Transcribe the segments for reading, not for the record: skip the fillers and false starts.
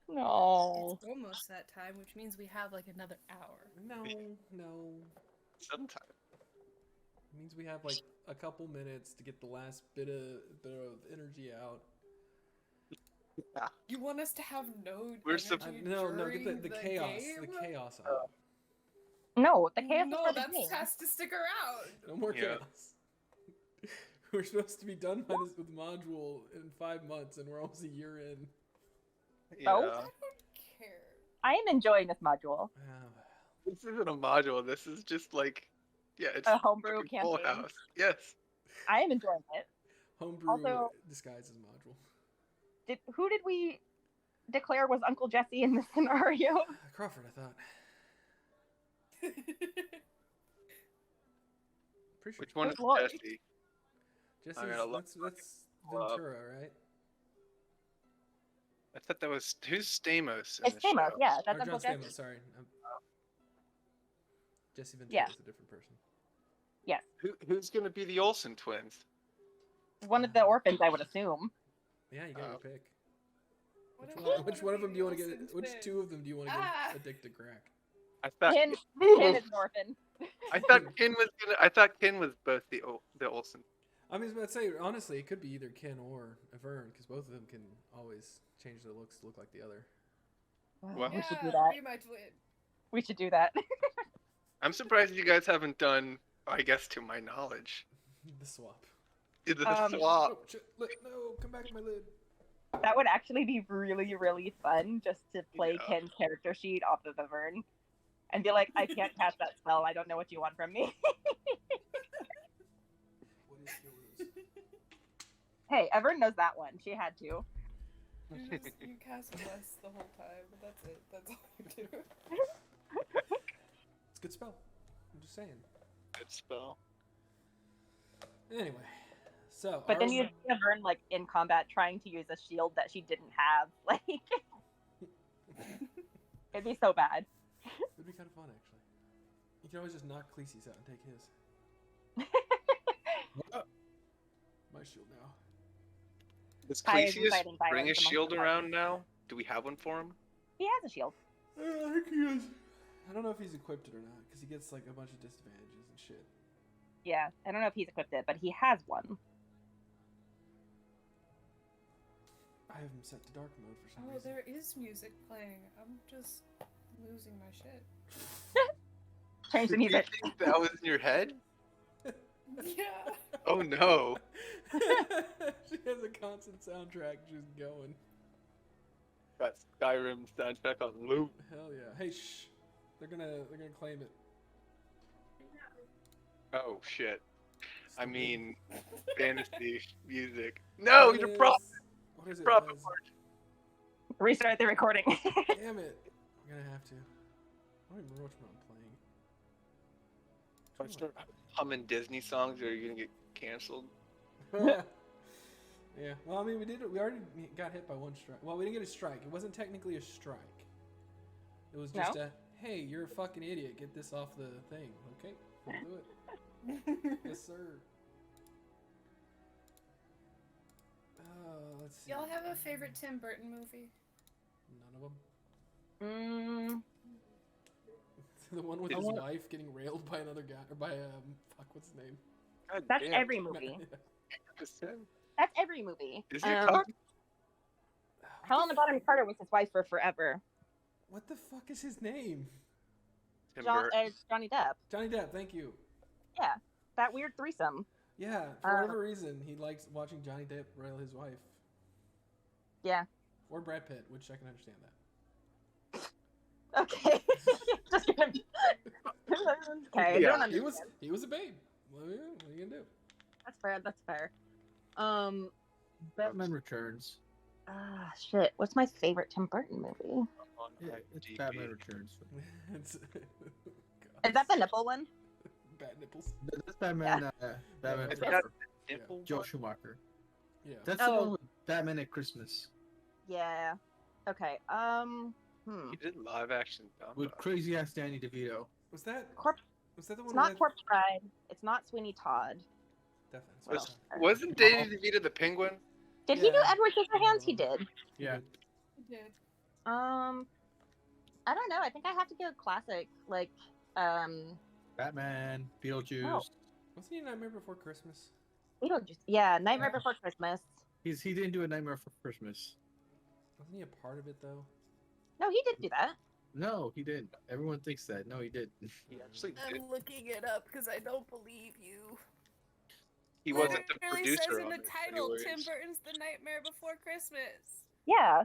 No. It's almost that time, which means we have like another hour. No. Sometime. It means we have like a couple minutes to get the last bit of energy out. Yeah. You want us to have no We're energy No, during get the chaos, game? the chaos out. No, the chaos is No, for the that game. has to stick around. No more Yeah. chaos. We're supposed to be done by this with module in 5 months, and we're almost a year in. Yeah. Oh. I don't care. I am enjoying this module. This isn't a module. This is just like, yeah, it's A homebrew fucking Full campaign. House. Yes. I am enjoying it. Homebrew Also- disguised as module. Who did we declare was Uncle Jesse in this scenario? Crawford, I thought. Pretty sure. Which one is Good lord. Jesse? Jesse's, I'm gonna look that's up. Ventura, right? I thought that was who's Stamos in It's the Stamos, show? yeah, that's Or Uncle John Jesse. Stamos, sorry. Jesse Ventura Yeah. is a different person. Yes, Who's gonna be the Olsen twins? one of the orphans, I would assume. Yeah, you gotta Oh. pick. What Which if one, I which wanna one of be them do you want to Wilson get? Which twin? two of them do you want to Ah. get addicted to crack? I thought Ken is an orphan. I thought Ken was gonna. I thought Ken was both the Olsen. I mean, I was about to say, honestly, it could be either Ken or Vern, because both of them can always change their looks to look like the other. Well- We should do Yeah, that. be my twin. We should do that. I'm surprised you guys haven't done. I guess to my knowledge, The swap. the swap. Oh, shit, no, come back to my lid. That would actually be really, really fun just to play Yeah. Ken's character sheet off of Vern and be like, I can't cast that spell. I don't know what you want from me. What is yours? Hey, Evern knows that one. She had to. You cast bless the whole time, but that's it. That's all you do. It's a good spell. I'm just saying. Good spell. Anyway, so. But then you see Vern like in combat trying to use a shield that she didn't have. Like, it'd be so bad. It'd be kind of fun, actually. You can always just knock Khaleesi's out and take his. My shield now. Does Kai is Clesius inciting bring violence his amongst shield the around now? Do we have one for him? He has a shield. I think he is. I don't know if he's equipped it or not, because he gets like a bunch of disadvantages and shit. Yeah, I don't know if he's equipped it, but he has one. I have him set to dark mode for some Oh, reason. there is music playing. I'm just losing my shit. Change the Did you music. think that was in your head? Yeah. Oh no. She has a constant soundtrack just going. Got Skyrim soundtrack on loop. Hell yeah. Hey, shh. They're gonna claim it. Oh shit. I mean, fantasy music. No, What you're is- prop. What is it? Prop. Liz? Restart the recording. Damn it. I'm gonna have to. I don't even remember which one I'm If I start humming Disney songs, are you gonna get canceled? playing. Yeah. Well, I mean, we already got hit by one strike. Well, we didn't get a strike. It wasn't technically a strike. It was just a, hey, you're a fucking idiot. Get this off the thing. Okay, we'll do it. Yes, sir. Let's see. Y'all have a favorite Tim Burton movie? None of them. The one with his wife getting railed by another guy, or by fuck, what's his name? God That's damn. every movie. That's every movie. Is he a cop? Helena Bonham Carter was his wife for forever. What the fuck is his name? Tim Burton. Johnny Depp. Johnny Depp. Thank you. Yeah, that weird threesome. Yeah, for whatever reason, he likes watching Johnny Depp rail his wife. Yeah. Or Brad Pitt, which I can understand that. Okay. Just gonna... okay. Yeah, I don't he was understand. he was a babe. What are you gonna do? That's fair. That's fair. Batman Returns. Shit. What's my favorite Tim Burton movie? On Yeah, it's IMDb. Batman Returns. It's, Is that the nipple one? Bad nipples? That's Batman. Batman Is Forever. that Dimple? Joe Schumacher. Yeah. That's Oh. the one with Batman at Christmas Yeah. Okay. He did live action Dumbo. with crazy ass Danny DeVito. Was that Corp- was that the one? It's not with... Corpse Bride. It's not Sweeney Todd. Definitely. Was- Wasn't Danny DeVito the penguin? Did he do Yeah. Edward Scissorhands? He did. Yeah. He did. I don't know. I think I have to go classic. Like, Batman, Beetlejuice. No. Wasn't he Nightmare Before Christmas? Nightmare Before Christmas. He didn't do a Nightmare for Christmas. Wasn't he a part of it though? No, he did do that. No, he didn't. Everyone thinks that. No, he didn't. He actually did. I'm looking it up because I don't believe you. He Well, wasn't the it really producer says in on the it title, anyways. Tim Burton's The Nightmare Before Christmas. Yeah.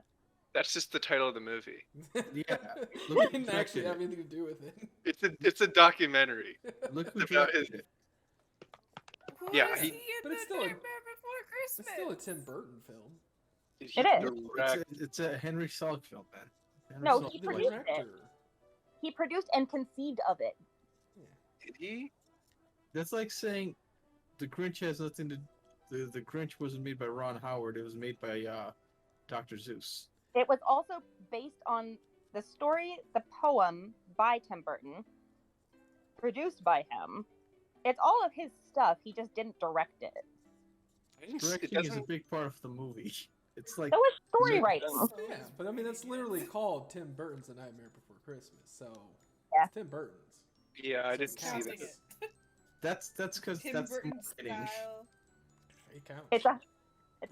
That's just the title of the movie. Yeah. It Look didn't who actually directed have it. anything to do with it. It's a documentary. Look who It's about directed it. Who Yeah, is he- he in but The it's still a- Nightmare Before Christmas? It's still a Tim Burton film. Did It he is. direct- It's a Henry Selick film, man. Henry No, Selick he The directed produced it. it. director. He produced and conceived of it. Did he? That's like saying the Grinch has nothing to. The Grinch wasn't made by Ron Howard. It was made by Dr. Seuss. It was also based on the story, the poem by Tim Burton, produced by him. It's all of his stuff. He just didn't direct it. I didn't, it Directing is a doesn't. big part of the movie. It's like So is story Yeah. writing. Yeah, but I mean that's literally called Tim Burton's A Nightmare Before Christmas. So Yeah. it's Tim Burton's. Yeah, I didn't Just see counting that. it. that's because Tim that's Burton marketing. style. It counts. It's Yeah,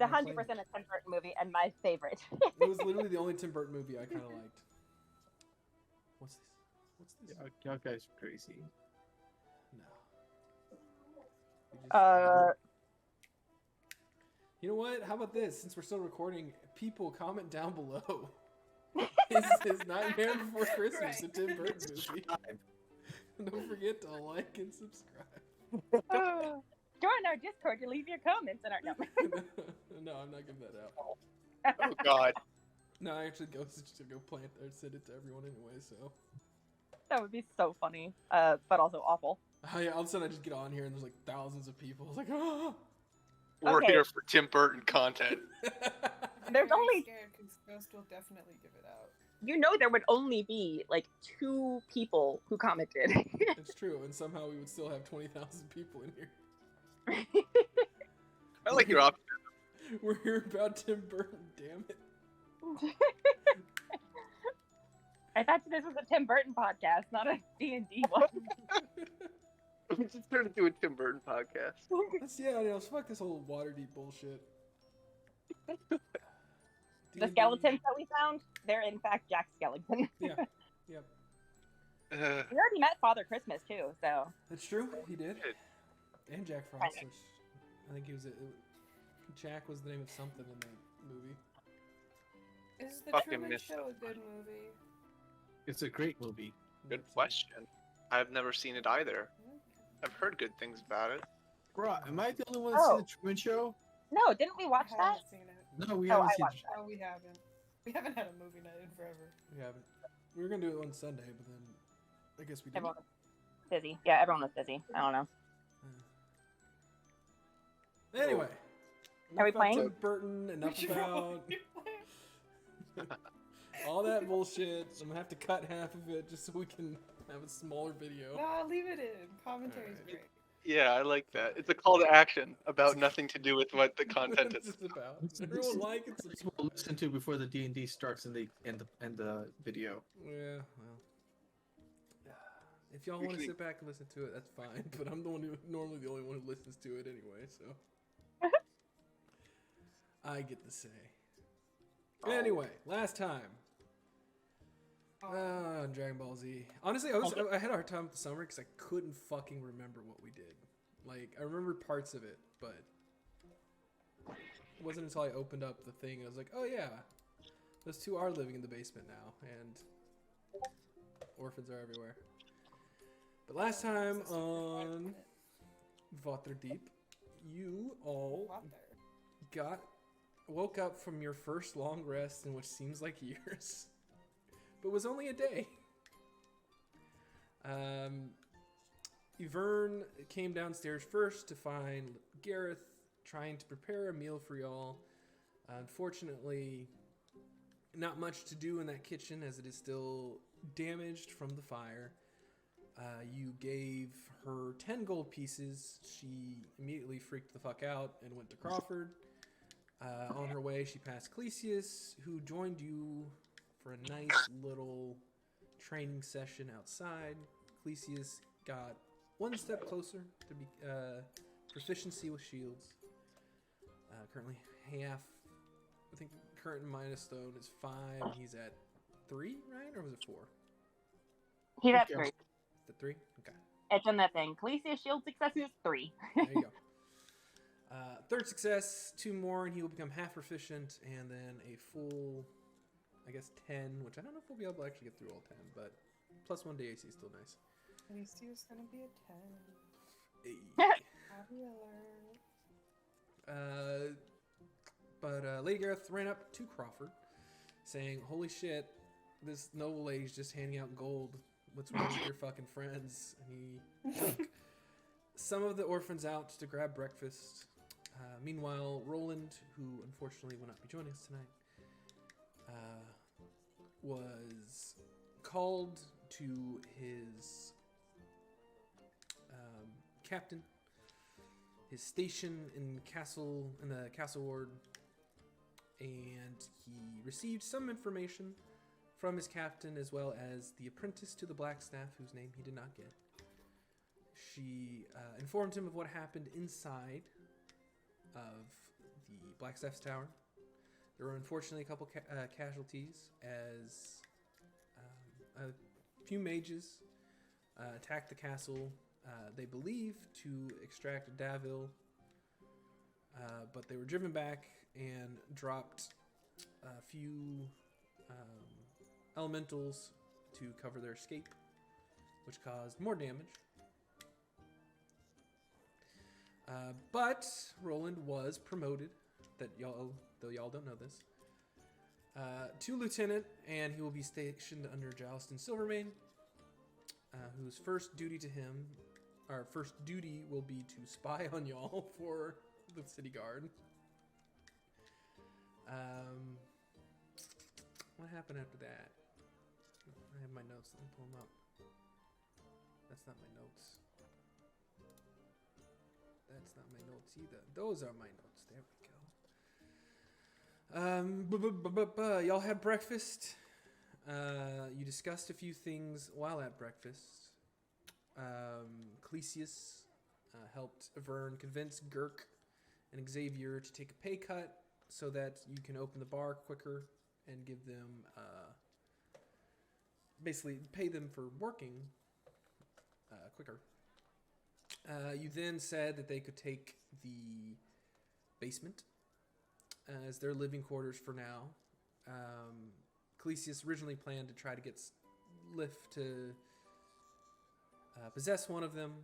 100% a Tim Burton movie and my favorite. It was literally the only Tim Burton movie I kind of liked. What's this? What's this? Y'all guys are crazy. No. We just- You know what? How about this? Since we're still recording, people comment down below. Is Nightmare Before Christmas a Tim Burton movie? Subscribe. Don't forget to like and subscribe. Join our Discord to leave your comments in our No, I'm not giving that out. Oh God. No, I actually go to go plant or send it to everyone anyway. So. That would be so funny, but also awful. Oh yeah, all of a sudden I just get on here and there's like thousands of people. I was like, ah. We're Okay. here for Tim Burton content. I'm There's very only- scared because Ghost will definitely give it out. You know there would only be like 2 people who commented. It's true, and somehow we would still have 20,000 people in here. I like your option. We're here about Tim Burton, damn it. I thought this was a Tim Burton podcast, not a D&D one. We just turned into a Tim Burton podcast. Let's fuck this whole Waterdeep bullshit. The D&D. skeletons that we found, they're in fact Jack Skellington. Yeah, yep. We already met Father Christmas too, so That's true, he did. And Jack Frost, which I think he was. Jack was the name of something in that movie. Is the Fucking Truman missed Show a good movie? It's a great movie. Good question. I've never seen it either. I've heard good things about it. Bro, am I the only one that's seen the Truman Show? no, didn't we watch I that? haven't seen it. No, we Oh, haven't I seen watched it. that. No, we haven't. We haven't had a movie night in forever. We haven't. We were gonna do it on Sunday, but then I guess we didn't. Everyone was busy. Yeah, everyone was busy. I don't know. Anyway, Are we enough about playing? Tim Burton, enough We should about probably all that bullshit. I'm gonna have to cut half of it just so we can have a smaller video. No, leave it in. Commentary's Alright. great. Yeah, I like that. It's a call to action about nothing to do with what the content It's is. just about. Everyone like it. This we'll listen to before the D&D starts and the video. Yeah, well. If y'all want to sit back and listen to it, that's fine. But I'm the one who normally the only one who listens to it anyway, so I get the say. Anyway, last time. Dragon Ball Z. Honestly, I had a hard time with the summer because I couldn't fucking remember what we did. Like, I remember parts of it, but it wasn't until I opened up the thing I was like, oh yeah, those two are living in the basement now, and orphans are everywhere. But last time on Waterdeep, you all woke up from your first long rest in which seems like years, but was only a day. Yverne came downstairs first to find Gareth trying to prepare a meal for y'all. Unfortunately, not much to do in that kitchen as it is still damaged from the fire. You gave her 10 gold pieces. She immediately freaked the fuck out and went to Crawford. On her way, she passed Clesius, who joined you for a nice little training session outside. Clesius got one step closer to be proficiency with shields. Currently half. I think current minus stone is 5. He's at 3, right? Or was it 4? He's at Okay. 3. Is it 3? Okay. It's in that thing. Clesius shield success is 3. There you go. Third success, 2 more, and he will become half proficient, and then a full, I guess, 10, which I don't know if we'll be able to actually get through all 10, but plus 1 to AC is still nice. AC is gonna be a 10. Hey. How do you learn? But Lady Gareth ran up to Crawford, saying, "Holy shit, this noble lady's just handing out gold. What's wrong with your fucking friends?" And he took some of the orphans out to grab breakfast. Meanwhile, Roland, who unfortunately will not be joining us tonight, was called to his captain, his station in the castle ward, and he received some information from his captain as well as the apprentice to the Blackstaff, whose name he did not get. She informed him of what happened inside of the Blackstaff's tower. There were unfortunately a couple casualties as a few mages attacked the castle. They believe to extract Davil, but they were driven back and dropped a few elementals to cover their escape, which caused more damage. But Roland was promoted, though y'all don't know this, to lieutenant, and he will be stationed under Jalston Silvermane, whose first duty will be to spy on y'all for the city guard. What happened after that? I have my notes. Let me pull them up. That's not my notes. That's not my notes either. Those are my notes. There we go. Y'all had breakfast. You discussed a few things while at breakfast. Clesius helped Vern convince Girk and Xavier to take a pay cut so that you can open the bar quicker and give them, basically pay them for working quicker. You then said that they could take the basement as their living quarters for now. Clesius originally planned to try to get Lif to possess one of them.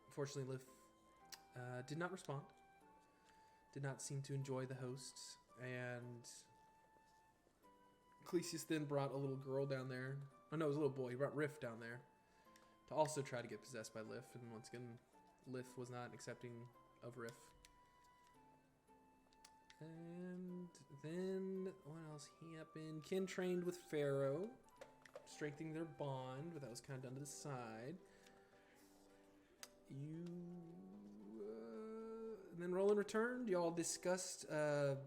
Unfortunately, Lif did not respond. Did not seem to enjoy the hosts. And Clesius then brought a little girl down there. Oh no, it was a little boy. He brought Riff down there to also try to get possessed by Lif. And once again, Lif was not accepting of Riff. And then, what else happened? Kin trained with Pharaoh, strengthening their bond, but that was kind of done to the side. And then Roland returned. Y'all discussed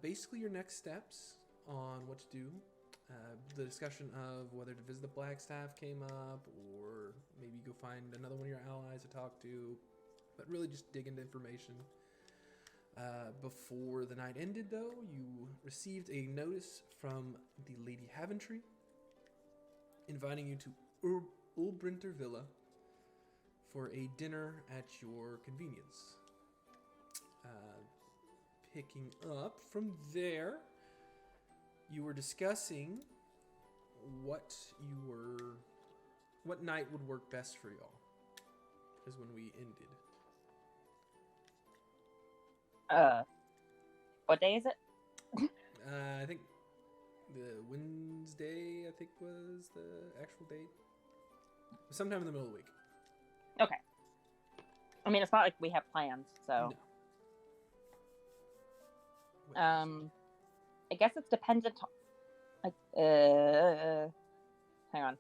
basically your next steps on what to do. The discussion of whether to visit the Blackstaff came up, or maybe go find another one of your allies to talk to, but really just dig into information. Before the night ended, though, you received a notice from the Lady Haventry inviting you to Ulbrinter Villa for a dinner at your convenience. Picking up from there, you were discussing what night would work best for y'all, is when we ended. What day is it? I think the Wednesday, was the actual date. Sometime in the middle of the week. Okay. I mean, it's not like we have plans, so. No. I guess it's dependent on, hang on.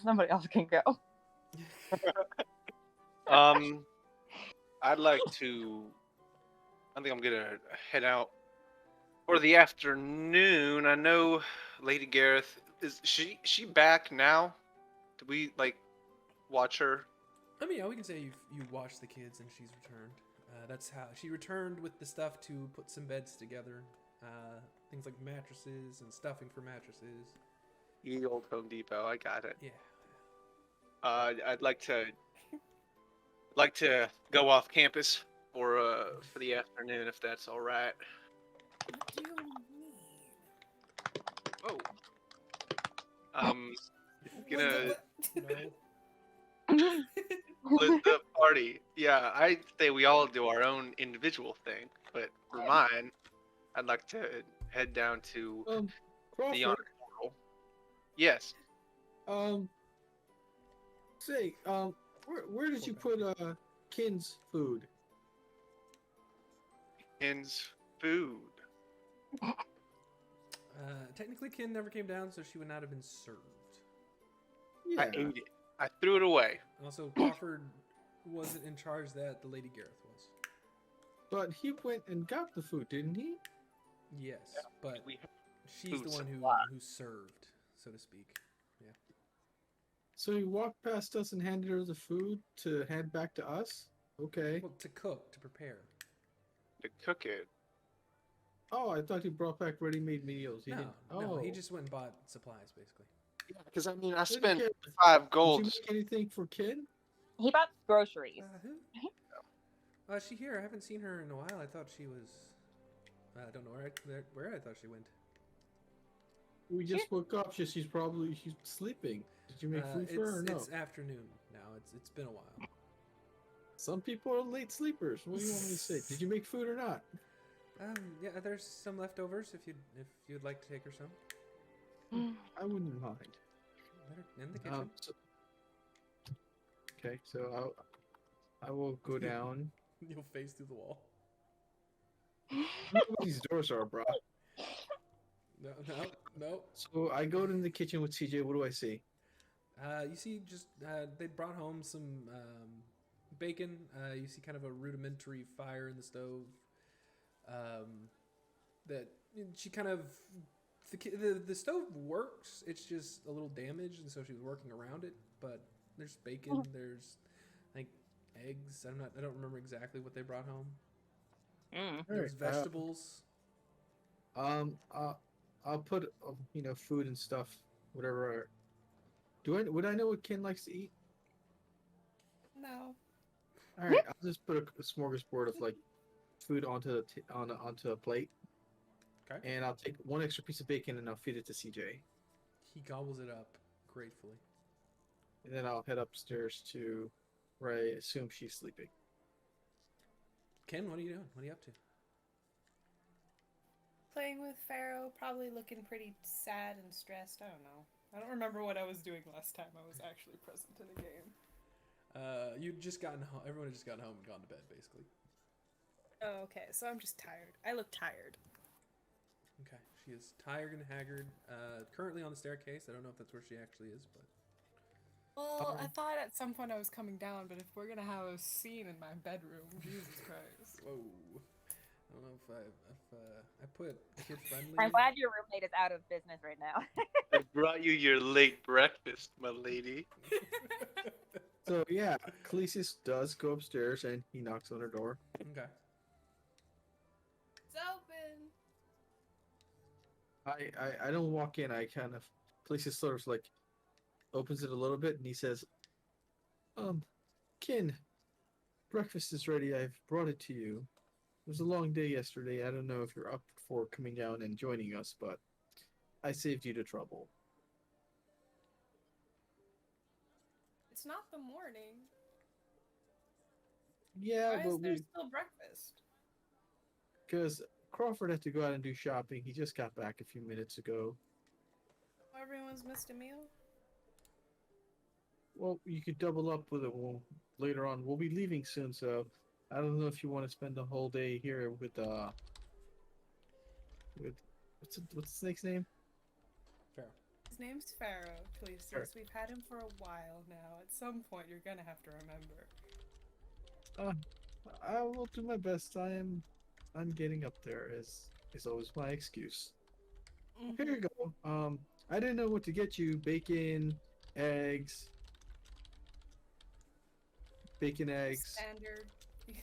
Somebody else can go. I'd like to. I think I'm gonna head out for the afternoon, I know Lady Gareth is she back now? Do we like watch her? I mean, yeah, we can say you watched the kids and she's returned. That's how she returned with the stuff to put some beds together. Things like mattresses and stuffing for mattresses. Ye old Home Depot. I got it. Yeah. I'd like to go off campus for the afternoon if that's all right. What do you mean? Oh. Gonna No. split the party. Yeah, I say we all do our own individual thing, but for mine, I'd like to head down to the Crawford, honor portal. Yes. Say, where did you put Kin's food? Ken's food. Technically, Kin never came down, so she would not have been served. Yeah. I ate it. I threw it away. And also, Crawford wasn't in charge of that. The Lady Gareth was. But he went and got the food, didn't he? Yes, but We she's food the one supply. who served, so to speak. So he walked past us and handed her the food to hand back to us? Okay. Well, to cook, to prepare. to cook it. Oh, I thought he brought back ready-made meals. He No, didn't. no, he Oh. just went and bought supplies, basically. Yeah, because I mean, I Didn't spent care. 5 Did gold. you make anything for Kin? He bought groceries. Who? Is she here? I haven't seen her in a while. I thought she was. I don't know where I thought she went. We just woke up. She's sleeping. Did you make food for her or no? It's afternoon now. It's been a while. Some people are late sleepers. What do you want me to say? Did you make food or not? Yeah, there's some leftovers if you'd like to take her some. I wouldn't mind. Let her in the kitchen. Okay, so I will go down. You'll face through the wall. I don't know what these doors are, bro. No. So I go in the kitchen with CJ. What do I see? You see, just they brought home some bacon. You see, kind of a rudimentary fire in the stove. That she kind of the stove works. It's just a little damaged, and so she was working around it. But there's bacon. There's like eggs. I don't remember exactly what they brought home. There's vegetables. I'll put food and stuff, whatever. Would I know what Ken likes to eat? No. All right, I'll just put a smorgasbord of like food onto a plate. Okay. And I'll take one extra piece of bacon and I'll feed it to CJ. He gobbles it up gratefully. And then I'll head upstairs to where I assume she's sleeping. Ken, what are you doing? What are you up to? Playing with Pharaoh, probably looking pretty sad and stressed. I don't know. I don't remember what I was doing last time I was actually present in a game. You'd just gotten home. Everyone had just gotten home and gone to bed, basically. Oh, okay. So I'm just tired. I look tired. Okay. She is tired and haggard. Currently on the staircase. I don't know if that's where she actually is, but. Well, I thought at some point I was coming down, but if we're gonna have a scene in my bedroom, Jesus Christ. Whoa. I don't know if I put kid friendly. I'm glad your roommate is out of business right now. I brought you your late breakfast, my lady. So yeah, Khaleesi's does go upstairs and he knocks on her door. Okay. It's open. I don't walk in. I kind of Khaleesi sort of like opens it a little bit and he says, Kin, breakfast is ready. I've brought it to you. It was a long day yesterday. I don't know if you're up for coming down and joining us, but I saved you the trouble. It's not the morning. Yeah, Why is but there still breakfast? because Crawford had to go out and do shopping. He just got back a few minutes ago. Everyone's missed a meal? Well, you could double up with it later on. We'll be leaving soon, so I don't know if you want to spend the whole day here with what's the snake's name? Fair. His name's Pharaoh, please. Fair. We've had him for a while now. At some point, you're gonna have to remember. I will do my best. I'm getting up there. As is always my excuse. Mhm. Here you go. I didn't know what to get you. Eggs, bacon, eggs. Standard.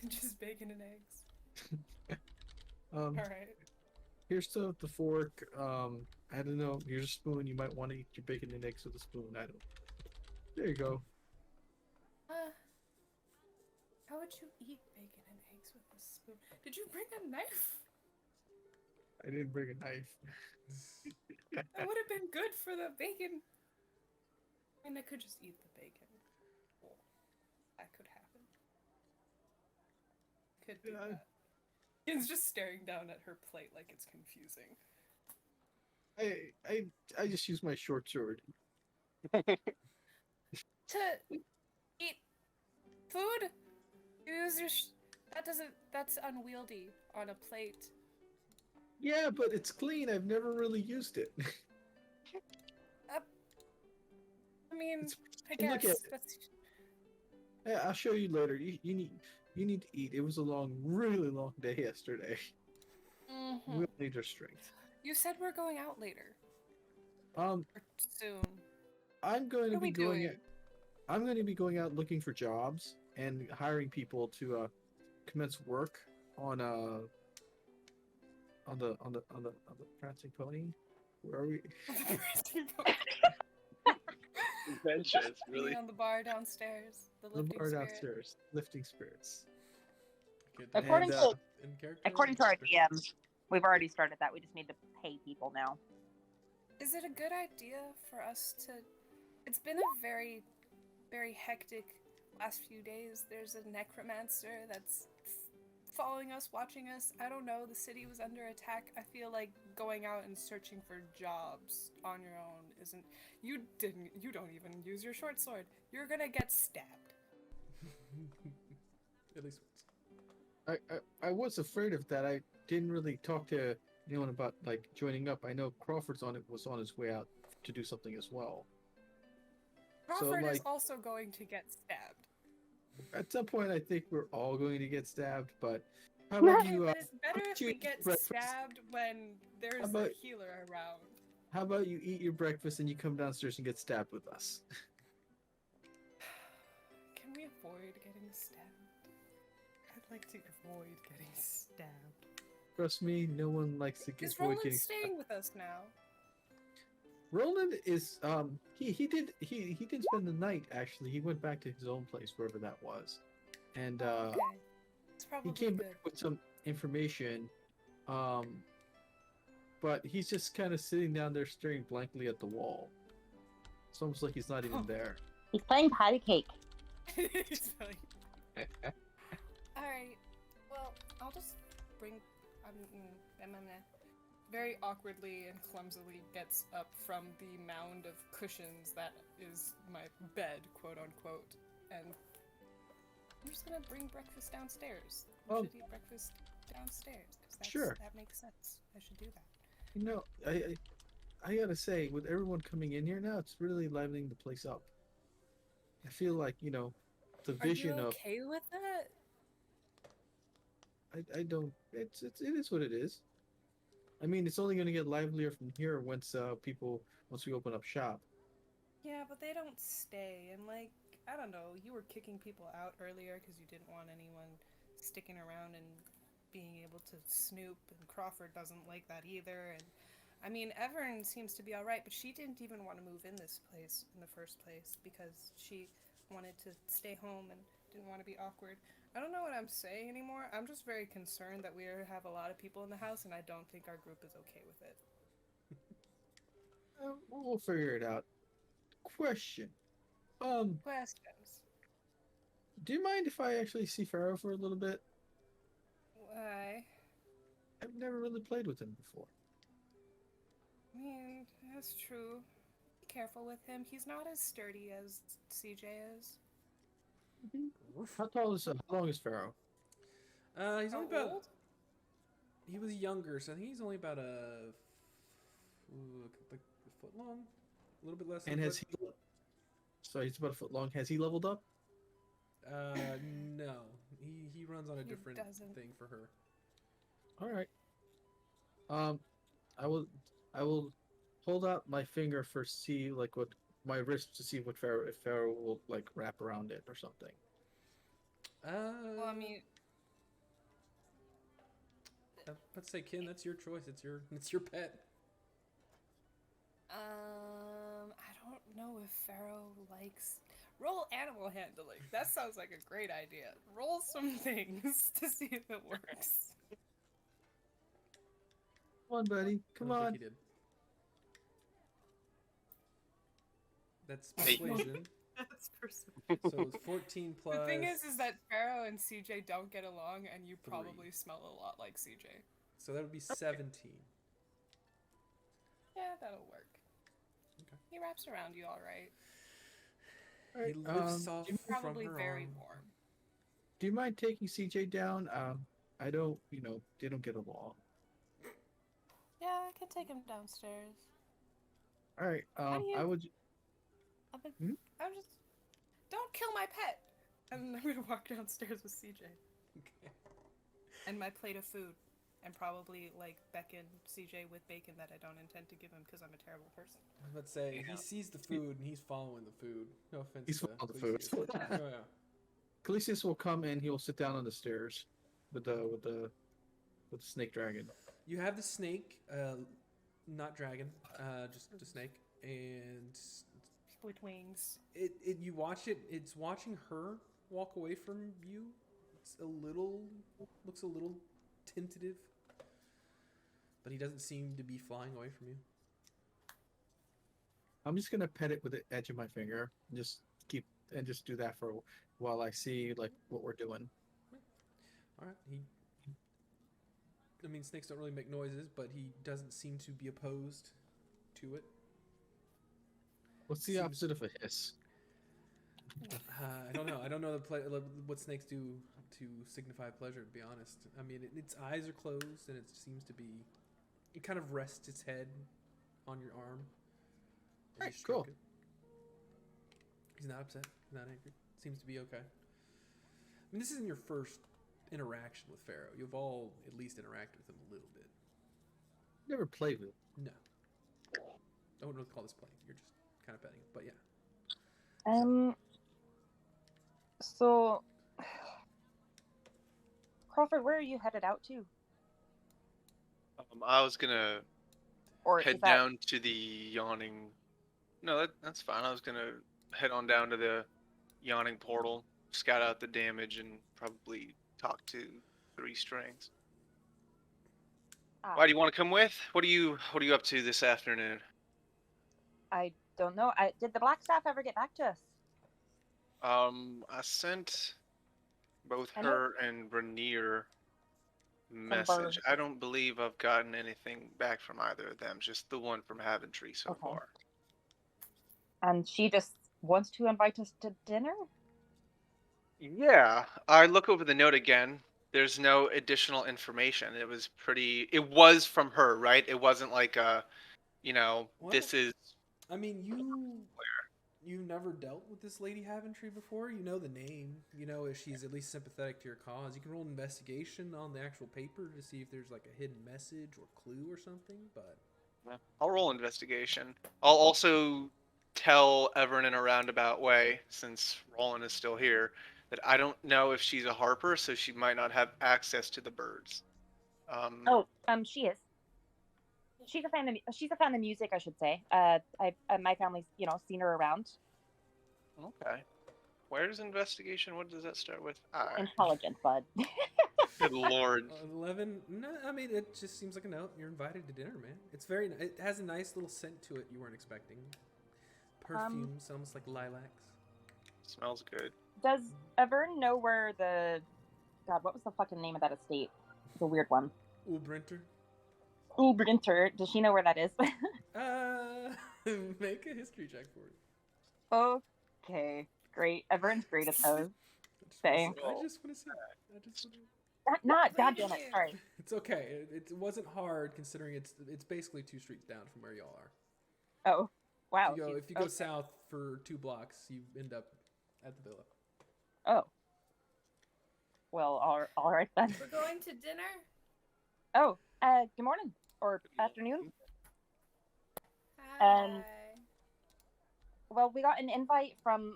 Just bacon and eggs. Um, Alright. here's the fork. I don't know. Here's a spoon. You might want to eat your bacon and eggs with a spoon. I don't. There you go. How would you eat bacon and eggs with a spoon? Did you bring a knife? I didn't bring a knife. That would have been good for the bacon. I mean, I could just eat the bacon. Well, that could happen. Could do Yeah. that. Ian's just staring down at her plate like it's confusing. I just use my short sword. To eat food? Use your that's unwieldy on a plate. Yeah, but it's clean. I've never really used it. I mean, It's- I look guess at it. that's Yeah, I'll show you later. You need to eat. It was a really long day yesterday. Mhm. We'll need your strength. You said we're going out later. Um, Or soon. I'm going What to are we be going. doing? I'm going to be going out looking for jobs and hiring people to commence work on the prancing pony. Where are we? Adventures, really. On the bar downstairs. The The lifting bar spirit. downstairs. Lifting spirits. Okay, According And, to in character. according to our DM, we've already started that. We just need to pay people now. Is it a good idea for us to... It's been a very, very hectic last few days. There's a necromancer that's following us, watching us. I don't know, the city was under attack. I feel like going out and searching for jobs on your own isn't... You don't even use your short sword. You're gonna get stabbed. At least once. I was afraid of that. I didn't really talk to anyone about like joining up. I know Crawford's was on his way out to do something as well. Crawford is like- also going to get stabbed. At some point, I think we're all going to get stabbed. But how about Okay, you? but it's better about if you we eat get breakfast? stabbed when there's a about- healer around. How about you eat your breakfast and you come downstairs and get stabbed with us? Can we avoid getting stabbed? I'd like to avoid getting stabbed. Trust me, no one likes to get Is avoid Roland getting staying with us now? Roland is he did spend the night actually. He went back to his own place wherever that was, and Okay. It's probably he came good. back with some information. But he's just kind of sitting down there staring blankly at the wall. It's almost like he's not even there. He's playing patty cake. It's really... Alright. Well, I'll just bring... very awkwardly and clumsily gets up from the mound of cushions that is my bed, quote unquote, and I'm just gonna bring breakfast downstairs. We Oh. should eat breakfast downstairs, because Sure. that makes sense. I should do that. You know, I gotta say, with everyone coming in here now, it's really livening the place up. I feel like the vision Are you of okay with that? I don't. It is what it is. I mean, it's only gonna get livelier from here once we open up shop. Yeah, but they don't stay, and like, I don't know, you were kicking people out earlier because you didn't want anyone sticking around and being able to snoop, and Crawford doesn't like that either, and I mean, Evern seems to be alright, but she didn't even want to move in this place in the first place because she wanted to stay home and didn't want to be awkward. I don't know what I'm saying anymore. I'm just very concerned that we have a lot of people in the house, and I don't think our group is okay with it. We'll figure it out. Question. Questions. Do you mind if I actually see Pharaoh for a little bit? Why? I've never really played with him before. I mean, that's true. Be careful with him. He's not as sturdy as CJ is. How long is Pharaoh? He's How only about. old? He was younger, so I think he's only about like a foot long, a little bit less. And than a has foot. he? So he's about a foot long. Has he leveled up? No. He runs on a He different doesn't. thing for her. All right. I will, I will hold out my finger for see like what my wrist to see what Pharaoh if Pharaoh will like wrap around it or something. Well, I mean, Let's say, Ken, that's your choice. It's your pet. I don't know if Pharaoh likes. Roll animal handling. That sounds like a great idea. Roll some things to see if it works. Come on, buddy. Come I don't on. think he did. That's Hey. persuasion. That's persuasion. So it's 14 plus. The thing is that Pharaoh and CJ don't get along, and you 3. probably smell a lot like CJ. So that would be 17. Yeah, that'll work. Okay. He wraps around you all right. He lifts off Probably from her very arm. warm. Do you mind taking CJ down? I don't, they don't get along. Yeah, I could take him downstairs. All right. do you- I would. I'm just. Don't kill my pet! And I'm gonna walk downstairs with CJ. Okay. And my plate of food. And probably, like, beckon CJ with bacon that I don't intend to give him because I'm a terrible person. I was about to say, he sees the food and he's following the food. No offense He's to following the food. Felicius. Oh, yeah. Calisius will come and he will sit down on the stairs with the snake dragon. You have the snake, not dragon, just a snake, and Split wings. you watch it. It's watching her walk away from you. It's looks a little tentative, but he doesn't seem to be flying away from you. I'm just gonna pet it with the edge of my finger. Just do that for while I see like what we're doing. All right. I mean, snakes don't really make noises, but he doesn't seem to be opposed to it. What's the opposite of a hiss? I don't know. I don't know what snakes do to signify pleasure, to be honest. I mean, its eyes are closed, and it seems to be... It kind of rests its head on your arm. as you Alright, stroke cool. it. He's not upset. He's not angry. Seems to be okay. I mean, this isn't your first interaction with Pharaoh. You've all at least interacted with him a little bit. Never played with it. No. I wouldn't really call this playing. You're just kind of betting. But yeah. So, Crawford, where are you headed out to? I was gonna Or head is that down to the yawning. No, that's fine. I was gonna head on down to the yawning portal, scout out the damage, and probably talk to Three Strings. Why do you want to come with? What are you up to this afternoon? I don't know. Did the Black Staff ever get back to us? I sent both I know- her and Rainier Barden. message. I don't believe I've gotten anything back from either of them. Just the one from Haventry so Okay. far. And she just wants to invite us to dinner? Yeah, I look over the note again. There's no additional information. It was from her, right? It wasn't like What? this is. I mean, you never dealt with this Lady Haventry before. You know the name. You know if she's at least sympathetic to your cause. You can roll an investigation on the actual paper to see if there's like a hidden message or clue or something. But I'll roll investigation. I'll also tell Everin in a roundabout way, since Roland is still here, that I don't know if she's a harper, so she might not have access to the birds. She is. She's a fan of music, I should say. My family's, seen her around. Okay. Where's investigation? What does that start with? Intelligent, bud. Good lord. 11. No, I mean it just seems like a note. You're invited to dinner, man. It's very. It has a nice little scent to it you weren't expecting. Perfumes, almost like lilacs. Smells good. Does Avern know where God, what was the fucking name of that estate? It's a weird one. Ulbrinter. Ulbrinter. Does she know where that is? Make a history check for it. Okay, great. Avern's great at those. I Same. just want to say. God damn it. Sorry. It's okay. It wasn't hard considering it's basically 2 streets down from where y'all are. Oh, wow. If you go south for 2 blocks, you end up at the villa. Oh. Well, all right then. We're going to dinner? Oh, good morning. or afternoon. Hi. And well, we got an invite from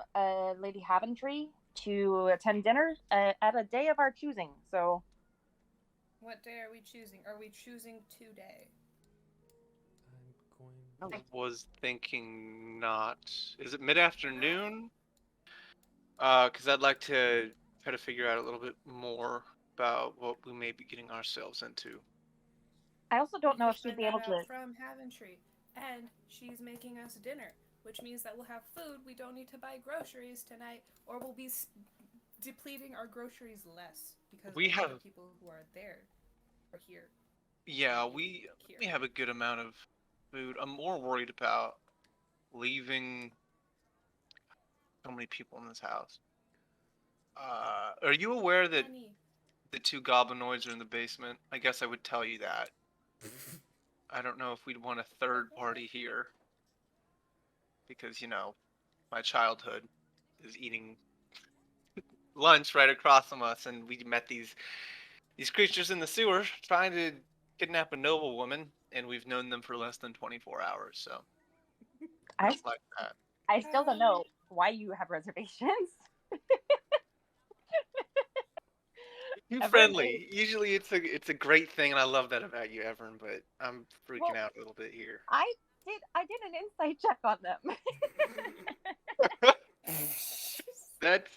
Lady Haventry to attend dinner at a day of our choosing. So What day are we choosing? Are we choosing today? I'm going. I was thinking not. Is it mid-afternoon? Because I'd like to try to figure out a little bit more about what we may be getting ourselves into. I also don't know We if could she'd be find able that out to. from Haventry, and she's making us dinner, which means that we'll have food. We don't need to buy groceries tonight, or we'll be depleting our groceries less because We all have- the people who are there are here. Yeah, we have a good amount of food. I'm more worried about leaving so many people in this house. Are you aware that Honey, the 2 goblinoids are in the basement? I guess I would tell you that. I don't know if we'd want a third party here. Because, my childhood is eating lunch right across from us, and we met these creatures in the sewer trying to kidnap a noble woman, and we've known them for less than 24 hours, so I just like that. I still don't know why you have reservations. Too Everyone friendly. Usually it's a great thing, and I love that about you, Everin, but I'm freaking Well, out a little bit here. I did an insight check on them. That's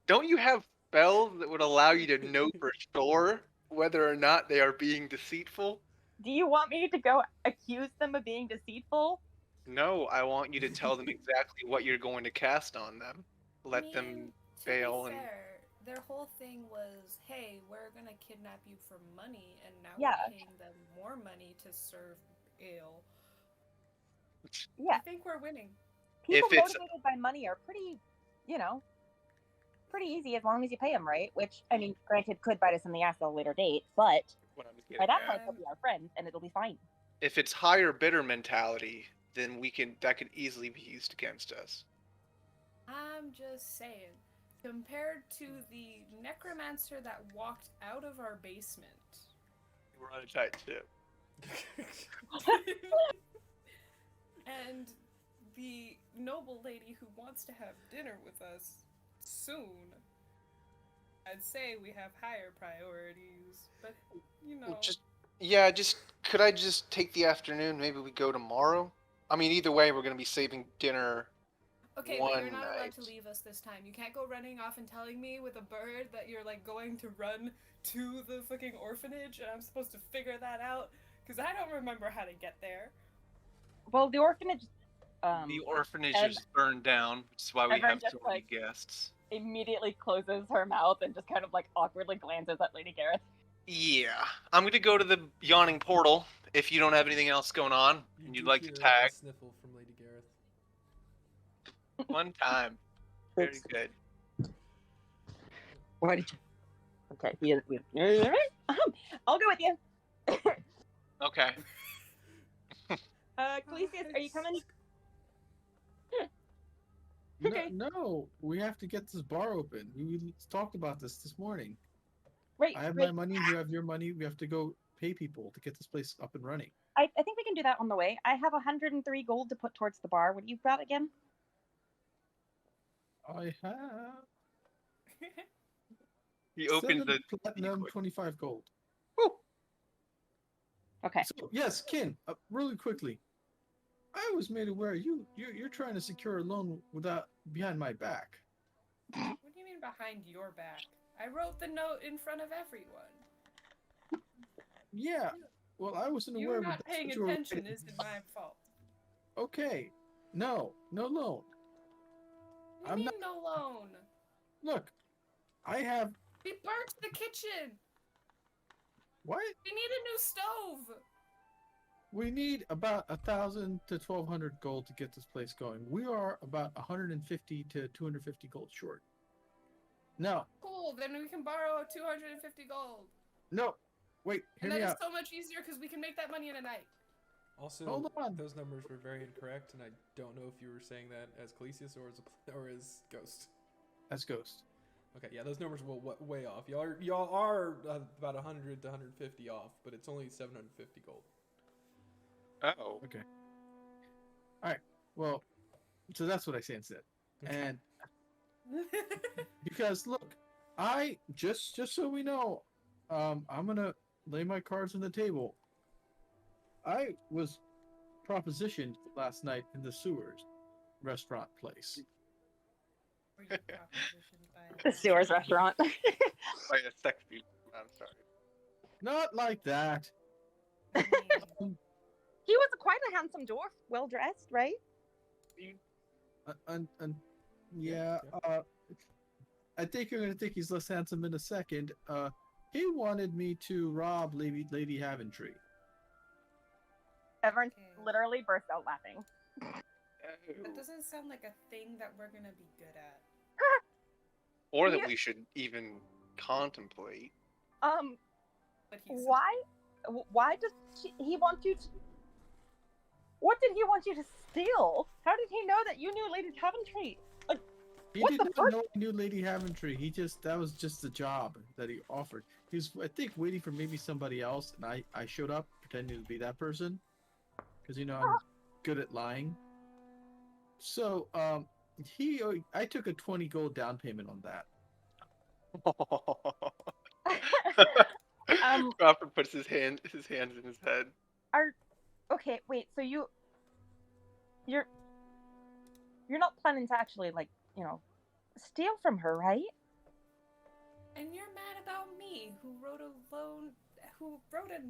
Don't you have spells that would allow you to know for sure whether or not they are being deceitful? Do you want me to go accuse them of being deceitful? No, I want you to tell them exactly what you're going to cast on them. Let them to fail be and fair, their whole thing was, hey, we're gonna kidnap you for money, and now Yeah. we're paying them more money to serve ale. Yeah. I think we're winning. People If it's- motivated by money are pretty, pretty easy as long as you pay them right. Which, I mean, granted, could bite us in the ass at a later date, but what I'm by getting that at. point they'll be our friends and it'll be fine. If it's higher bidder mentality, then that could easily be used against us. I'm just saying, compared to the necromancer that walked out of our basement, We're on a tight ship. and the noble lady who wants to have dinner with us soon, I'd say we have higher priorities, but Could I just take the afternoon? Maybe we go tomorrow? I mean, either way, we're going to be saving dinner. Okay, but you're one not allowed night. to leave us this time. You can't go running off and telling me with a bird that you're like going to run to the fucking orphanage and I'm supposed to figure that out because I don't remember how to get there. Well, the orphanage. The orphanage and is burned down, which is why we everyone have just, so many guests. Immediately closes her mouth and just kind of like awkwardly glances at Lady Gareth. Yeah, I'm going to go to the yawning portal if you don't have anything else going on and you'd do like to hear tag. a sniffle from Lady Gareth. One time. Very good. Why did you? Okay, I'll go with you. Okay. Calisius, are you coming? No, Okay. no, we have to get this bar open. We talked about this morning. Right. I have my money, you have your money. We have to go pay people to get this place up and running. I think we can do that on the way. I have 103 gold to put towards the bar. What do you got again? I have He opens 7 the platinum, 25 gold. Okay. So yes, Kin, really quickly. I was made aware you're trying to secure a loan without behind my back. What do you mean behind your back? I wrote the note in front of everyone. Yeah. Well, I wasn't aware. You of not that's paying what you were attention writing. isn't my fault. Okay. No loan. What do you I'm mean not- no loan? Look, I have We burnt the kitchen! what? We need a new stove! We need about 1,000 to 1,200 gold to get this place going. We are about 150 to 250 gold short. No, Cool, then we can borrow 250 gold. no, wait, hear And me that is out. so much easier because we can make that money in a night. Also, Hold on. those numbers were very incorrect, and I don't know if you were saying that as Calisius or as Ghost. As Ghost. Okay, yeah, those numbers were way off. Y'all are about 100 to 150 off, but it's only 750 gold. Oh. Okay. All right. Well, so that's what I say instead. And because look, I just so we know, I'm gonna lay my cards on the table. I was propositioned last night in the sewers restaurant place. Were you propositioned by The Sewers restaurant. By a sexy. I'm sorry. Not like that. I mean, He was quite a handsome dwarf, well dressed, right? Yeah. I think you're gonna think he's less handsome in a second. He wanted me to rob Lady Haventry. Everyone Okay. literally burst out laughing. that doesn't sound like a thing that we're gonna be good at. Or that Yeah. we should even contemplate. But he's Why does he want you to... What did he want you to steal? How did he know that you knew Lady Coventry? He What the didn't fuck? know I knew Lady Haventry. That was just the job that he offered. He was, I think, waiting for maybe somebody else, and I showed up pretending to be that person, because I'm good at lying. So I took a 20 gold down payment on that. Crawford puts his hands in his head. Okay, wait, so you're not planning to actually, steal from her, right? And you're mad about me, who wrote a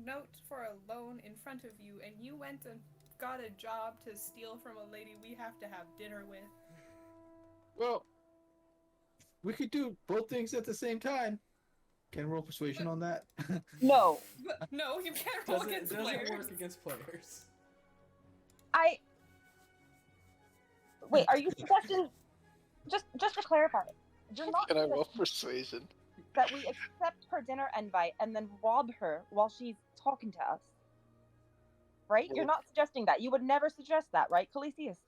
note for a loan in front of you, and you went and got a job to steal from a lady we have to have dinner with. Well, we could do both things at the same time. Can I roll persuasion on that? No. But no, you can't roll against Doesn't players. work against players. Wait, are you suggesting... Just to clarify, you're not Can I roll suggesting persuasion? that we accept her dinner invite and then rob her while she's talking to us? Right? You're not suggesting that. You would never suggest that, right, Calisius?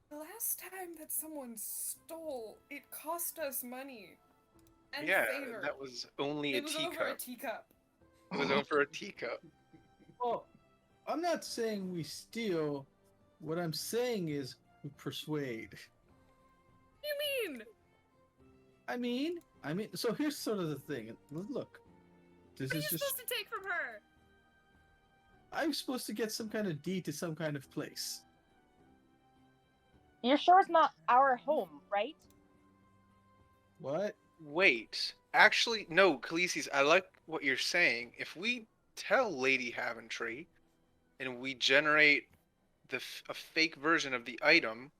The last time that someone stole, it cost us money. And Yeah, favor. that was only It a was teacup. over a teacup. It was over a teacup. Well, I'm not saying we steal. What I'm saying is we persuade. What do you mean? I mean, so here's sort of the thing. Look, this What are is you just. supposed to take from her? I'm supposed to get some kind of deed to some kind of place. You're sure it's not our home, right? What? Wait, actually, no, Khaleesi's, I like what you're saying. If we tell Lady Haventry and we generate a fake version of the item,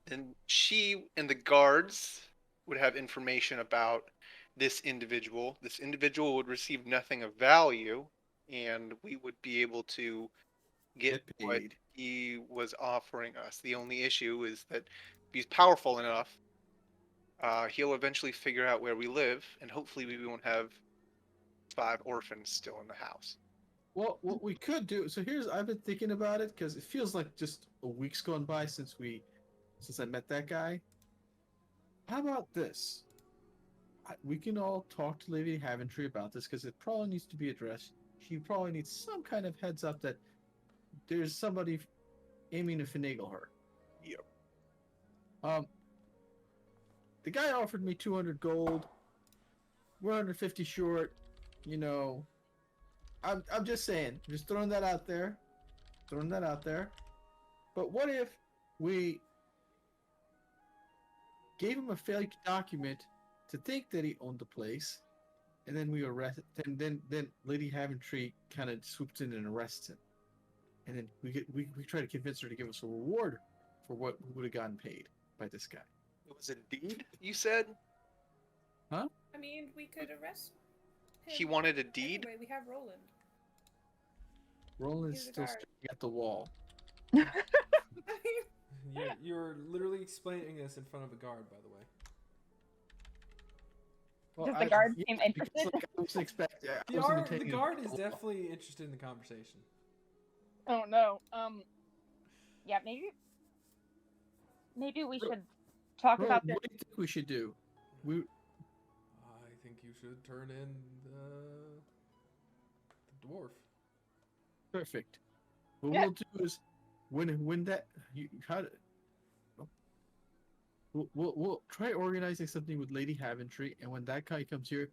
then she and the guards would have information about this individual. This individual would receive nothing of value, and we would be able to get what paid. he was offering us. The only issue is that if he's powerful enough, he'll eventually figure out where we live, and hopefully we won't have 5 orphans still in the house. Well, what we could do. So I've been thinking about it because it feels like just a week's gone by since I met that guy. How about this? We can all talk to Lady Haventry about this because it probably needs to be addressed. She probably needs some kind of heads up that there's somebody aiming to finagle her. Yep. The guy offered me 200 gold. We're 150 short. I'm just saying. Just throwing that out there. But what if we gave him a fake document to think that he owned the place, and then we arrest, and then Lady Haventry kind of swoops in and arrests him, and then we try to convince her to give us a reward for what we would have gotten paid by this guy. It was a deed, you said? Huh? I mean, we could arrest him. He wanted a deed? Anyway, we have Roland. Roland's He's a still guard. staring at the wall. You're literally explaining this in front of a guard, by the way. Well, Does the guard seem because, interested? like, I was expecting. The guard is definitely interested in the conversation. Oh no. Yeah, maybe we should talk about this. What do you think we should do? think you should turn in the dwarf. Perfect. What Yeah. we'll do is when that you how we'll try organizing something with Lady Haventry, and when that guy comes here,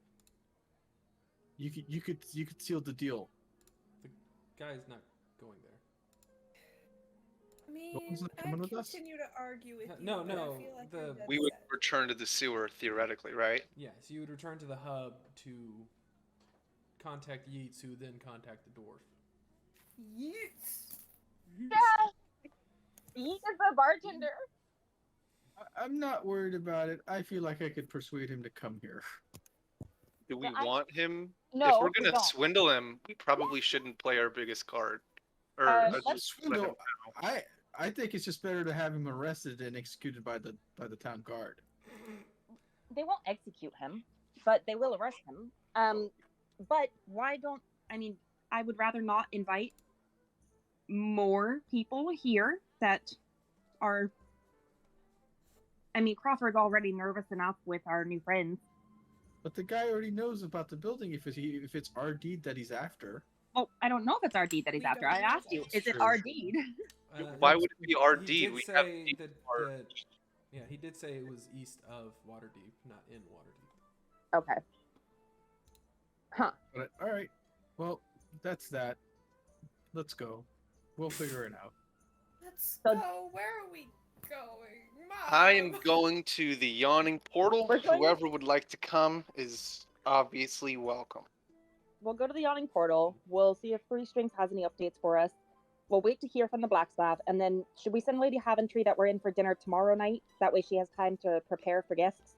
you could seal the deal. The guy's not going there. I mean, one's not I'd coming with us? continue to argue with you. No, but no, I feel like the- you're dead We would set. return to the sewer theoretically, right? Yeah, so you would return to the hub to contact Yeats, who then contact the dwarf. Yeets. He is the bartender. I'm not worried about it. I feel like I could persuade him to come here. Do we Yeah, want him? No, If we're we gonna don't. swindle him, we probably shouldn't play our biggest card. Or let's just let him Swindle. I think it's just better to have him arrested and executed by the town guard. They won't execute him, but they will arrest him. But why don't I would rather not invite more people here that are. Crawford's already nervous enough with our new friends. But the guy already knows about the building if it's our deed that he's after. Oh, I don't know if it's our deed that he's We after. don't I know asked that. you, is it True. our deed? Why would it be our he deed? did We say have a deed that, for- that- yeah, he did say it was east of Waterdeep, not in Waterdeep. Okay. Huh. But all right, well that's that. Let's go. We'll figure it out. Let's So- go. Where are we going? Mom. I am going to the yawning portal. We're going- Whoever would like to come is obviously welcome. We'll go to the yawning portal. We'll see if Three Strings has any updates for us. We'll wait to hear from the blacksmith, and then should we send Lady Haventry that we're in for dinner tomorrow night? That way she has time to prepare for guests.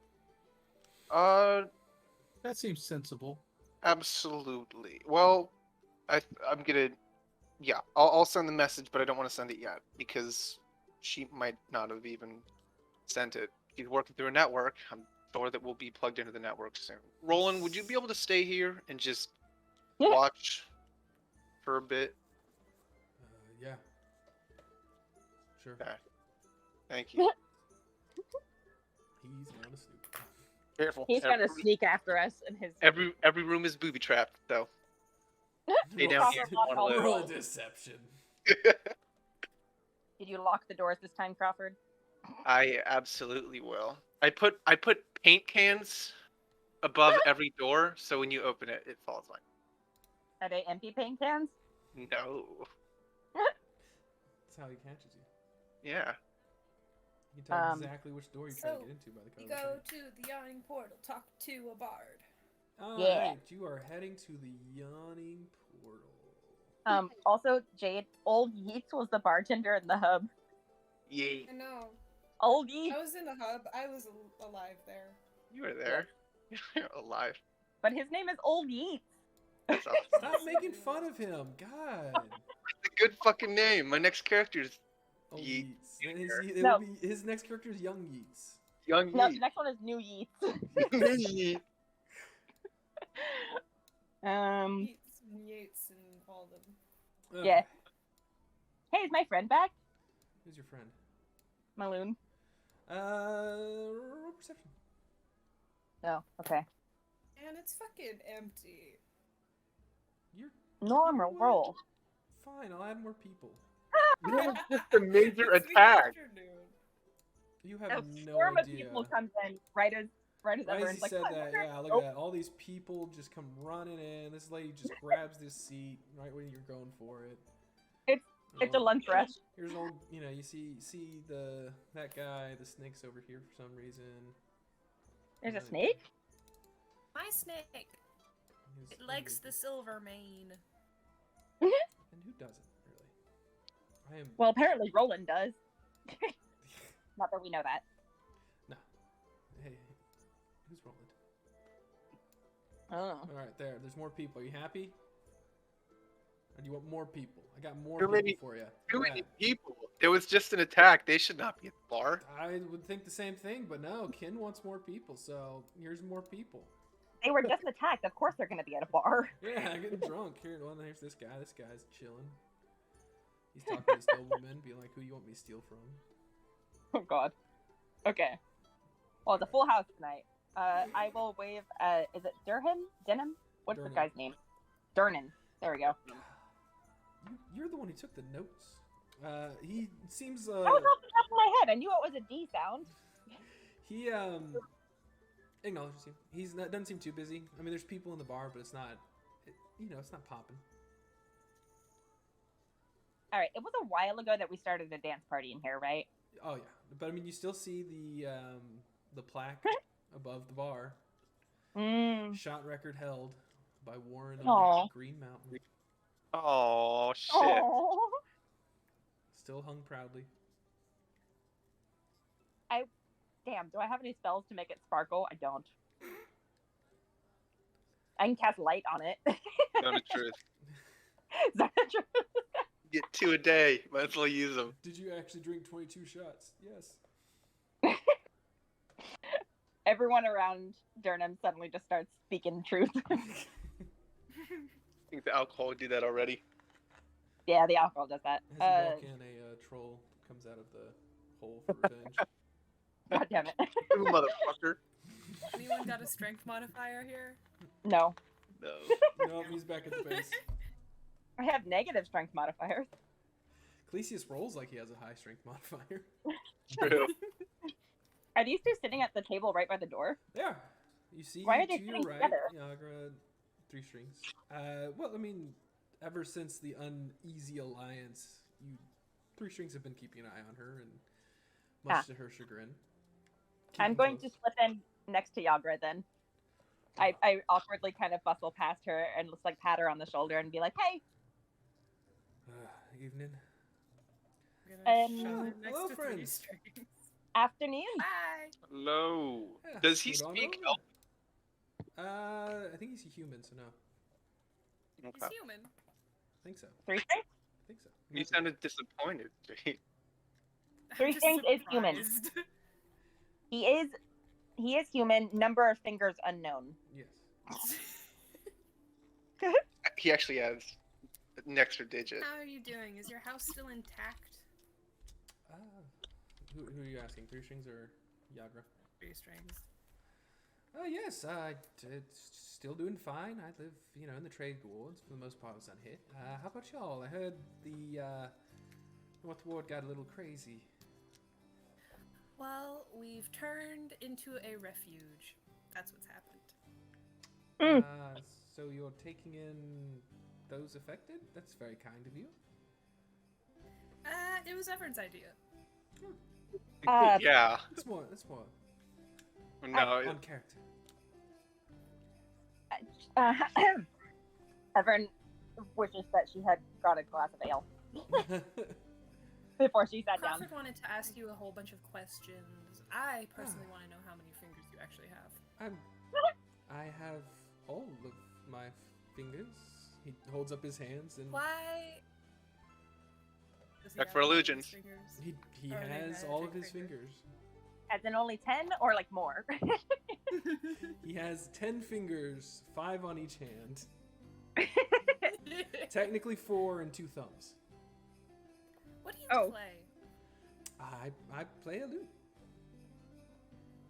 That seems sensible. Absolutely. Well, I'm gonna, yeah, I'll send the message, but I don't want to send it yet because she might not have even sent it. She's working through a network. I'm sure that we'll be plugged into the network soon. Roland, would you be able to stay here and just Yeah. watch for a bit? Yeah. Sure. Okay. Thank you. He's gonna snoop. Careful. He's gonna sneak after us in his. Every room is booby trapped, though. Stay down here. Crawford, Wanna live. Roll deception. Did you lock the doors this time, Crawford? I absolutely will. I put paint cans above every door, so when you open it, it falls like. Are they empty paint cans? No. That's how he catches you. Yeah. You can tell Um, exactly which door you're trying to So, get into by the We color. go to the yawning portal. Talk to a bard. Yeah. Alright, you are heading to the yawning portal. Also, Jade, old Yeats was the bartender in the hub. Yay. I know. Old Yeats, I was in the hub. I was alive there. You were there. You're alive. but his name is Old Yeats. That's awesome. Stop making fun of him, God. It's a good fucking name. My next character is Oh, Yeats. Yeats. No. His next character is Young Yeats. Young No, the Yeet. next one is New Yeats. Yeet. Yates and all of them. Okay. Yeah. Hey, is my friend back? Who's your friend? Maloon. Roll perception. Oh, okay. And it's fucking empty. You're Normal What? roll. fine. I'll add more people. This is just a major It's the attack. afternoon. You A have no swarm of idea. people comes in right as Right as everyone's he like, said "What? that, yeah, look Oh. at that. All these people just come running in. This lady just grabs this seat right when you're going for it. It's a lunch rush. Here's an old, you see that guy, the snake's over here for some reason. There's a snake? My snake. His It likes ugly- the silver mane. And who doesn't, really? I am. Well, apparently Roland does. Not that we know that. No. Hey, who's Roland? Oh. Alright, there's more people. Are you happy? Or do you want more people? I got more Too people many- for you. Too many people. It was just an attack. They should not be at the bar. I would think the same thing, but no, Ken wants more people, so here's more people. They were just attacked. Of course they're going to be at a bar. Yeah, getting drunk. Here's this guy. This guy's chilling. He's talking to this nobleman, being like, who you want me to steal from? Oh, God. Okay. Well, it's a full house tonight. I will wave. Is it Durham? Denham? What's the Durnan. guy's name? Durnan. There we go. You're the one who took the notes. He seems. That was off the top of my head. I knew it was a D sound. He acknowledges you. He's not, doesn't seem too busy. I mean, there's people in the bar, but it's not. It's not popping. All right. It was a while ago that we started a dance party in here, right? Oh yeah, but I mean, you still see the plaque above the bar. Shot record held by Warren Aw. of Green Mountain. Oh shit! Oh. Still hung proudly. Damn. Do I have any spells to make it sparkle? I don't. I can cast light on it. Not the truth. Is that true? Get 2 a day. Might as well use them. Did you actually drink 22 shots? Yes. Everyone around Durham suddenly just starts speaking truth. I think the alcohol would do that already. Yeah, the alcohol does that. As you walk in, a troll comes out of the hole for revenge. God damn it. You motherfucker. Anyone got a strength modifier here? No. No. No, he's back at the base. I have negative strength modifiers. Clesius rolls like he has a high strength modifier. True. Are these two sitting at the table right by the door? Yeah. You see Why are they to your sitting right, together? Yagra, 3 strings. Well, I mean, ever since the uneasy alliance, 3 strings have been keeping an eye on her, and much to her chagrin. I'm keeping going close. to slip in next to Yagra then. I awkwardly kind of bustle past her and just like pat her on the shoulder and be like, hey. Evening. I'm gonna Um, shove her next hello, to friends. 3 strings. Afternoon. Hi. Hello. Yeah, Does he scoot on speak over. elf? I think he's a human, so no. He's Okay. human. I think so. 3 strings? I think so. You sounded disappointed. I'm 3 just strings is human. surprised. He is human. Number of fingers unknown. Yes. He actually has an extra digit. How are you doing? Is your house still intact? Who are you asking? 3 strings or Yagra? 3 strings. Oh yes, it's still doing fine. I live, in the trade wards. For the most part, I was unhit. How about y'all? I heard the North Ward got a little crazy. Well, we've turned into a refuge. That's what's happened. So you're taking in those affected? That's very kind of you. It was Evern's idea. Yeah. That's more No. on character. Evern wishes that she had got a glass of ale before she sat down. Crawford wanted to ask you a whole bunch of questions. I personally want to know how many fingers you actually have. I have all of my fingers. He holds up his hands and Why? Does he Check have for all of his illusions. fingers? he Are they has all of magic his fingers? fingers. As in only 10 or like more? He has 10 fingers, 5 on each hand. Technically 4 and 2 thumbs. What do you Oh. play? I play a lute.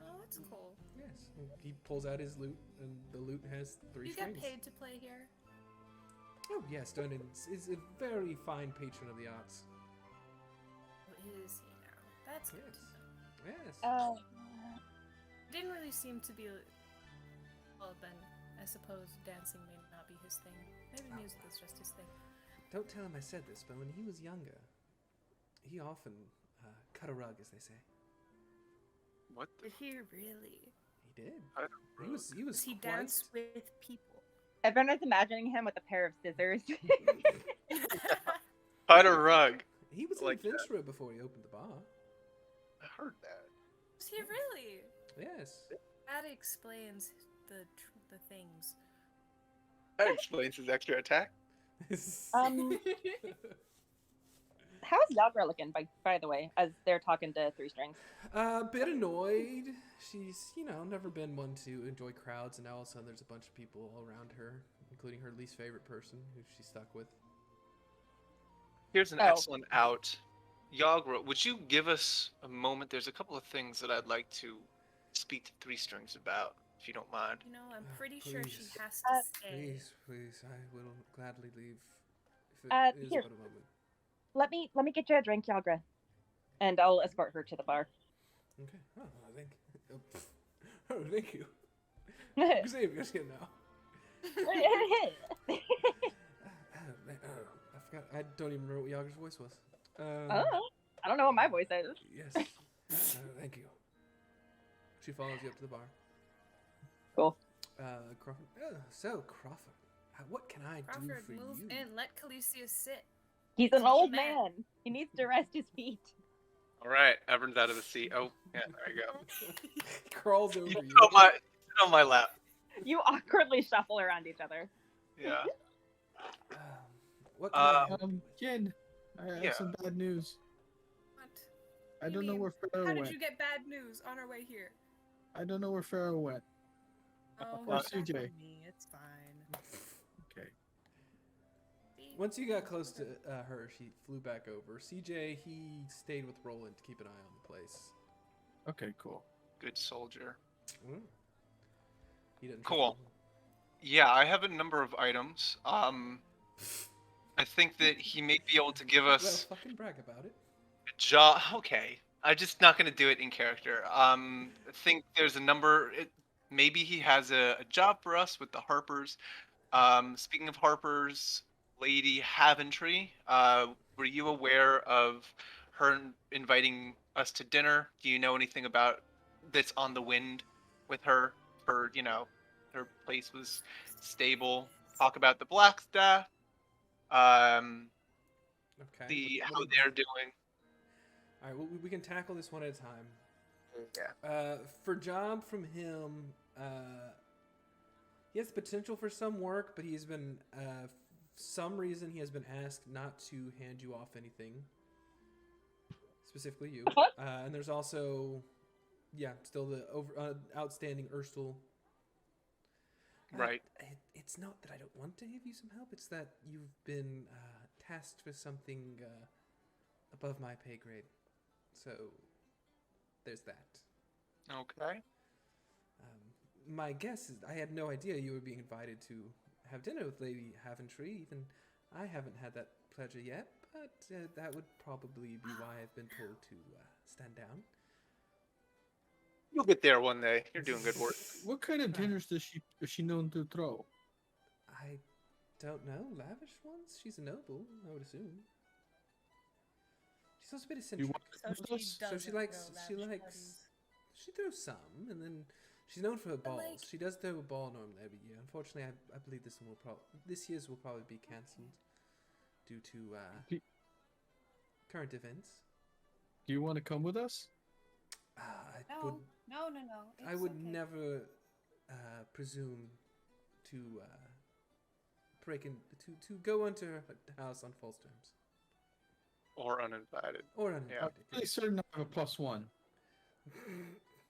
Oh, that's cool. Yes. He pulls out his lute, and the lute has 3 You strings. get paid to play here? Oh yes, Donan is a very fine patron of the arts. Oh, is he now? That's good Yes. to know. Yes. Didn't really seem to be. Well, then, I suppose dancing may not be his thing. Maybe music is just his thing. Don't tell him I said this, but when he was younger, he often cut a rug, as they say. What the Did he really? He did. I don't He was Does he quite... dance with people? Evern is imagining him with a pair of scissors. Cut a rug. He was Like an that. adventurer before he opened the bar. I heard that. Is he really? Yes. That explains the things. That explains his extra attack. How's Yagra looking, by the way, as they're talking to 3 strings? A bit annoyed. She's, never been one to enjoy crowds, and now all of a sudden there's a bunch of people around her, including her least favorite person, who she's stuck with. Here's an Oh. excellent out. Yagra, would you give us a moment? There's a couple of things that I'd like to speak to Three Strings about, if you don't mind. You know, I'm pretty sure she Please. has to stay. Please, I will gladly leave. If it is Here. but a moment. Let me get you a drink, Yagra, and I'll escort her to the bar. Okay. Oh, I think. Oh, thank you. Xavier's here now. I forgot. I don't even remember what Yager's voice was. Oh, I don't know what my voice is. Yes. Thank you. She follows you up to the bar. Cool. Crawford. So, Crawford, what can I do Crawford, for move you? in. Let Calicia sit. He's an old man. man. He needs to rest his feet. All right, Evern's out of the seat. Oh, yeah, there you go. He crawls over You you. sit on my lap. You awkwardly shuffle around each other. Yeah. What can I help you with? Jen, I have Yeah. some bad news. What? I You don't know mean, where Pharaoh How did went. you get bad news on our way here? I don't know where Pharaoh went. Oh, Or he's back CJ. with me. It's fine. Okay. See? Once you got close to her, she flew back over. CJ, he stayed with Roland to keep an eye on the place. Okay, cool. Good soldier. He didn't. Cool. Yeah, I have a number of items. I think that he may be able to give Well, us fucking brag about it. a job. Okay, I'm just not gonna do it in character. I think there's a number. Maybe he has a job for us with the Harpers. Speaking of Harpers, Lady Haventry, were you aware of her inviting us to dinner? Do you know anything about that's on the wind with her? Her, her place was stable. Talk about the Blackstaff. Okay. See What how do you- they're doing. All right, well, we can tackle this one at a time. Yeah. For job from him, he has potential for some work, but he's been, some reason he has been asked not to hand you off anything. Specifically you. And there's also, still the outstanding Urstel. Right. It's not that I don't want to give you some help, it's that you've been tasked with something above my pay grade. So, there's that. Okay. My guess is I had no idea you were being invited to have dinner with Lady Haventry. Even I haven't had that pleasure yet, but that would probably be why I've been told to stand down. You'll get there one day. You're doing good work. What kind of dinners is she known to throw? I don't know. Lavish ones? She's a noble, I would assume. She's also a bit eccentric. So She likes she throws some, and then she's known for her balls. like- She does throw a ball normally every year. Unfortunately, I believe this year's will probably be cancelled due to current events. Do you want to come with us? No. I would never presume to break in to go into her house on false terms Or uninvited. or Yeah. uninvited. I'm pretty certain I have a +1.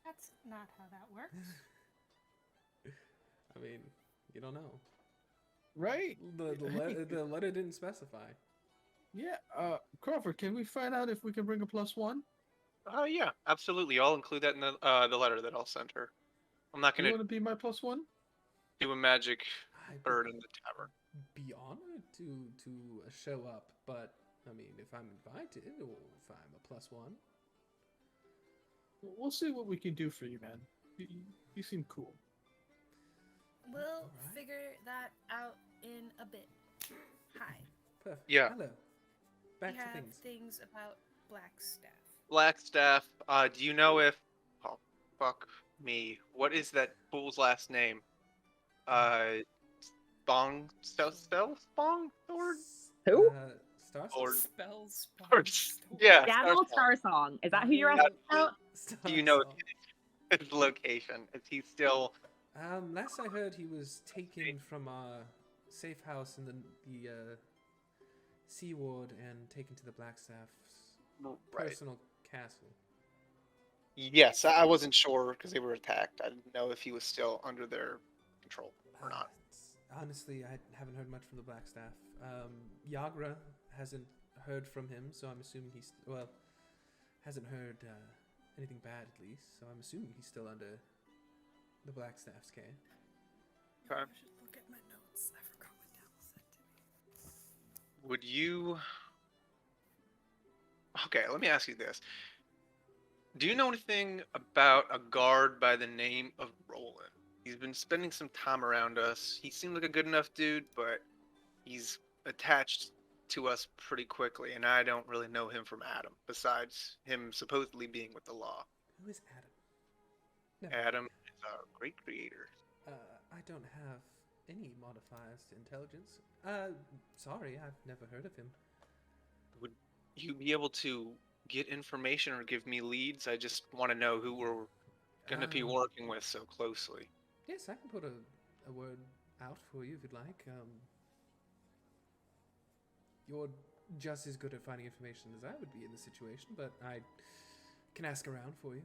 That's not how that works. I mean, you don't know. Right? The letter didn't specify. Yeah. Crawford, can we find out if we can bring a +1? Oh yeah, absolutely. I'll include that in the letter that I'll send her. I'm not You gonna want to be my +1? do a magic I would bird in the tavern. be honored to show up, but I mean, if I'm invited or if I'm a +1, We'll see what we can do for you, man. You seem cool. We'll Alright. figure that out in a bit. Hi. perfect. Yeah. Hello. Back we to have things. about Blackstaff. Blackstaff. Do you know if? Oh, fuck me. What is that fool's last name? Spong. Spong sword. Who? Star Or- Spells. Or- yeah. Daniel Starsong. Starsong. Is that who you're asking about? Do you know his location? Is he still? Last I heard, he was taken from our safe house in the Sea Ward and taken to the Blackstaff's Right. personal castle. Yes, I wasn't sure because they were attacked. I didn't know if he was still under their control or not. Honestly, I haven't heard much from the Blackstaff. Yagra hasn't heard from him, so I'm assuming hasn't heard anything bad, at least. So I'm assuming he's still under the Blackstaff's care. Okay. I should look at my notes. I forgot what Dal said to me. Would you... Okay, let me ask you this. Do you know anything about a guard by the name of Roland? He's been spending some time around us. He seemed like a good enough dude, but he's attached to us pretty quickly, and I don't really know him from Adam, besides him supposedly being with the law. Who is Adam? No. Adam is our great creator. I don't have any modifiers to intelligence. Sorry, I've never heard of him. Would you be able to get information or give me leads? I just want to know who we're going to be working with so closely. Yes, I can put a word out for you if you'd like. You're just as good at finding information as I would be in this situation, but I can ask around for you.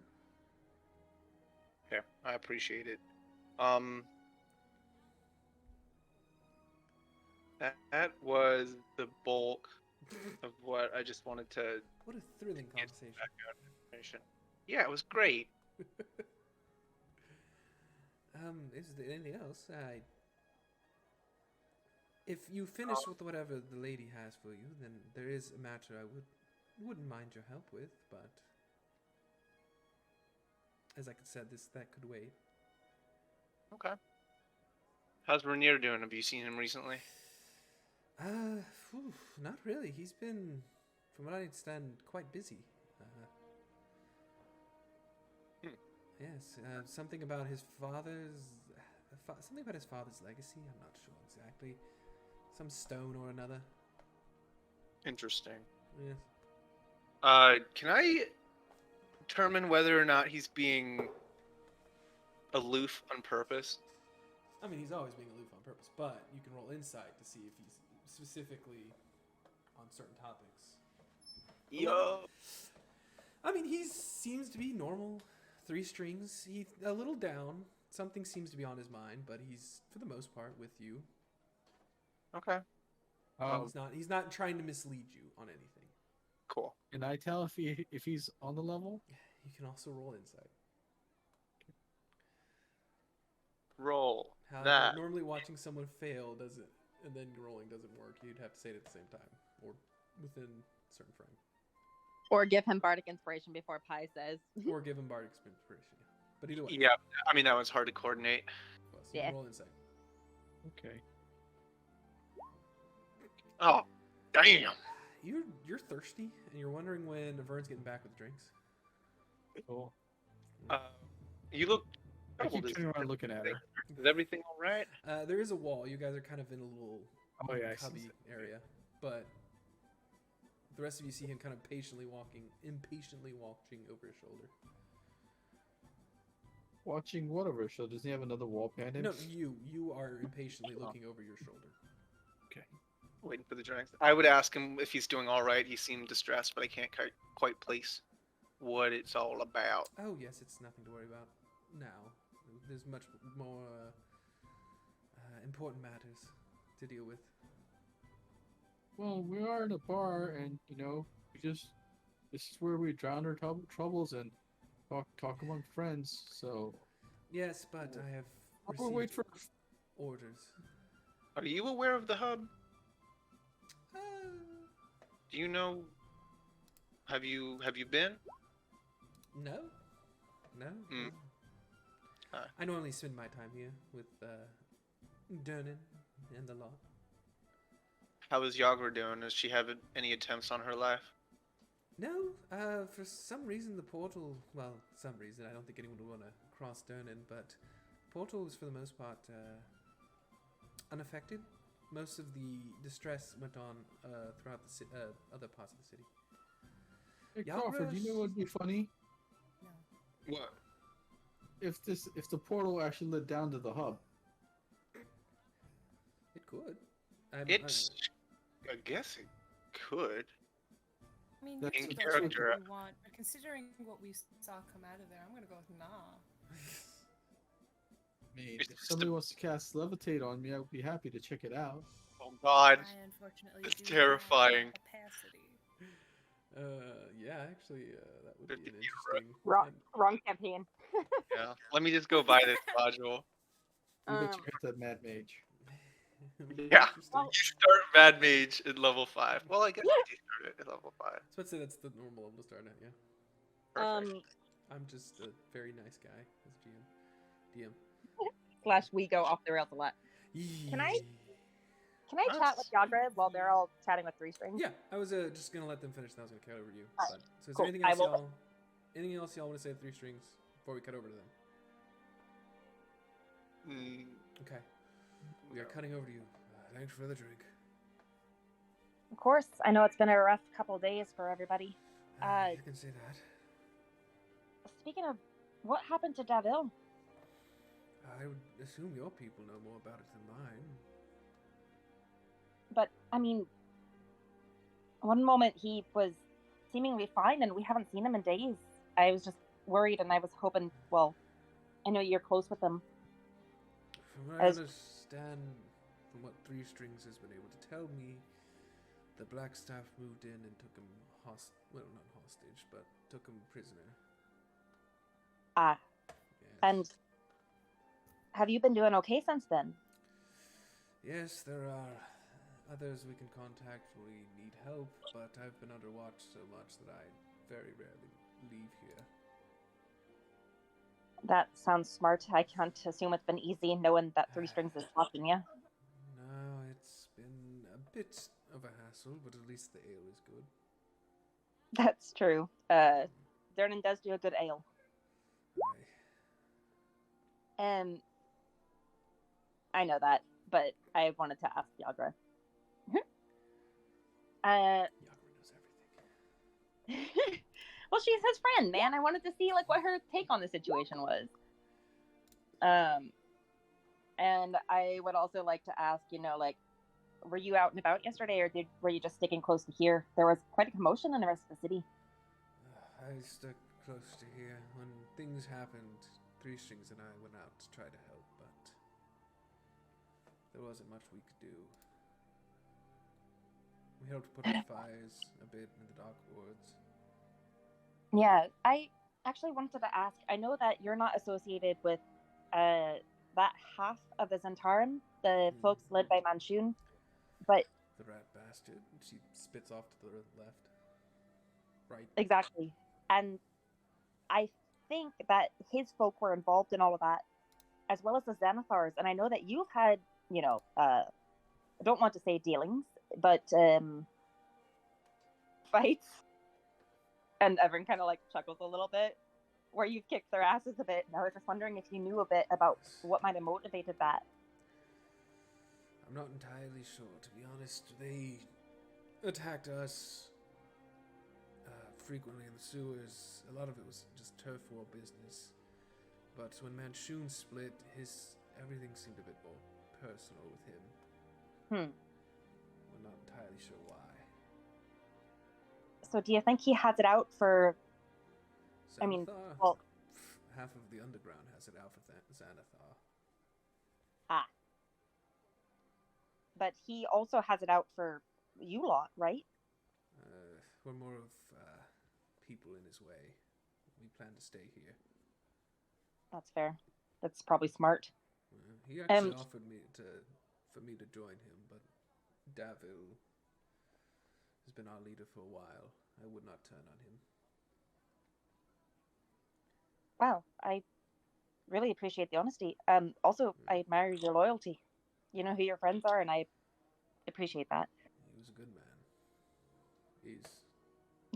Yeah, I appreciate it. That was the bulk of what I just wanted to What a thrilling get conversation. back out information. Yeah, it was great. Is there anything else? If you finish with whatever the lady has for you, then there is a matter I wouldn't mind your help with, but as I said, that could wait. Okay. How's Rainier doing? Have you seen him recently? Not really. He's been, from what I understand, quite busy. Yes, something about his father's legacy. I'm not sure exactly. Some stone or another. Interesting. Yes. Can I determine whether or not he's being aloof on purpose? I mean, he's always being aloof on purpose, but you can roll insight to see if he's specifically on certain topics. Yo. I mean, he seems to be normal. 3 strings. He's a little down. Something seems to be on his mind, but he's, for the most part, with you. Okay. He's not trying to mislead you on anything. Cool. Can I tell if he's on the level? You can also roll insight. Roll However, that. normally watching someone fail doesn't, and then rolling doesn't work. You'd have to say it at the same time, or within a certain frame. Or give him bardic inspiration before Pi says. Or give him bardic inspiration. But either way. Yeah, I mean, that one's hard to coordinate. Plus, Yeah. Roll insight. Okay. Oh, damn. You're thirsty, and you're wondering when Vern's getting back with drinks. Cool. You look I keep troubled. turning around looking at her. Is everything all right? There is a wall. You guys are kind of in a little Oh yeah, I see cubby area, but the rest of you see him kind of impatiently watching over his shoulder. Watching what over his shoulder? Does he have another wall behind him? No, you are impatiently looking over your shoulder. Okay. Waiting for the drinks. I would ask him if he's doing all right. He seemed distressed, but I can't quite place what it's all about. Oh yes, it's nothing to worry about now. There's much more important matters to deal with. Well, we are in a bar, and this is where we drown our troubles and talk among friends. So Yes, but I have we'll wait for. orders. Are you aware of the hub? Uh, Do you know? Have you been? no. Hmm. I normally spend my time here with Dernan and the lot. How is Yagra doing? Does she have any attempts on her life? No, for some reason the portal, well, some reason, I don't think anyone would want to cross Dernan, but portal is for the most part unaffected. Most of the distress went on throughout the other parts of the city. Hey Y'all Crawford, you know what would be funny? No. What? If the portal actually led down to the hub. It could. I guess it could. I mean, That's you in can character. do what you want, but considering what we saw come out of there, I'm gonna go with nah. I mean, It's if just somebody a- wants to cast levitate on me, I would be happy to check it out. Oh God. I unfortunately It's do not have terrifying. that capacity. Yeah, actually, that would be an interesting. Wrong campaign. Yeah. Let me just go buy this module. We bet Um, you hit that mad mage. Yeah. Interesting. well, You start Mad Mage at level 5. Well, I guess you do start it at level 5. So I'd say that's the normal level to start at. Yeah. Perfect. I'm just a very nice guy as GM. DM. / we go off the rails a lot. Can I chat with Yagra while they're all chatting with Three Strings? Yeah, I was just gonna let them finish, and I was gonna cut over to you. Alright, But, so is cool. there anything else y'all want to say to Three Strings before we cut over to them? Okay, we are cutting over to you. Thanks for the drink. Of course. I know it's been a rough couple days for everybody. You can say that. Speaking of, what happened to Davil? I would assume your people know more about it than mine. But, I mean, one moment he was seemingly fine and we haven't seen him in days. I was just worried and I was hoping, well, I know you're close with him. From what I understand, from what Three Strings has been able to tell me, the Black Staff moved in and took him not hostage, but took him prisoner. Ah. Yes. And have you been doing okay since then? Yes, there are others we can contact when we need help, but I've been under watch so much that I very rarely leave here. That sounds smart. I can't assume it's been easy knowing that Three Strings is watching you. No, it's been a bit of a hassle, but at least the ale is good. That's true. Dernan does do a good ale. Aye. I know that, but I wanted to ask Yagra. Yagra knows everything. Well, she's his friend, man. I wanted to see what her take on the situation was. And I would also like to ask, were you out and about yesterday, or were you just sticking close to here? There was quite a commotion in the rest of the city. I stuck close to here. When things happened, Three Strings and I went out to try to help, but there wasn't much we could do. We helped put out fires a bit in the dock wards. Yeah, I actually wanted to ask, I know that you're not associated with that half of the Zentarum, the folks led by Manchun, but... The rat bastard. She spits off to the left. Right. Exactly. And I think that his folk were involved in all of that, as well as the Xanathars. And I know that you've had, I don't want to say dealings, but fights. And everyone kind of chuckles a little bit, where you've kicked their asses a bit. And I was just wondering if you knew a bit about what might have motivated that. I'm not entirely sure, to be honest. They attacked us frequently in the sewers. A lot of it was just turf war business. But when Manchun split, everything seemed a bit more personal with him. We're not entirely sure why. So do you think he has it out for... Xanathar? Half of the underground has it out for Xanathar. Ah. But he also has it out for you lot, right? We're more of people in his way. We plan to stay here. That's fair. That's probably smart. He actually offered for me to join him, but Davil has been our leader for a while. I would not turn on him. Wow, I really appreciate the honesty. Also, I admire your loyalty. You know who your friends are, and I appreciate that. He was a good man.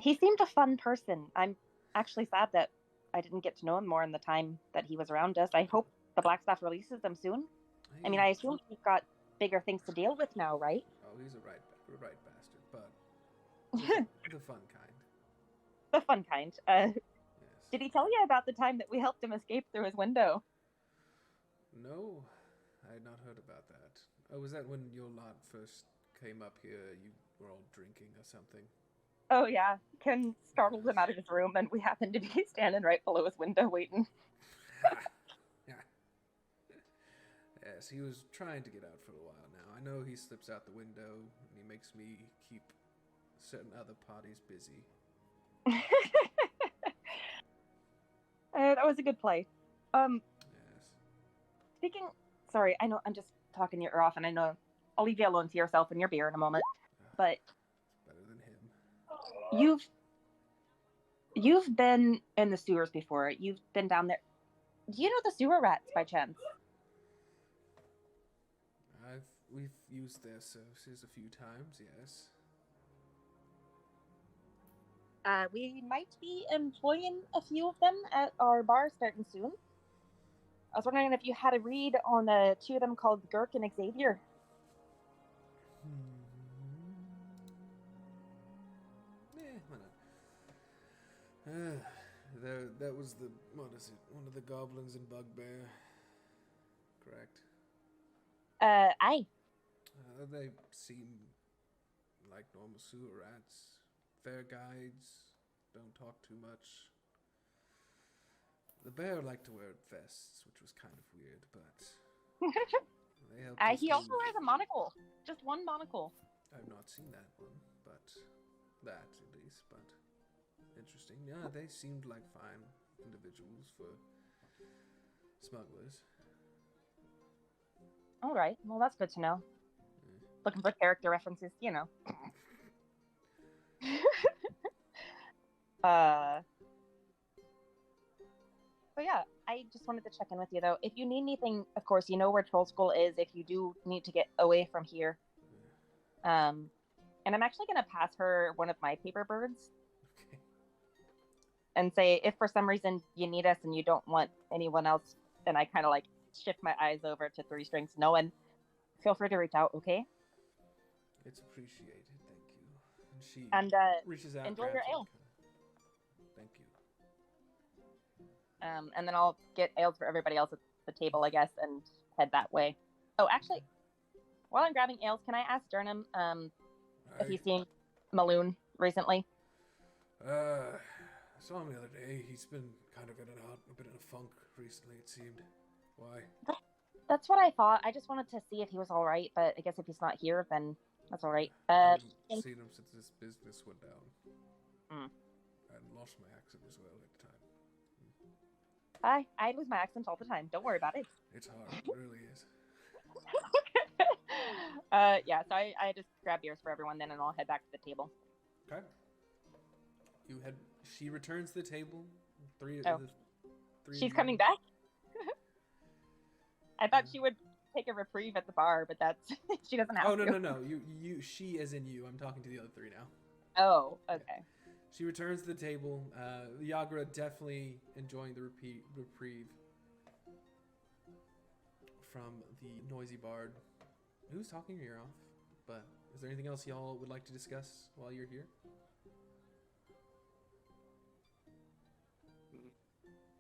He seemed a fun person. I'm actually sad that I didn't get to know him more in the time that he was around us. I hope the Black Staff releases him soon. I mean, I assume he's got bigger things to deal with now, right? Oh, he's a right bastard, but the fun kind. The fun kind. Yes. Did he tell you about the time that we helped him escape through his window? No, I had not heard about that. Oh, was that when your lot first came up here? You were all drinking or something? Oh, yeah. Ken startled him out of his room, and we happened to be standing right below his window waiting. Yes, he was trying to get out for a while now. I know he slips out the window, and he makes me keep certain other parties busy. That was a good play. Yes. Speaking, sorry, I know I'm just talking your ear off, and I know I'll leave you alone to yourself and your beer in a moment. But It's better than him. you've been in the sewers before. You've been down there. Do you know the sewer rats by chance? We've used their services a few times, yes. We might be employing a few of them at our bar starting soon. I was wondering if you had a read on two of them called Gurk and Xavier. Why not? That was what is it? One of the goblins and bugbear. Correct. Aye. They seem like normal sewer rats. Fair guides. Don't talk too much. The bear liked to wear vests, which was kind of weird, but they helped us He also wears a monocle. Just one monocle. I've not seen that one, but that at least. But interesting. Yeah, they seemed like fine individuals for smugglers. All right. Well, that's good to know. Looking for character references, you know. But yeah, I just wanted to check in with you though. If you need anything, of course, you know where Troll School is. If you do need to get away from here, and I'm actually gonna pass her one of my paper birds, Okay. and say if for some reason you need us and you don't want anyone else, and I kind of like shift my eyes over to Three Strings No, and feel free to reach out, okay? It's appreciated, thank you. And she reaches out. Enjoy your ale. Thank you. And then I'll get ales for everybody else at the table, I guess, and head that way. Oh, actually, while I'm grabbing ales, can I ask Durnham if he's seen Maloon recently? I saw him the other day. He's been kind of in and out, a bit in a funk recently, it seemed. Why? That's what I thought. I just wanted to see if he was all right, but I guess if he's not here, then that's all right. I haven't seen him since this business went down. I lost my accent as well at the time. I lose my accent all the time. Don't worry about it. It's hard. It really is. Yeah, so I just grab beers for everyone then, and I'll head back to the table. Okay. She returns to the table. Three. She's coming back? I thought she would take a reprieve at the bar, but that's she doesn't have to. Oh, no. She as in you. I'm talking to the other three now. Oh, okay. She returns to the table. Yagra definitely enjoying the reprieve from the noisy bard. Who's talking your ear off? But is there anything else y'all would like to discuss while you're here?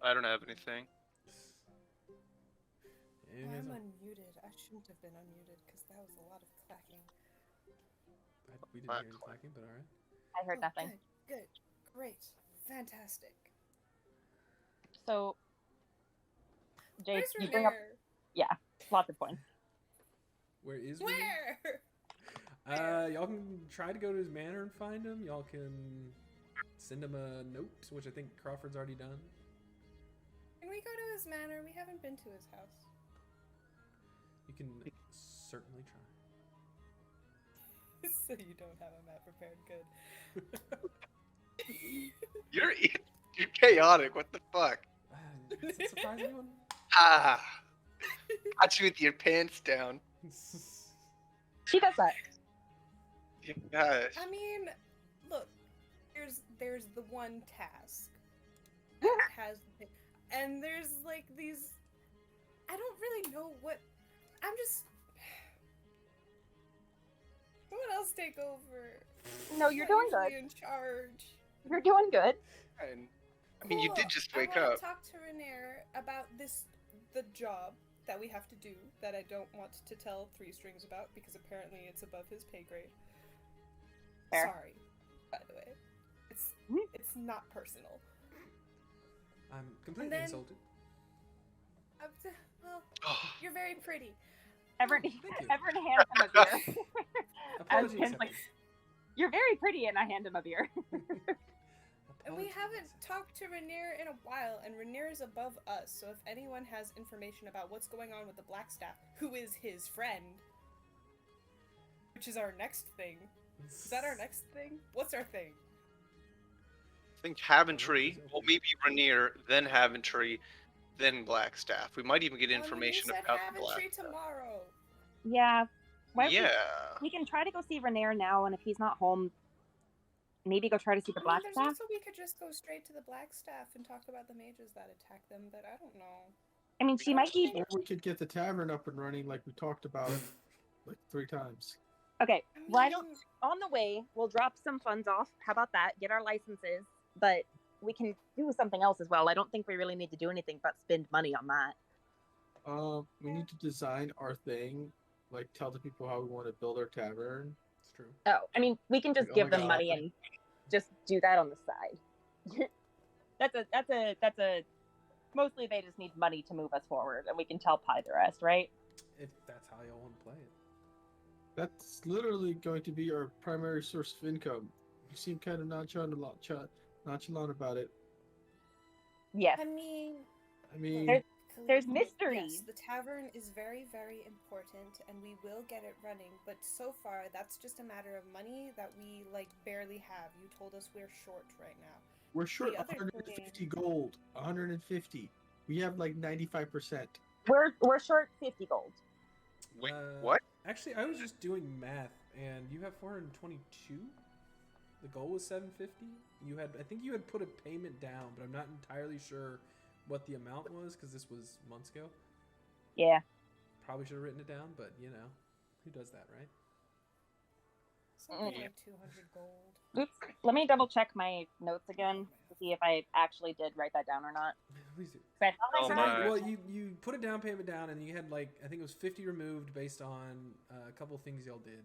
I don't have anything. I'm unmuted. I shouldn't have been unmuted because that was a lot of clacking. We didn't hear any clacking, but alright. I heard nothing. Good. Great. Fantastic. So, Jake, Where's you bring up... Renair? Yeah, lots of points. Where is Where? y'all can try to go to his manor and find him. Y'all can send him a note, which I think Crawford's already done. Can we go to his manor? We haven't been to his house. You can certainly try. So you don't have a map prepared. Good. You're chaotic. What the fuck? Does it surprise anyone? Got you with your pants down. She does that. Yeah. I mean, look, there's the one task that has, and there's like these. I don't really know what. I'm just. Someone else take over. No, you're doing good. In charge. You're doing good. And, I mean, you did just wake I want up. to talk to Renair about the job that we have to do that I don't want to tell Three Strings about because apparently it's above his pay grade. Fair. Sorry, by the way. It's not personal. I'm completely insulted. Well, you're very pretty. Everyone Thank you. hands him a beer. Apology Ken's accepted. like, you're very pretty, and I hand him a beer. And we haven't talked to Rainier in a while, and Rainier is above us, so if anyone has information about what's going on with the Blackstaff, who is his friend, which is our next thing. Is that our next thing? What's our thing? I think Haventry, well, maybe Rainier, then Haventry, then Blackstaff. We might even get information about the Haventry Blackstaff. tomorrow. Yeah. Yeah. We can try to go see Renair now, and if he's not home, maybe go try to see the I mean, there's Blackstaff. also, we could just go straight to the Blackstaff and talk about the mages that attack them, but I don't know. I mean, she might be. Or we could get the tavern up and running like we talked about like 3 times. Okay, I mean, why don't on the way we'll drop some funds off. How about that? Get our licenses, but we can do something else as well. I don't think we really need to do anything but spend money on that. We need to design our thing, like tell the people how we want to build our tavern. It's true. Oh, I mean, we can just Like, oh give my them God. money and just do that on the side. that's a. Mostly they just need money to move us forward, and we can tell Pi the rest, right? If that's how y'all want to play it. That's literally going to be our primary source of income. You seem kind of nonchalant about it. Yes. I mean, There's mysteries. Yes, the tavern is very, very important, and we will get it running. But so far, that's just a matter of money that we like barely have. You told us we're short right now. We're short The other 150 thing- gold. 150. We have like 95%. We're short 50 gold. Wait, what? Actually, I was just doing math, and you have 422. The goal was 750. I think you had put a payment down, but I'm not entirely sure what the amount was because this was months ago. Yeah. Probably should have written it down, but you know, who does that, right? Something like 200 gold. Oops. Let me double check my notes again to see if I actually did write that down or not. Please do. 'Cause I thought I Oh said my. Well, you put a down payment down, and you had like I think it was 50 removed based on a couple of things y'all did.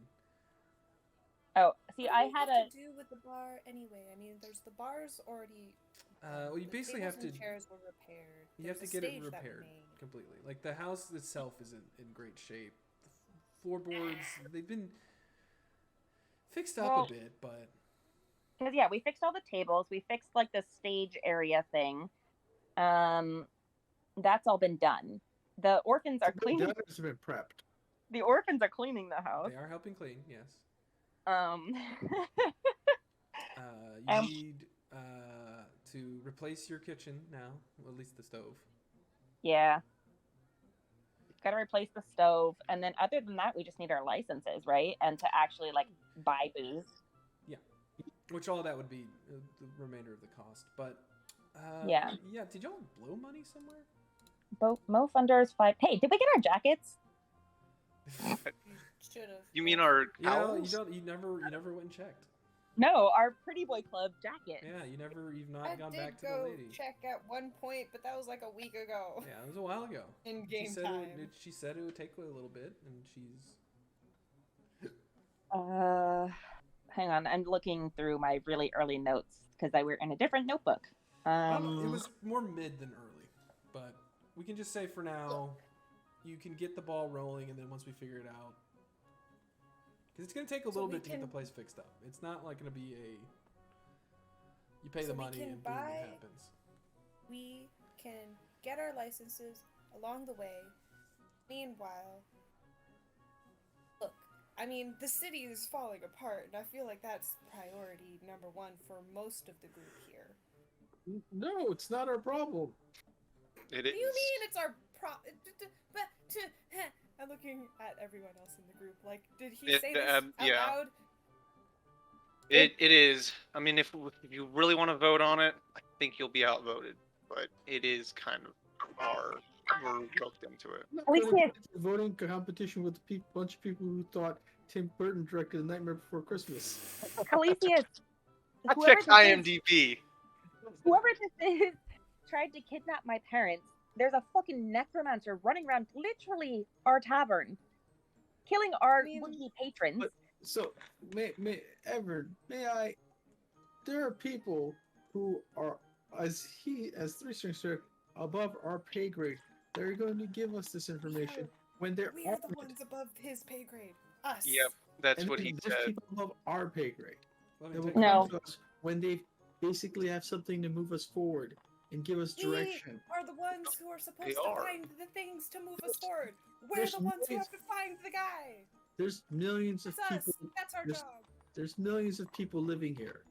Oh, see, What do I we had have a. to do with the bar anyway. I mean, there's the bars already. Well, you the basically tables have to. and chairs were repaired. You have to There's a get it stage that we repaired made. completely. Like the house itself isn't in great shape. The floorboards they've been fixed up Well, a bit, but Because yeah, we fixed all the tables. We fixed like the stage area thing. That's all been done. The orphans are cleaning. That has been prepped. The orphans are cleaning the house. they are helping clean. Yes. You Um, need to replace your kitchen now, well, at least the stove. Yeah. Got to replace the stove, and then other than that, we just need our licenses, right? And to actually like buy booze. Which all that would be the remainder of the cost. But Yeah. yeah. Did y'all blow money somewhere? Mo Funders 5. Hey, did we get our jackets? Should have. You mean our You know, owls? you never went and checked. No, our Pretty Boy Club jacket. Yeah, you've not I gone did back to go the lady. check at one point, but that was like a week ago. Yeah, it was a while ago. In game she said time. she said it would take a little bit, and she's. Hang on, I'm looking through my really early notes because I were in a different notebook. It was more mid than early, but we can just say for now, you can get the ball rolling, and then once we figure it out, because it's gonna take a little bit to get the place fixed up. It's not like gonna be you pay the money and boom, it happens. We can get our licenses along the way. Meanwhile, look, I mean, the city is falling apart, and I feel like that's priority number one for most of the group here. No, it's not our problem. It What is. do you mean it's our I'm looking at everyone else in the group. Like, did he say this out yeah. loud? It is. I mean, if you really want to vote on it, I think you'll be outvoted. But it is kind of we're roped into it. I'm not At least gonna we get into a voting competition with a bunch of people who thought Tim Burton directed The Nightmare Before Christmas. Calicius, I whoever checked this is- IMDb. Whoever this is tried to kidnap my parents. There's a fucking necromancer running around literally our tavern, killing our would-be patrons. but- So, may I? There are people who are, as 3-star, above our pay grade. They're going to give us this information when they're We are the armed. ones above his pay grade. Us. Yep, that's And what then he there's said. people above our pay grade. Let They me will take No. come to us when they've basically have something to move us forward and give us We direction. are the ones who are supposed They to are. find the things to move us forward. We're There's the ones who millions- have to find the guy. There's millions of That's us. people. That's our there's- job. There's millions of people living here.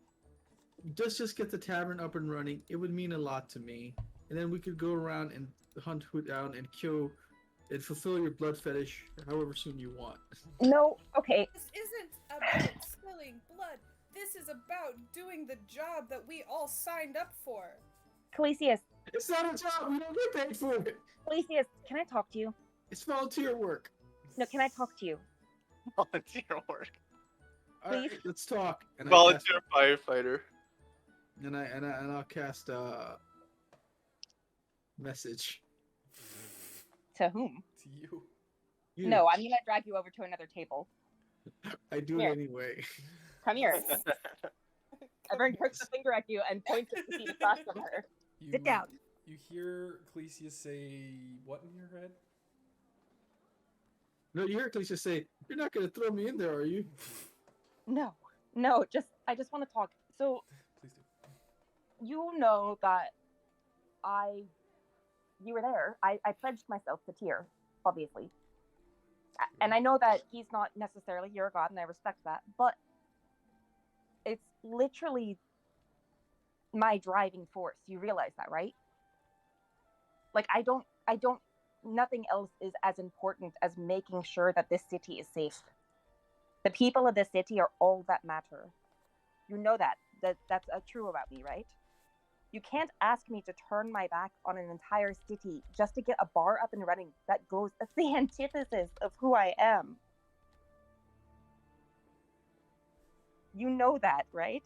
Just get the tavern up and running. It would mean a lot to me. And then we could go around and hunt who down and kill and fulfill your blood fetish however soon you want. No, okay. This isn't about spilling blood. This is about doing the job that we all signed up for. Calisius, It's not a job. We don't get paid for it. Calisius, can I talk to you? It's volunteer work. No, can I talk to you? Volunteer work. All right, Please? let's talk. And Volunteer firefighter. I'll cast a message. To whom? To you. You. No, I'm gonna drag you over to another table. I do Here. it anyway. Come here. Everyone crooks a finger at you and points at the seat across from her. Sit down. You hear Ecclesia say what in your head? No, you hear Ecclesia say, "You're not going to throw me in there, are you?" No, I just want to talk. So Please do. you know that you were there. I pledged myself to Tyr, obviously. And I know that he's not necessarily your god, and I respect that, but it's literally my driving force. You realize that, right? Like, nothing else is as important as making sure that this city is safe. The people of this city are all that matter. You know that's true about me, right? You can't ask me to turn my back on an entire city just to get a bar up and running. That's the antithesis of who I am. You know that, right?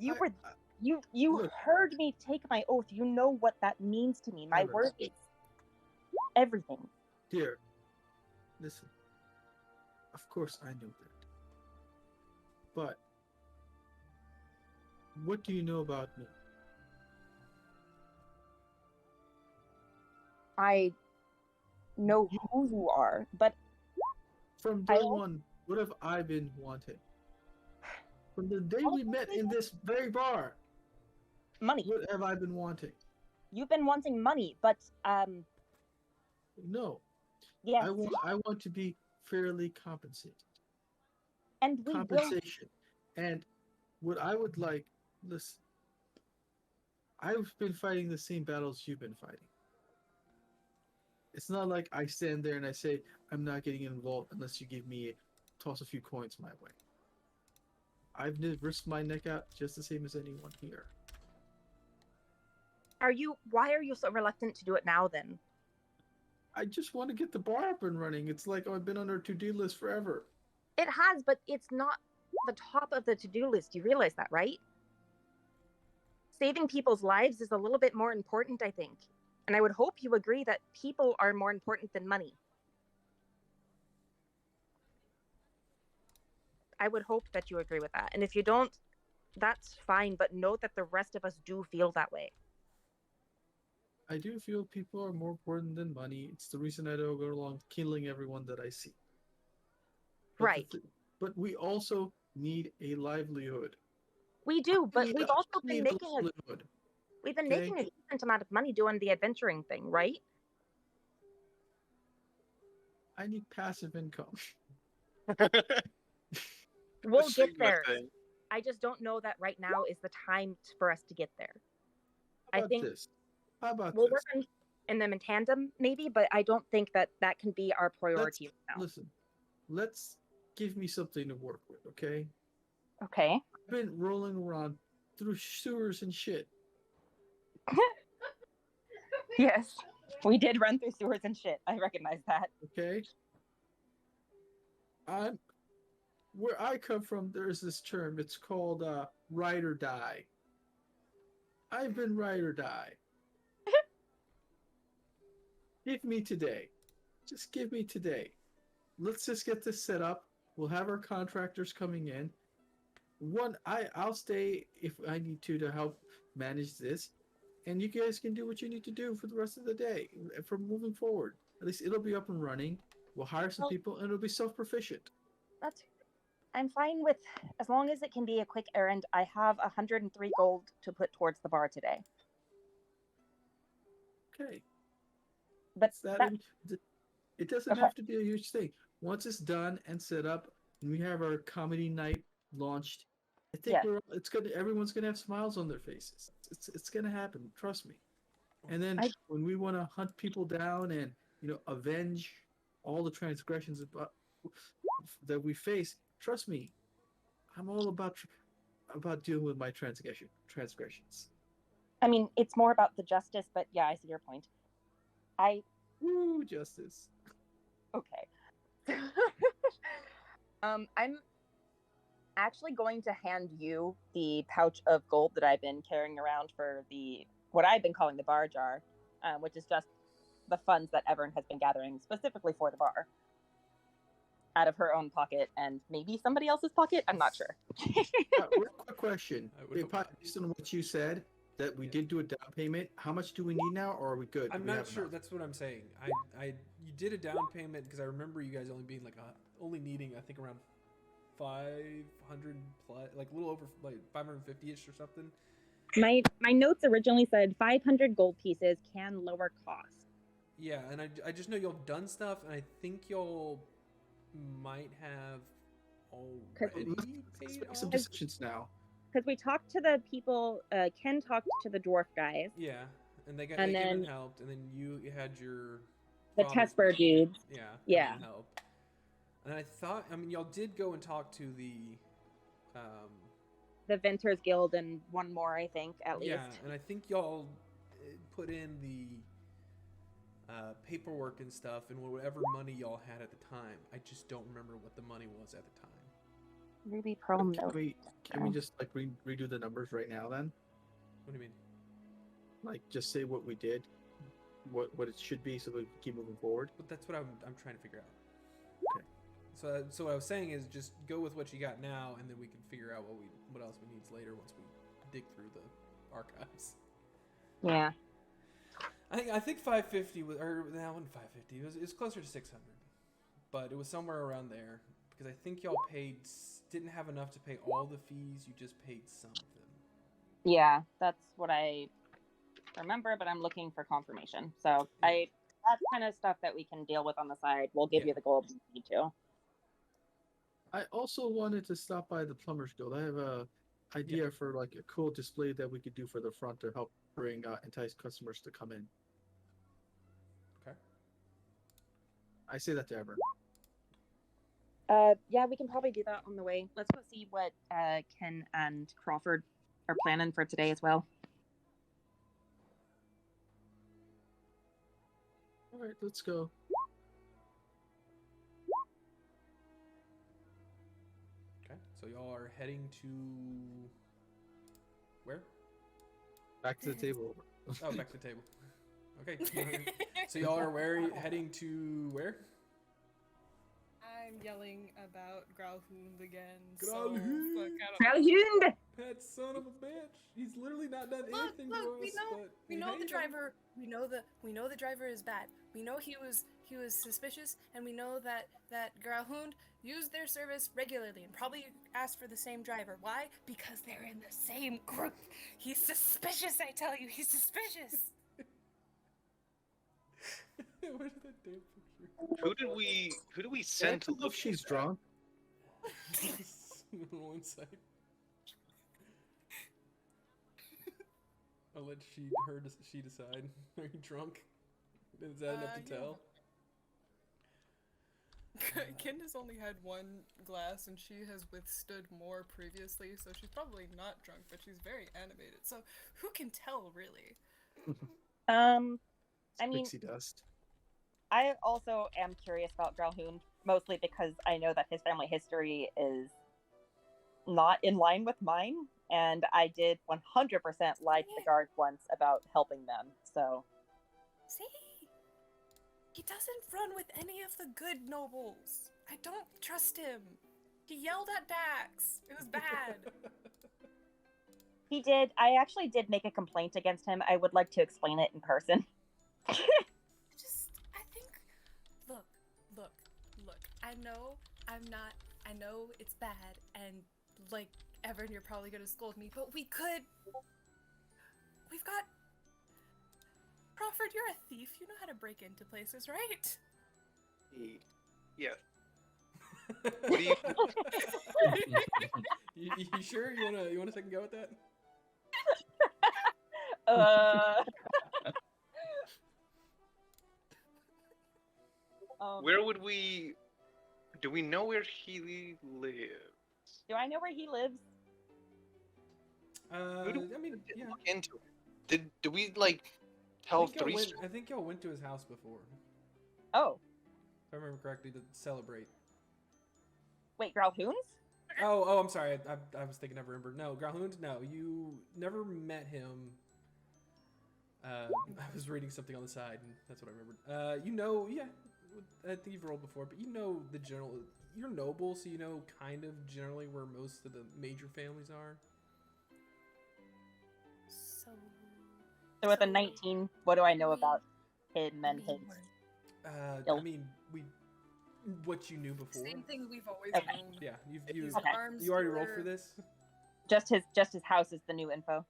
You Look. heard me take my oath. You know what that means to me. My Iris. word is everything. Dear, listen. Of course I know that. But what do you know about me? I know who you are, but From I day al- one, what have I been wanting? From the day we met in this very bar, money. what have I been wanting? You've been wanting money, but No, yes, I want to be fairly compensated. and we will. Compensation. And what I would like, listen, I've been fighting the same battles you've been fighting. It's not like I stand there and I say, I'm not getting involved unless you give me, toss a few coins my way. I've risked my neck out just the same as anyone here. Why are you so reluctant to do it now then? I just want to get the bar up and running. It's like, I've been on our to-do list forever. It has, but it's not the top of the to-do list. You realize that, right? Saving people's lives is a little bit more important, I think. And I would hope you agree that people are more important than money. I would hope that you agree with that. And if you don't, that's fine, but know that the rest of us do feel that way. I do feel people are more important than money. It's the reason I don't go along killing everyone that I see. But Right. But we also need a livelihood. We do, but Need we've a- also been need a making livelihood. we've been Okay. making a decent amount of money doing the adventuring thing, right? I need passive income. We'll Sigma get there. thing. I just don't know that right now is the time for us to get there. How I about think this? How about we'll this? work in them in tandem, maybe, but I don't think that can be our priority right now. Listen, let's give me something to work with, okay? Okay. I've been rolling around through sewers and shit. Yes. We did run through sewers and shit. I recognize that. Okay. Where I come from, there's this term. It's called ride or die. I've been ride or die. Give me today. Just give me today. Let's just get this set up. We'll have our contractors coming in. I'll stay if I need to help manage this, and you guys can do what you need to do for the rest of the day from moving forward. At least it'll be up and running. We'll hire some Well- people, and it'll be self-proficient. I'm fine with, as long as it can be a quick errand. I have 103 gold to put towards the bar today. Okay. But It doesn't have to be a huge thing. Once it's done and set up, and we have our comedy night launched, I think everyone's gonna have smiles on their faces. It's gonna happen. Trust me. And then when we want to hunt people down and avenge all the transgressions that we face, trust me, I'm all about dealing with my transgressions. I mean, it's more about the justice, but yeah, I see your point. Woo, justice. Okay. I'm actually going to hand you the pouch of gold that I've been carrying around for what I've been calling the bar jar, which is just the funds that Evern has been gathering specifically for the bar out of her own pocket and maybe somebody else's pocket. I'm not sure. Real quick question. Based on what you said, that we did do a down payment, how much do we need now, or are we good? I'm not sure. Enough? That's what I'm saying. You did a down payment because I remember you guys only being only needing, I think, around 500 plus, like a little over 550-ish or something. My notes originally said 500 gold pieces can lower cost. Yeah, and I just know y'all done stuff, and I think y'all might have already paid off. Some decisions now. Because we talked to the people, Ken talked to the dwarf guys. Yeah, and they came and helped, and then you had the Tesper dudes. Yeah. Help. And I thought, y'all did go and talk to the Venters Guild and one more, I think, at least. Yeah, and I think y'all put in the paperwork and stuff and whatever money y'all had at the time. I just don't remember what the money was at the time. Ruby Pearl note. Can we just redo the numbers right now then? What do you mean? Like just say what we did, what it should be, so we can keep moving forward. But that's what I'm trying to figure out. Okay. So what I was saying is just go with what you got now, and then we can figure out what else we need later once we dig through the archives. Yeah. I think 550 was, or that wasn't 550. It was closer to 600, but it was somewhere around there because I think y'all didn't have enough to pay all the fees. You just paid some of them. Yeah, that's what I remember, but I'm looking for confirmation. So that's kind of stuff that we can deal with on the side. We'll give you the gold if you need to. I also wanted to stop by the Plumbers Guild. I have a idea for a cool display that we could do for the front to help entice customers to come in. Okay. I say that to Evern. Yeah, we can probably do that on the way. Let's go see what Ken and Crawford are planning for today as well. All right, let's go. Okay, so y'all are heading to where? Back to the table. Oh, back to the table. Okay. So y'all are heading to where? I'm yelling about Growlhund again. Growlhund! That son of a bitch. He's literally not done anything to us. We know the driver. We know the driver is bad. We know he was suspicious, and we know that Growlhund used their service regularly and probably asked for the same driver. Why? Because they're in the same group. He's suspicious, I tell you. He's suspicious. Where's that damn picture? Who do we send to look? She's drunk. Little insight. I'll let she decide. Are you drunk? Is that enough to tell? Ken has only had one glass, and she has withstood more previously, so she's probably not drunk, but she's very animated. So who can tell, really? I mean, Pixie dust. I also am curious about Growlhund, mostly because I know that his family history is not in line with mine, and I did 100% lie to the guards once about helping them, so... See? He doesn't run with any of the good nobles. I don't trust him. He yelled at Dax. It was bad. He did. I actually did make a complaint against him. I would like to explain it in person. Look. I know I'm not I know it's bad, and like Evan, you're probably gonna scold me, but we could. We've got. Crawford, you're a thief. You know how to break into places, right? Yeah. What do you? You sure you wanna take a go at that? Where would we? Do we know where he lives? Do I know where he lives? I mean, yeah. Look into it. Did we like tell three? I think y'all went to his house before, Oh, if I remember correctly, to celebrate. wait, Gralhoons? Oh, I'm sorry. I was thinking I've remembered. No, Gralhound, no. You never met him. I was reading something on the side, and that's what I remembered. Yeah, I think you've rolled before, but you know the general. You're noble, so you know kind of generally where most of the major families are. So with a 19, what do I know about him and his? I mean, what you knew before. Same thing we've always Okay. known. Yeah, Okay. you already rolled for this. Just his house is the new info.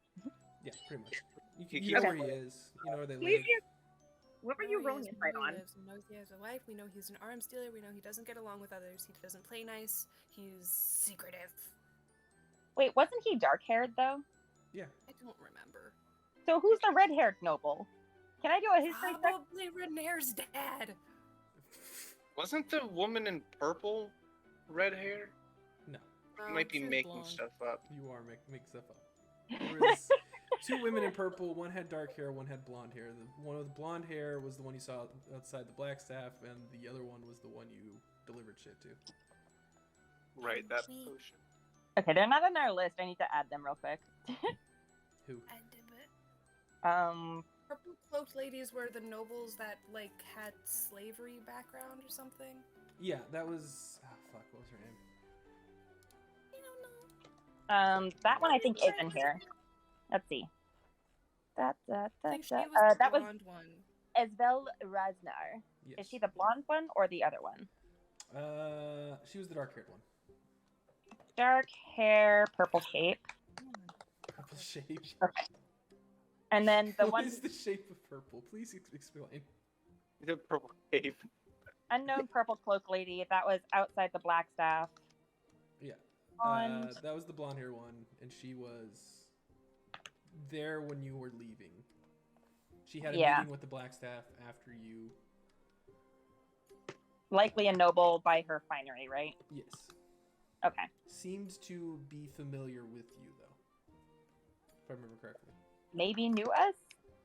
Yeah, pretty much. You know where he is. You know where they live. What were We you know rolling he has insight where he on? lives, we know he has a wife. We know he's an arms dealer. We know he doesn't get along with others. He doesn't play nice. He's secretive. Wait, wasn't he dark-haired though? Yeah. I don't remember. So who's the red-haired noble? Can I do a history check? Probably Renair's dad. Wasn't the woman in purple red hair? No, You might be she was making blonde. stuff up. you are making stuff up. There was two women in purple. One had dark hair. One had blonde hair. The one with blonde hair was the one you saw outside the Blackstaff, and the other one was the one you delivered shit to. Right, that We- potion. Okay, they're not on our list. I need to add them real quick. Who? I did it. Purple cloaked ladies were the nobles that like had slavery background or something. Yeah, that was. Oh, fuck, what was her name? I don't know. That one I think is in here. Let's see. I think she was the that was blonde one. Esvel Raznar. Yes. Is she the blonde one or the other one? She was the dark-haired one. Dark hair, purple cape. Purple shape. And then the What one is the shape of purple? Please explain. The purple cape. unknown purple cloak lady that was outside the Blackstaff. Yeah. Blonde. That was the blonde hair one, and she was there when you were leaving. She had a meeting with the Blackstaff after you. Likely a noble by her finery, right? Yes. Okay. Seemed to be familiar with you, though. If I remember correctly. Maybe knew us?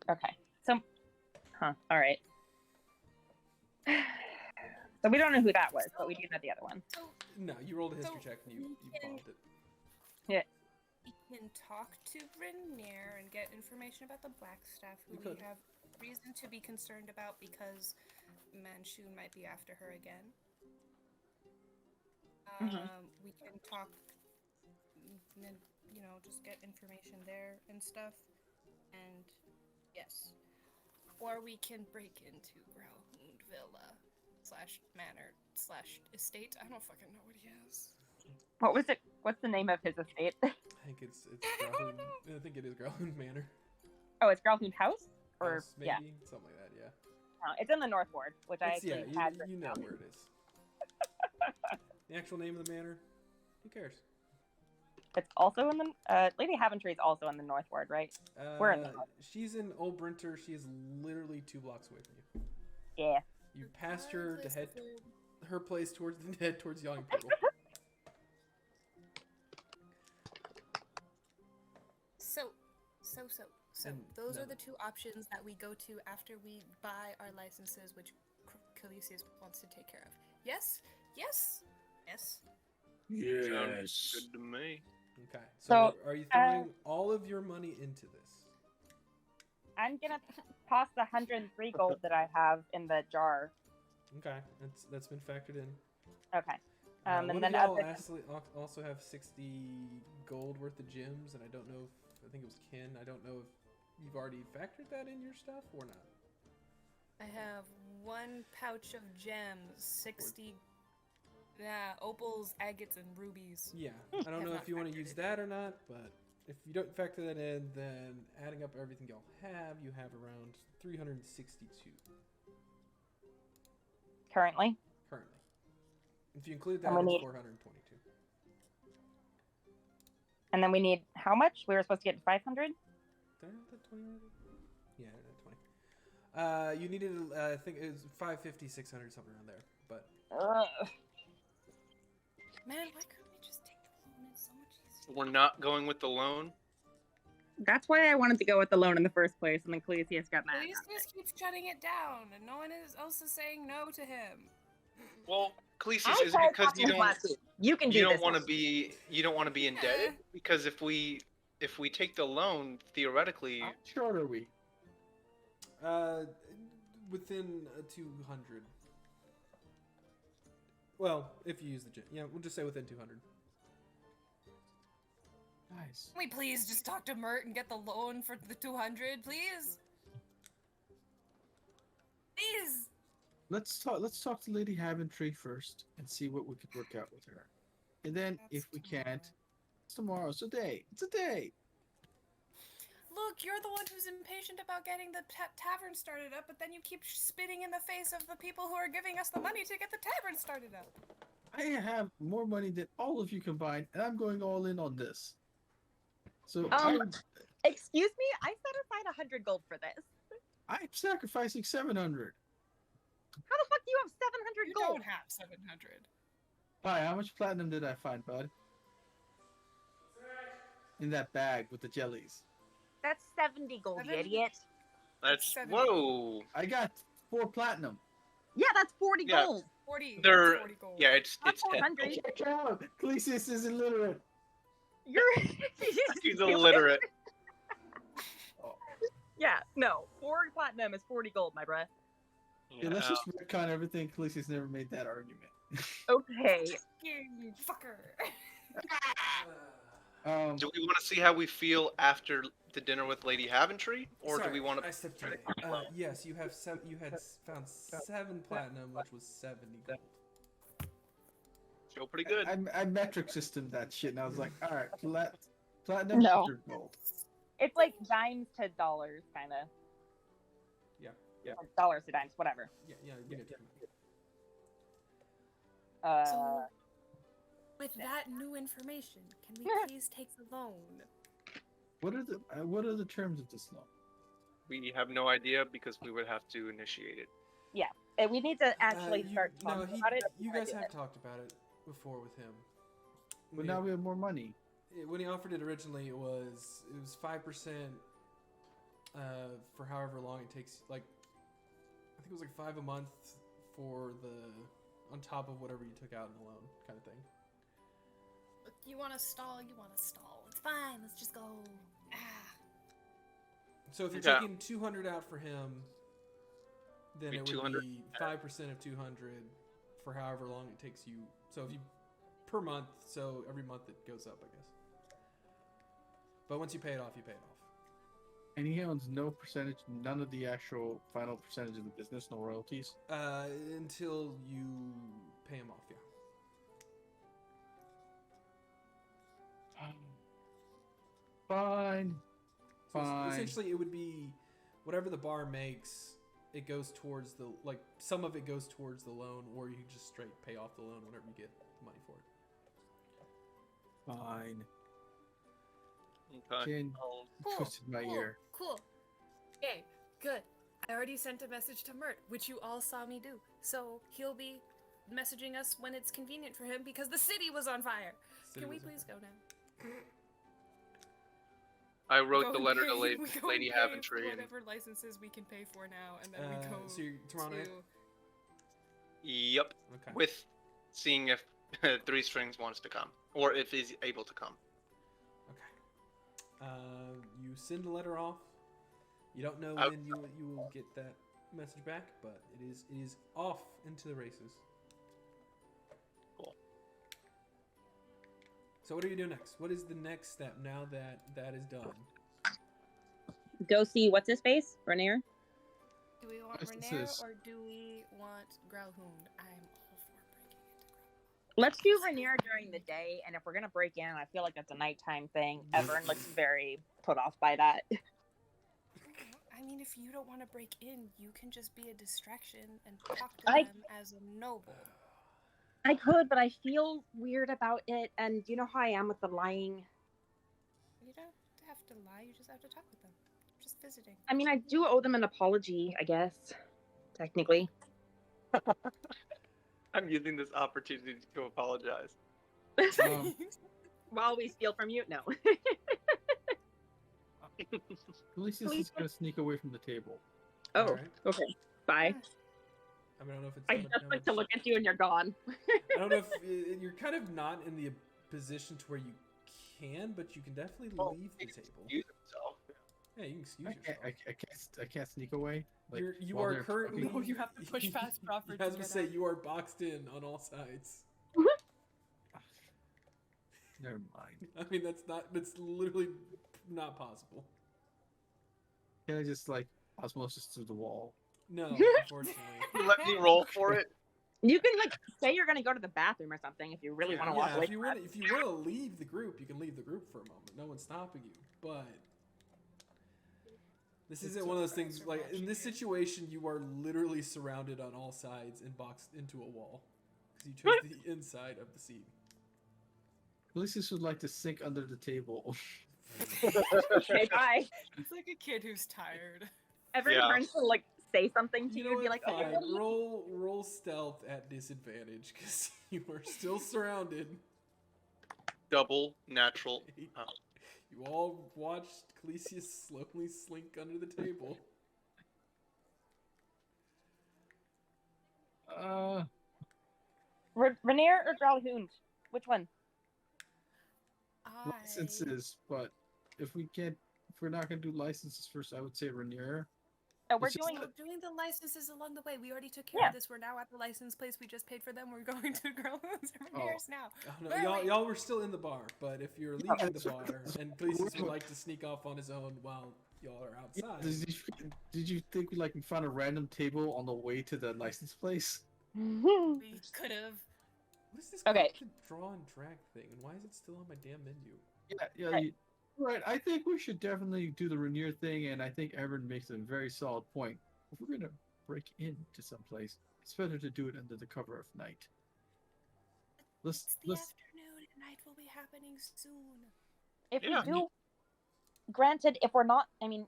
Okay. So, all right. So we don't know who that was, but we do know the other one. So No, you rolled a history So check and you we can- bombed it. we can talk to Renair and get information about the Blackstaff, who You we could. have reason to be concerned about because Manchu might be after her again. We can talk, and just get information there and stuff. And yes, or we can break into Grauhund Villa / manor / estate. I don't fucking know what he has. What was it? What's the name of his estate? I think it's Growlhound. I think it is Growlhound Manor. Oh, it's Gralhound House? Or, House, maybe? yeah. Something like that, yeah. No, it's in the North Ward, which I It's, yeah, actually had. you know where it is. The actual name of the manor? Who cares? It's also in the. Lady Haventry is also in the North Ward, right? We're in the north. She's in Old Brinter. She is literally 2 blocks away from you. Yeah. You passed her to head Regardless of her place towards Yawning Portal. So And those are no. the 2 options that we go to after we buy our licenses, which Calisius wants to take care of. Yes? Yes? Yes? Sounds good to me. Okay. So, So, are you throwing all of your money into this? I'm gonna toss the 103 gold that I have in the jar. Okay, that's been factored in. Okay. One And of then y'all other. also have 60 gold worth of gems, and I don't know if I think it was Ken. I don't know if you've already factored that in your stuff or not. I have 1 pouch of gems, 60 Yeah, opals, agates, and rubies. Yeah, I don't know if you want to use that or not, but if you don't factor that in, then adding up everything y'all have, you have around 362 Currently. currently. If you include that, And we it's need- 422. And then we need how much? We were supposed to get to 500? Did I have that 20 already? Yeah, I had 20. You needed, I think it was 550, 600, something around there. But Man, why couldn't we just take the loan? It's so much easier. We're not going with the loan. That's why I wanted to go with the loan in the first place, and then Clesius got mad. Clesius keeps shutting it down, and no one else is saying no to him. Well, Clesius, I is it tried because talking to him last week. You can do you don't this want to one. be indebted? Because if we take the loan, theoretically, How short are we? Within 200. Well, if you use the gym. Yeah, we'll just say within 200. Nice. Can we please just talk to Mert and get the loan for the 200, please? Please! Let's talk to Lady Haventry first and see what we could work out with her. And then That's if we can't, tomorrow. it's tomorrow. It's a day. It's a day. Look, you're the one who's impatient about getting the tavern started up, but then you keep spitting in the face of the people who are giving us the money to get the tavern started up. I have more money than all of you combined, and I'm going all in on this. So Excuse me? I set aside 100 gold for this. I'm sacrificing 700. How the fuck do you have 700 You gold? don't have 700. Hi, how much platinum did I find, bud? In that bag with the jellies. That's 70 gold, you 70? idiot. that's 70. whoa. I got 4 platinum. Yeah, that's 40 Yeah. gold. 40. They're 40 gold. yeah, it's Not 10. 400. Check out. Clesius is illiterate. You're. He's illiterate. Yeah, no. 4 platinum is 40 gold, my bruh. Yeah, let's just retcon everything. Clesius never made that argument. Okay. You fucker. Do we want to see how we feel after the dinner with Lady Haventry, or Sorry, do we want I to? stepped away. Yes, you have you had found 7 platinum, which was 70 gold. Feel pretty good. I metric systemed that shit, and I was like, all right, platinum, No. 100 gold. It's like dimes to dollars, kind of. Yeah. Or dollars to dimes, whatever. Yeah, you get So, with that new information, can we please take the loan? What are the terms of this loan? We have no idea because we would have to initiate it. And we need to actually start No, talking about it. you before I guys do have it. talked about it before with him. But now we have more money. When he offered it originally, it was 5% for however long it takes. Like, I think it was like 5 a month for on top of whatever you took out in the loan, kind of thing. Look, you want to stall, It's fine, let's just go. So if you're Yeah. taking 200 out for him, then Be it would 200. be 5% of 200 for however long it takes you. So if you per month, so every month it goes up, I guess. But once you pay it off, you pay it off. And he owns no percentage, none of the actual final percentage of the business, no royalties. Until you pay him off, yeah. Fine. So Fine. essentially, it would be whatever the bar makes. It goes towards some of it goes towards the loan, or you can just straight pay off the loan whenever you get the money for it. Fine. Okay. Jen Cool, twisted my ear. Cool. Okay, good. I already sent a message to Mert, which you all saw me do. So he'll be messaging us when it's convenient for him because the city was on fire. City Can we was on please go now? I wrote Go the and letter to pay- we go Lady and pay for Haventry, and whatever licenses we can pay for now, and then we go So you're tomorrow night? to... yep, Okay. with seeing if Three Strings wants to come, or if he's able to come. Okay. You send a letter off. You don't know when you will get that message back, but it is off into the races. Cool. So what are you doing next? What is the next step now that that is done? Go see what's his face, Rainier. Do we want Yes, this Renair is- or do we want Growlhound? I'm all for breaking into Let's do Rainier during the day, and if we're gonna break in, I feel like that's a nighttime thing. Everyone looks very put off by that. I mean, if you don't want to break in, you can just be a distraction and talk to I- them as a noble. I could, but I feel weird about it, and you know how I am with the lying. You don't have to lie, you just have to talk with them. Just visiting. I mean, I do owe them an apology, I guess, technically. I'm using this opportunity to apologize. While we steal from you, no. Felicia's just gonna sneak away from the table. Oh, Alright. okay. Bye. I mean, I don't know if it's. I how much- just how like to much- look at you and you're gone. I don't know if you're kind of not in the position to where you can, but you can definitely Well, leave the he can table. Excuse himself. Yeah, you can excuse I yourself. can't sneak away. Like, You while are they're currently. talking? No, you have to push past Crawford I was to gonna get say out. you are boxed in on all sides. Never mind. I mean, that's literally not possible. Can I just like osmosis through the wall? No, unfortunately. You let me roll for it. You can like say you're gonna go to the bathroom or something if you really want to walk away. If you want to leave the group, you can leave the group for a moment. No one's stopping you. But this isn't one of those things like in this situation you are literally surrounded on all sides and boxed into a wall because you chose the inside of the seat. Felicia would like to sink under the table. Okay, bye. It's like a kid who's tired. Everyone Yeah. turns to like say something to You you, know and be what? like, Fine. okay, what do you- Roll stealth at disadvantage because you are still surrounded. Double natural. You all watched Clesius slowly slink under the table. Rainier or Growlhound? Which one? Licenses, but if we're not gonna do licenses first, I would say Rainier. Oh, we're It's just doing. Doing the licenses along the way. We already took care Yeah. of this. We're now at the license place. We just paid for them. We're going to Growlhounds and Rainiers now. Oh, no, Where are we? y'all were still in the bar, but if you're leaving the that's bar right. and Clesius would like to sneak off on his own while y'all are outside. Did you think we found a random table on the way to the license place? We could have. What is this Okay. the draw and drag thing, and why is it still on my damn menu? Yeah. Right. Right. I think we should definitely do the Rainier thing, and I think Evan makes a very solid point. If we're gonna break into someplace, it's better to do it under the cover of night. It's the Let's afternoon and night will be happening soon. If Yeah. we do, granted, if we're not, I mean,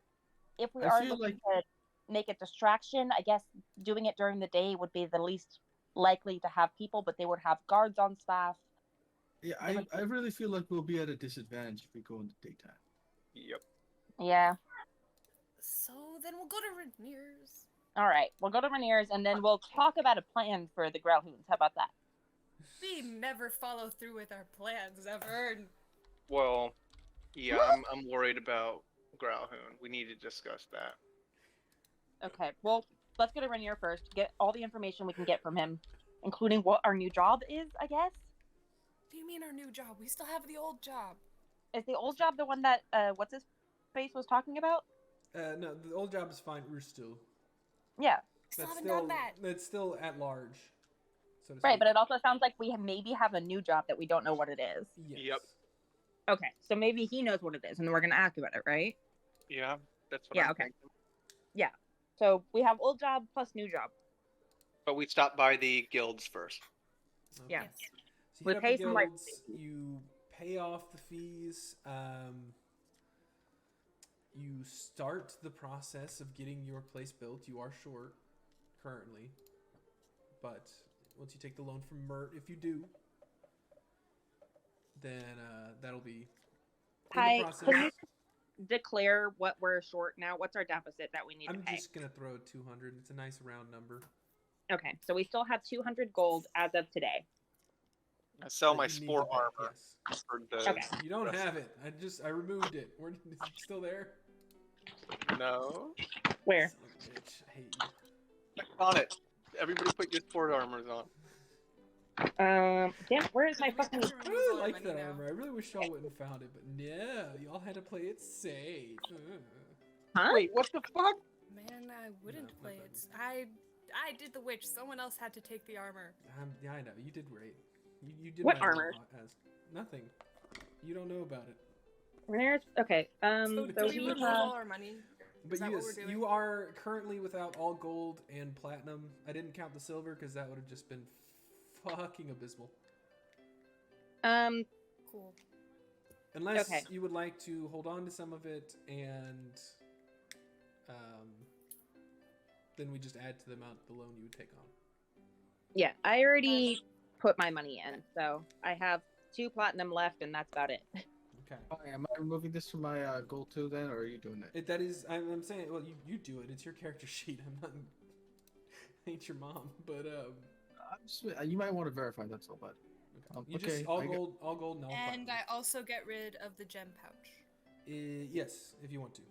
if we I are feel looking to make a distraction, I guess doing it during the day would be the least likely to have people, but they would have guards on staff. Yeah, I really feel like we'll be at a disadvantage if we go in the daytime. Yep. Yeah. So then we'll go to Rainier's. All right. We'll go to Rainier's and then we'll talk about a plan for the Growlhounds. How about that? We never follow through with our plans ever. Well, yeah, I'm worried about Growlhound. We need to discuss that. Okay. Well, let's go to Rainier first. Get all the information we can get from him, including what our new job is, I guess. What do you mean our new job? We still have the old job. Is the old job the one that, what's his face was talking about? No, the old job is fine. We're still. Yeah. Still That's haven't done that. That's still at large. So to Right, speak. but it also sounds like we maybe have a new job that we don't know what it is. Yes. Yep. Okay, so maybe he knows what it is, and then we're gonna ask about it, right? Yeah, that's what Yeah, I'm okay. thinking. So we have old job plus new job. But we stopped by the guilds first. Okay. Yeah. Yes. So you We hit up pay the some, like- guilds, you pay off the fees. You start the process of getting your place built. You are short currently, but once you take the loan from Mert, if you do, then that'll be in Hi, the process. can you declare what we're short now? What's our deficit that we need to I'm pay? just gonna throw 200. It's a nice round number. Okay, so we still have 200 gold as of today. I sell that my you need spore to pay, armor yes. for the. Okay. You don't have it. I removed it. Is it still there? No. Where? Son of a bitch. I hate you. Click on it. Everybody put your spore armors on. Damn, where is my We have fucking? to I remove really all our like money that now. armor. I really wish y'all wouldn't have found it, but no, y'all had to play it safe. Huh? Wait, what the fuck? Man, I wouldn't No, play my it. I did the witch. Someone else had to take the armor. Yeah, I know you did great. You did What my armor? as nothing. You don't know about it. Okay. So do we we remove have. all our money? But Is that what we're yes, doing? you are currently without all gold and platinum. I didn't count the silver because that would have just been fucking abysmal. Cool. Unless Okay. you would like to hold on to some of it and then we just add to the amount the loan you would take on. Yeah, I already put my money in, so I have 2 platinum left, and that's about it. Okay. Am I removing this from my gold too then, or are you doing it? That is, I'm saying, well, you do it. It's your character sheet. I'm not. I ain't your mom, but You might want to verify. That's all, bud. you Okay, just all gold, and all And platinum. I also get rid of the gem pouch. Yes, if you want to.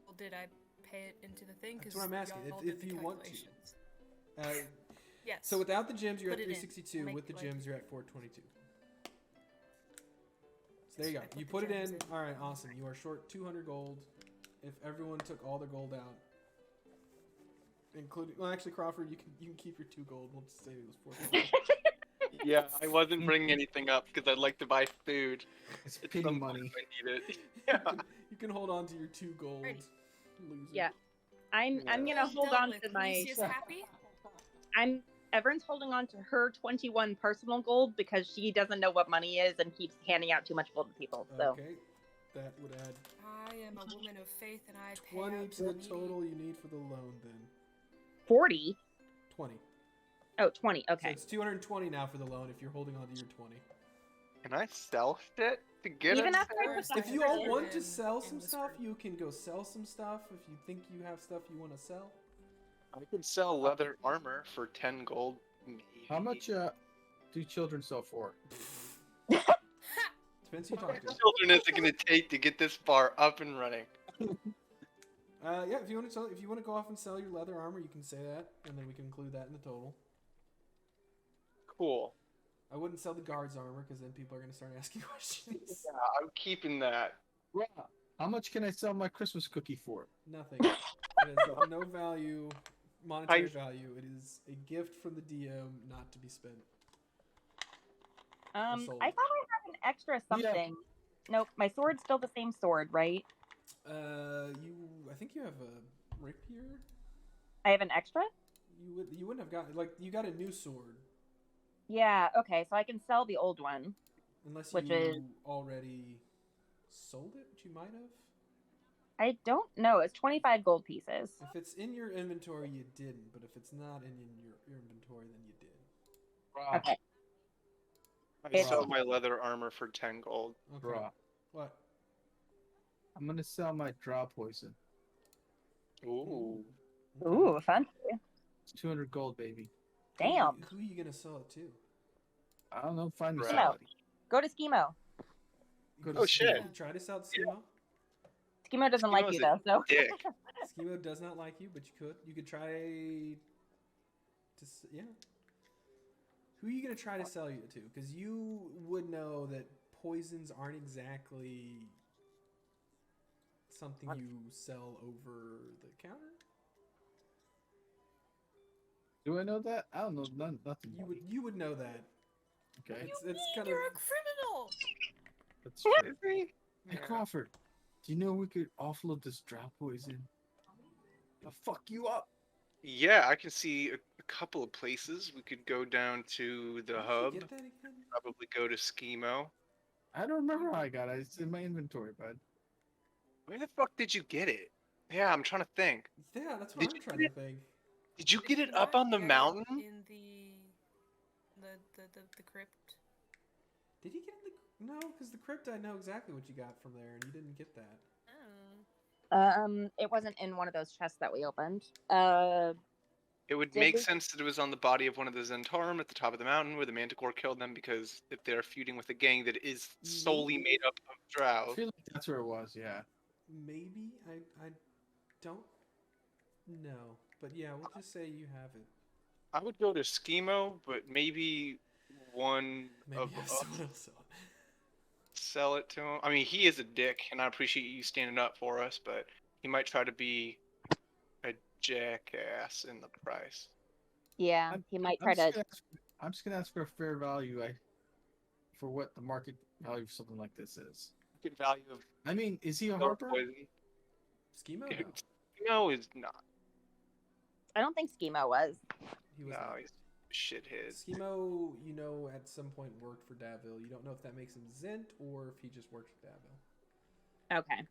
Well, did I pay it into the thing? That's what I'm asking. y'all If did the you want to. calculations. Yes. So without the gems, you're Put at it in. 362. Make With the like- gems, you're at 422. So there you go. I put You the put it gems in. in. All right, awesome. You are short 200 gold. If everyone took all their gold out, including, well, actually, Crawford, you can keep your 2 gold. We'll just say it was 4. Yeah, I wasn't bringing anything up because I'd like to buy food. It's At pity some money. point I need it. Yeah. You can hold on to your 2 gold. Alrighty. Loser. Yeah. I'm Yeah. gonna hold Dealt on with. to my. Felicia's happy? Everyone's holding on to her 21 personal gold because she doesn't know what money is and keeps handing out too much gold to people. So Okay. That would add I am a woman of faith and I pay 20 out to the needy. total you need for the loan. Then 40. 20. Oh, 20. So Okay. it's 220 now for the loan if you're holding on to your 20. Can I sell shit to get Even it? after I put First, that If you I all put want to in- sell in some the stuff, script. you can go sell some stuff. If you think you have stuff you want to sell, I could sell leather armor for 10 gold. Maybe. How much do children sell for? depends who you How talk many to. children is it going to take to get this far up and running? Yeah, if you want to sell, if you want to go off and sell your leather armor, you can say that, and then we can include that in the total. Cool. I wouldn't sell the guards armor because then people are going to start asking questions. Yeah, I'm keeping that. Bruh, how much can I sell my Christmas cookie for? Nothing. It has no value, monetary I- value. It is a gift from the DM, not to be spent. I sold. thought I had an extra something. Nope, my sword's still the same sword, right? I think you have a rapier. I have an extra? You wouldn't have gotten, like, you got a new sword Yeah, okay, so I can sell the old one. unless Which you is- already sold it, which you might have. I don't know. It's 25 gold pieces. If it's in your inventory, you didn't. But if it's not in your inventory, then you did. Bruh, Okay. I It's- sell my leather armor for 10 gold. Okay. bruh. What? I'm gonna sell my draw poison. Ooh. Okay. Ooh, fancy. It's 200 gold, baby. Damn. Who are you gonna sell it to? I don't know. Find me Right. somebody. Go to Schemo. Go to Oh, Steam. shit. You try to sell it to Schemo. Schemo doesn't like Schemo's you, though, so. Dick. Schemo does not like you, but you could. You could try to. Yeah. Who are you gonna try to sell you to? Because you would know that poisons aren't exactly something you sell over the counter. Do I know that? I don't know nothing. You would know that. Okay. It's kind of. You're a criminal! That's true. Is he? Hey Yeah. Crawford, do you know we could offload this draw poison? I'll fuck you up. Yeah, I can see a couple of places. We could go down to the Did you hub, get that again? probably go to Schemo. I don't remember how I got it. It's in my inventory, bud. Where the fuck did you get it? Yeah, I'm trying to think. Yeah, that's what Did I'm you trying get to think. Did you get it Not up on the yet mountain? In the crypt. Did he get the? No, because the crypt, I know exactly what you got from there, and you didn't get that. Oh. It wasn't in one of those chests that we opened. It would Did make we- sense that it was on the body of one of the Zentarum at the top of the mountain where the Manticore killed them, because if they're feuding with a gang that is solely made up of I drow. feel like that's where it was, yeah. Maybe I don't know, but yeah, we'll just say you have it. I would go to Schemo, but maybe one Maybe of have us someone else sell it. sell it to him. I mean, he is a dick, and I appreciate you standing up for us, but he might try to be a jackass in the price. Yeah, he might try just to. gonna ask I'm just gonna ask for a fair value. For what the market value of something like this is. Market value of I mean, is he a dog harper? poison. Schemo? No. No, he's not. I don't think Schema was. He was No, not. he's a shithead. Schemo, at some point worked for Davil. You don't know if that makes him Zint or if he just worked for Davil. Okay.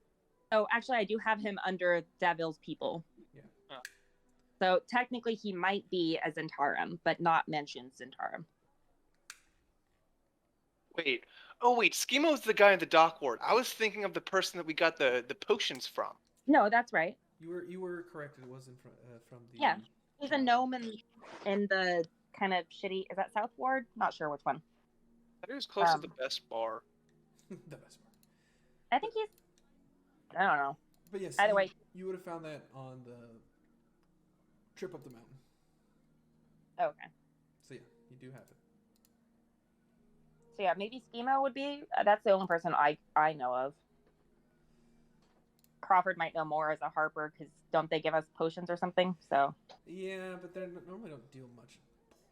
Oh, actually, I do have him under Davil's people. Yeah. Oh. So technically, he might be a Zentarum, but not mentioned Zentarum. Wait. Oh, wait. Schemo's the guy in the dock ward. I was thinking of the person that we got the potions from. No, that's right. You were correct. It wasn't from the. Yeah. He's a gnome in the kind of shitty. Is that South Ward? Not sure which one. I think it was close to the best bar. The best part. I think he's. I don't know. But yes, Either way. you would have found that on the trip up the mountain. Okay. So yeah, you do have it. So yeah, maybe Schema would be. That's the only person I know of. Crawford might know more as a harper because don't they give us potions or something? So Yeah, but they normally don't deal much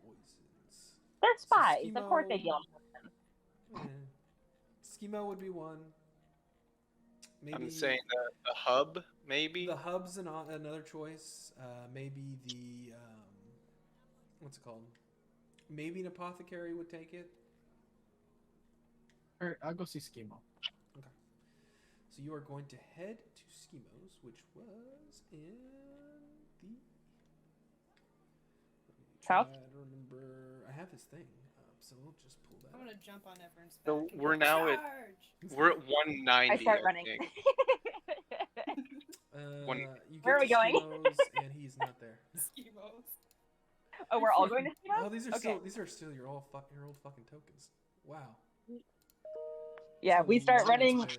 poisons. they're So spies. Of course they Schemo- deal in potions. Schemo would be one. Maybe I'm saying the hub, maybe. the hub's another choice. Maybe the what's it called? Maybe an apothecary would take it. Alright, I'll go see Schemo. Okay. So you are going to head to Schemos, which was in the. South? I don't remember. I have his thing, so we'll just pull that. I'm up. gonna jump on Evern's back. So and we're go, now at- "Charge!" We're at 190. I start I running. think. You get Where are to we going? Schemos, and he's not there. Schemos. Oh, we're all going to Schema? Oh, these are Okay. still your old fucking tokens. Wow. Yeah, That's we a start lot running. good.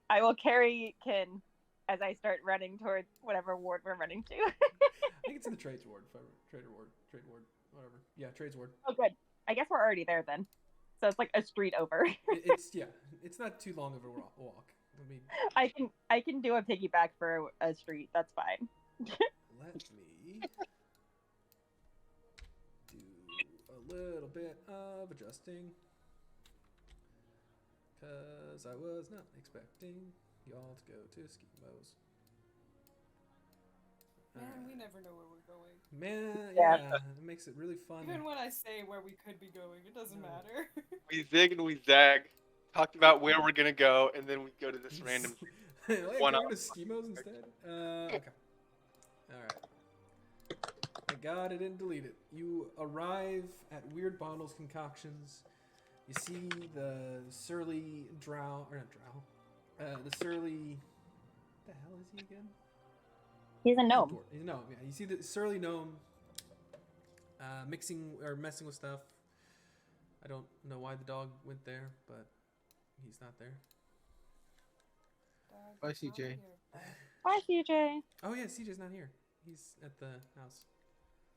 I will carry Kin as I start running towards whatever ward we're running to. I think it's in the trades ward, trade ward, whatever. Yeah, trades ward. Oh, good. I guess we're already there then. So it's like a street over. It's not too long of a walk. I mean, I can do a piggyback for a street. That's fine. let me do a little bit of adjusting, because I was not expecting y'all to go to Schemos. Man, we never know where we're going. Man, Yeah. yeah, it makes it really fun. Even when I say where we could be going, it doesn't No. matter. We zig and we zag. Talked about where we're gonna go, and then we go to this random. Like, one go up. to Schemos instead? Okay. Alright. Thank God I didn't delete it. You arrive at Weird Bottles Concoctions. You see the surly drow, or not drow, the surly, what the hell is he again? He's a gnome. He's a gnome, yeah. You see the surly gnome mixing or messing with stuff. I don't know why the dog went there, but he's not there. Dog, Bye, not CJ. here. Bye, CJ. Oh yeah, CJ's not here. He's at the house.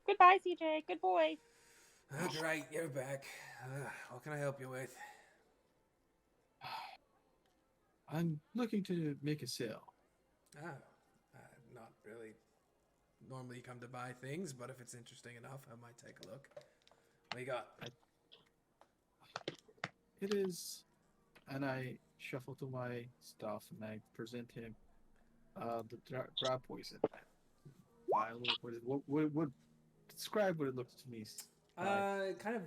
Goodbye, CJ. Good boy. That's right, you're back. What can I help you with? I'm looking to make a sale. Oh, not really. Normally come to buy things, but if it's interesting enough, I might take a look. What you got? It is, and I shuffle to my stuff and I present him the dry poison. Vial. What describe what it looks to me. Kind of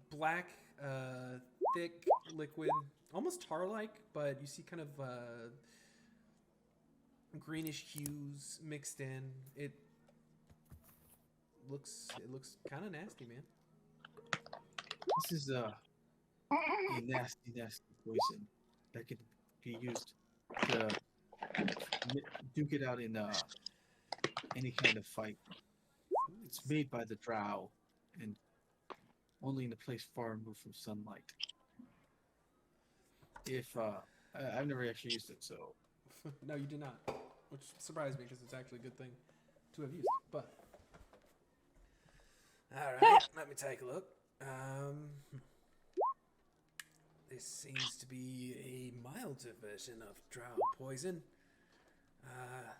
black, thick liquid, almost tar-like, but you see kind of greenish hues mixed in. It looks kind of nasty, man. This is a nasty poison that can be used to duke it out in any kind of fight. It's made by the drow and only in a place far removed from sunlight. If I've never actually used it, so No, you did not, which surprised me because it's actually a good thing to have used. But all right, let me take a look. This seems to be a milder version of drow poison.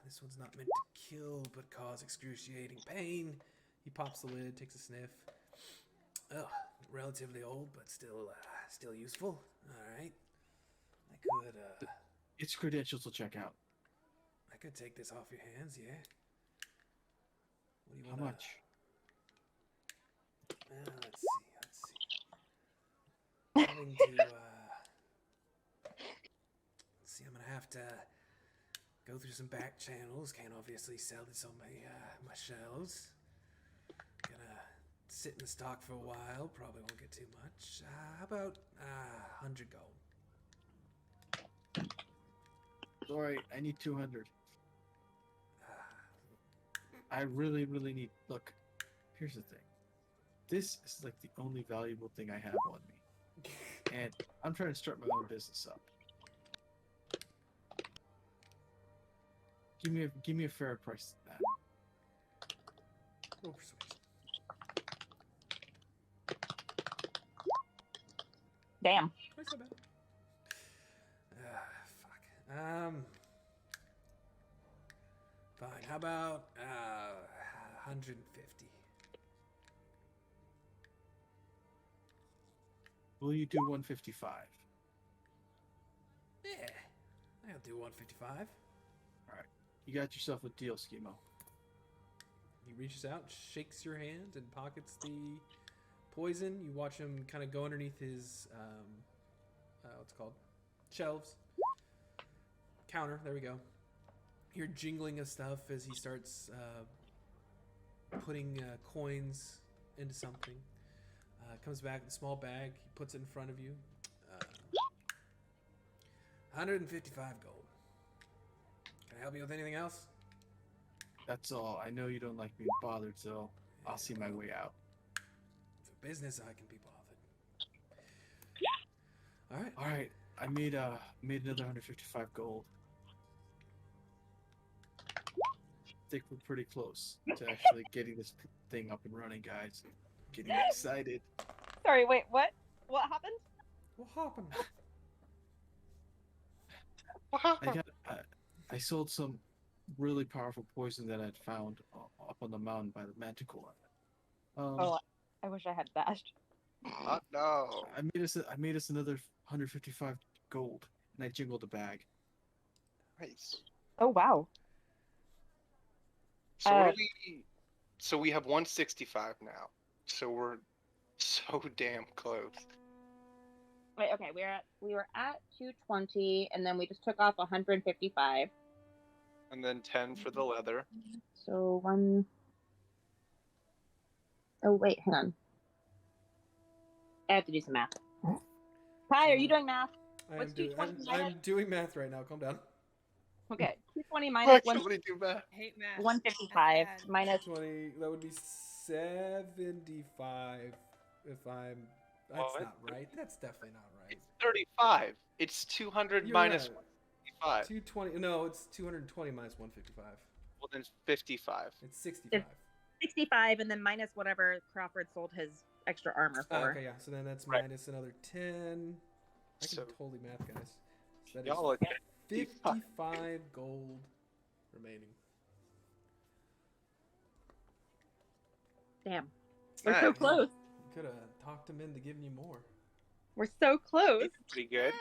This one's not meant to kill, but cause excruciating pain. He pops the lid, takes a sniff. Oh, relatively old, but still useful. All right. Its credentials will check out. I could take this off your hands, yeah. What do you How want? much? Let's see. Having to, let's see, I'm gonna have to go through some back channels. Can't obviously sell this on my shelves. Gonna sit in the stock for a while. Probably won't get too much. How about 100 gold? Sorry, I need 200. I really, really need. Look, here's the thing. This is like the only valuable thing I have on me, and I'm trying to start my own business up. Give me a fair price than that. Roll persuasion. Damn. That's not bad. Fuck. Fine. How about 150? Will you do 155? Yeah, I'll do 155. You got yourself a deal, Schemo. He reaches out, shakes your hand, and pockets the poison. You watch him kind of go underneath his what's it called? Shelves. Counter. There we go. You're jingling of stuff as he starts putting coins into something. Comes back with a small bag. He puts it in front of you. 155 gold. Can I help you with anything else? That's all. I know you don't like being bothered, so I'll see my way out. For business, I can be bothered. All right. I made another 155 gold. I think we're pretty close to actually getting this thing up and running, guys. Getting excited. Sorry, wait, what? What happened? What happened? I sold some really powerful poison that I'd found up on the mountain by the Manticore. I wish I had bashed. No. I made us another 155 gold, and I jingled the bag. Nice. Oh wow. So what do we? So we have 165 now. So we're so damn close. Wait, okay, we were at 220, and then we just took off 155. And then 10 for the leather. So one. Oh wait, hang on. I have to do some math. Ty, are you doing math? What's 220 I'm doing math right now. Calm down. Okay, 220 I minus can only do math. I hate math. 155 minus. 20. That would be 75. If I'm. That's What? not right. That's definitely not right. It's 35. It's 200 You're minus right. 155. 220. No, it's 220 minus 155. Well, then 55. It's 65. 65, and then minus whatever Crawford sold his extra armor for. Okay, yeah. So then that's Right. minus another 10. I can So- totally math, guys. So that Y'all is are 55 gold remaining. Damn. We're Nice. so close. You could have talked him into giving you more. We're so close. Pretty good.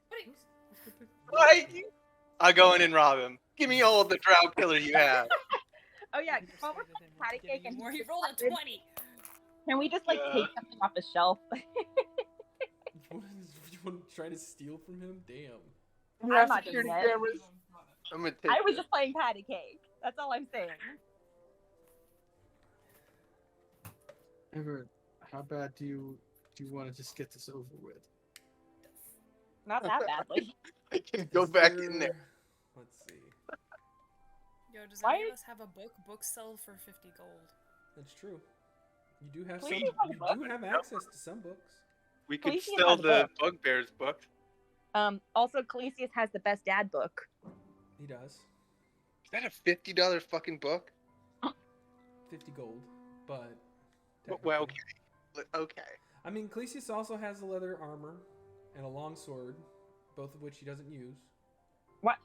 What are you- Right? I'll go in and rob him. Give me all the drow killer you have. Oh yeah, you while we're persuaded him patty into giving cake you and more. He rolled a 20. can we just like Yeah. take something off the shelf? You want to try to steal from him? Damn. I'm not doing that. I'm gonna take I was this. just playing patty cake. That's all I'm saying. Ever, how bad do you want to just get this over with? Not that badly. I can go back Is in there. Let's see. Yo, does Why any are- of us have a book? Books sell for 50 gold. That's true. You do have Can some. we have a You book? do have access to some books. We could Khaleesi sell has a the book. Bugbears book. Also, Calisius has the best dad book. He does. Is that a $50 fucking book? 50 gold, but. Well, technically- okay. I mean, Clesius also has a leather armor and a long sword, both of which he doesn't use. What?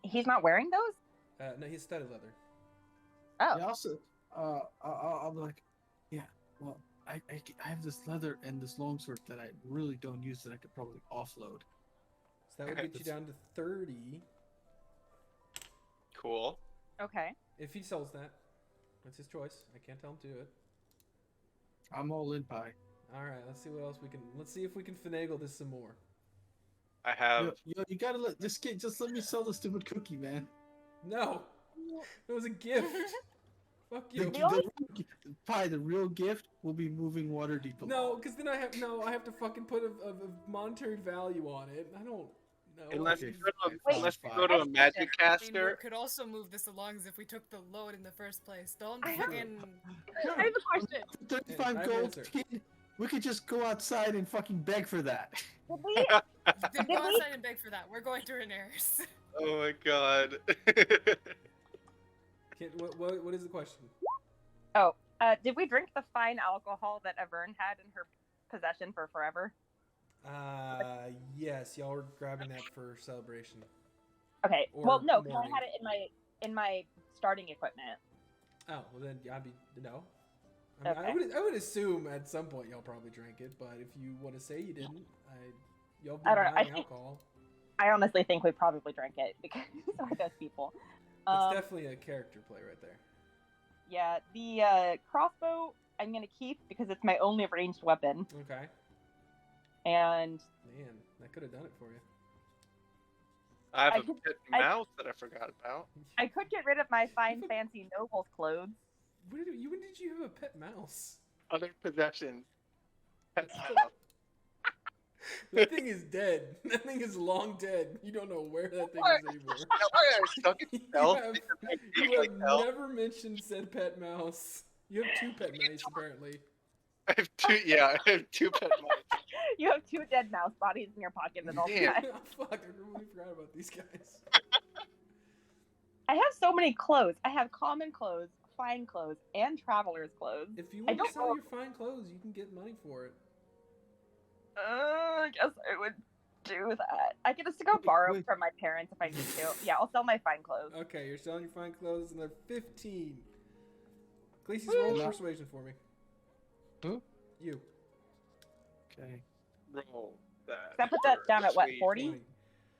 He's not wearing those? No, he's studded leather. Oh. Yeah, also, I'll be like, yeah, well, I have this leather and this longsword that I really don't use that I could probably offload. So that would get you down to 30 Cool. Okay. if he sells that. That's his choice. I can't tell him to do it. I'm all in, pie. All right, let's see what else we can. Let's see if we can finagle this some more. I have. You gotta let this kid just let me sell the stupid cookie, man. No, it was a gift. Fuck you. Pie, the real gift will be moving water deep. No, because then I have to fucking put a monetary value on it. I don't know. Unless Okay, you go to fine, unless you fine. go to a magic I mean, we caster. could also move this along as if we took the load in the first place. Don't I have- fucking. I have a question. 35 I have an gold. answer. Kid, we could just go outside and fucking beg for that. Did we? Then Did go we- outside and beg for that. We're going to Rhaenyra's. Oh my god. What is the question? Oh, did we drink the fine alcohol that Avern had in her possession for forever? Yes, y'all were grabbing that for celebration. Okay. Or Well, no, 'cause I morning. had it in my starting equipment. Oh, well then I'd be no. I Okay. would assume at some point y'all probably drank it, but if you want to say you didn't, y'all been I don't know, I buying think- alcohol. I honestly think we probably drank it because we're those people. It's definitely a character play right there. Yeah, the crossbow I'm gonna keep because it's my only ranged weapon, Okay. and Man, that could have done it for you. I have I a could- pet I- mouse that I forgot about. I could get rid of my fine fancy noble's clothes. When did you have a pet mouse? Other possessions. Pet stuff. That thing is dead. That thing is long dead. You don't know where that thing is anymore. Why are stuck in You stealth? have, Because I you can't, like, have tell. never mentioned said pet mouse. You have 2 pet mice apparently. I have two. Yeah, I have 2 pet mice. You have 2 dead mouse bodies in your pocket at all Damn. times. Oh, fuck, I completely forgot about these guys. I have so many clothes. I have common clothes, fine clothes, and traveler's clothes. If you I want to don't sell know- your fine clothes, you can get money for it. I guess I would do that. I get to go borrow wait. from my parents if I need to. Yeah, I'll sell my fine clothes. Okay, you're selling your fine clothes and they're 15. Gleacy's roll Woo! persuasion for me. Who? You. Okay. Roll that. So I put that for down at what, persuasion. 40? 20.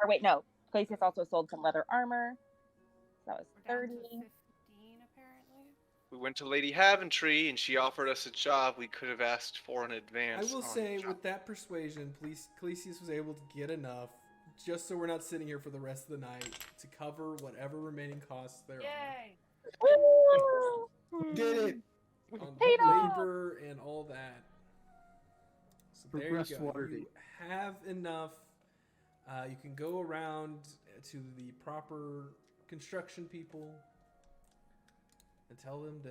Or wait, no. Glacius also sold some leather armor. So that was We're down 30. to 15 apparently. We went to Lady Haventry and she offered us a job we could have asked for in I advance. will on say, the job. with that persuasion, Clesius was able to get enough, just so we're not sitting here for the rest of the night, to cover whatever remaining costs there Yay! Woo! Did it. are on Paid off! labor and all that. So there you Progressed go. Waterdeep. You have enough. You can go around to the proper construction people and tell them to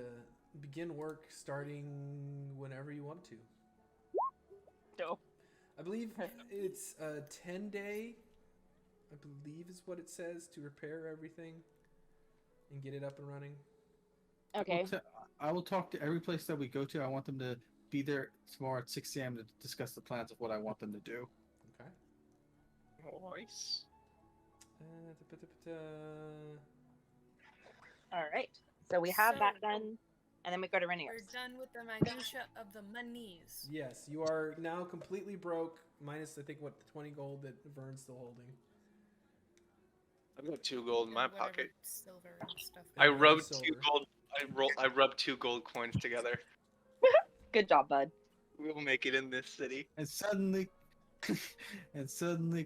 begin work starting whenever you want to. Dope. I believe it's a 10-day, I believe is what it says, to repair everything and get it up and running. Okay. I will talk to every place that we go to. I want them to be there tomorrow at 6 a.m. to discuss the plans of what I want them to do. Okay. Nice. All right. So we have that So- done, and then we go to We're Rhaenyra's. done with the minutia of the monies. Yes, you are now completely broke, minus I think what, the 20 gold that Vern's still holding. I've got 2 gold in And my whatever pocket. Silver and stuff. Yeah, I and rubbed silver. 2 gold. I rubbed 2 gold coins together. Good job, bud. We will make it in this city. And suddenly,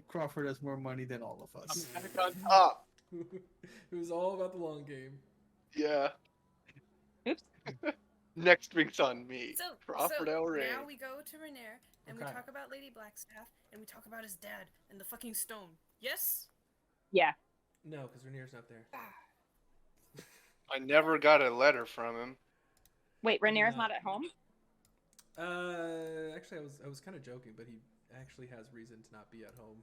Crawford has more money than all of us. I'm back on top. It was all about the long game. Yeah. Oops. Next drinks on me. So, Crawford so L. Ray. now we go to Rhaenyra and Okay. we talk about Lady Blackstaff and we talk about his dad and the fucking stone. Yes? Yeah. No, because Rhaenyra's not there. I never got a letter from him. Wait, Rhaenyra's No. not at home? Actually, I was kind of joking, but he actually has reason to not be at home.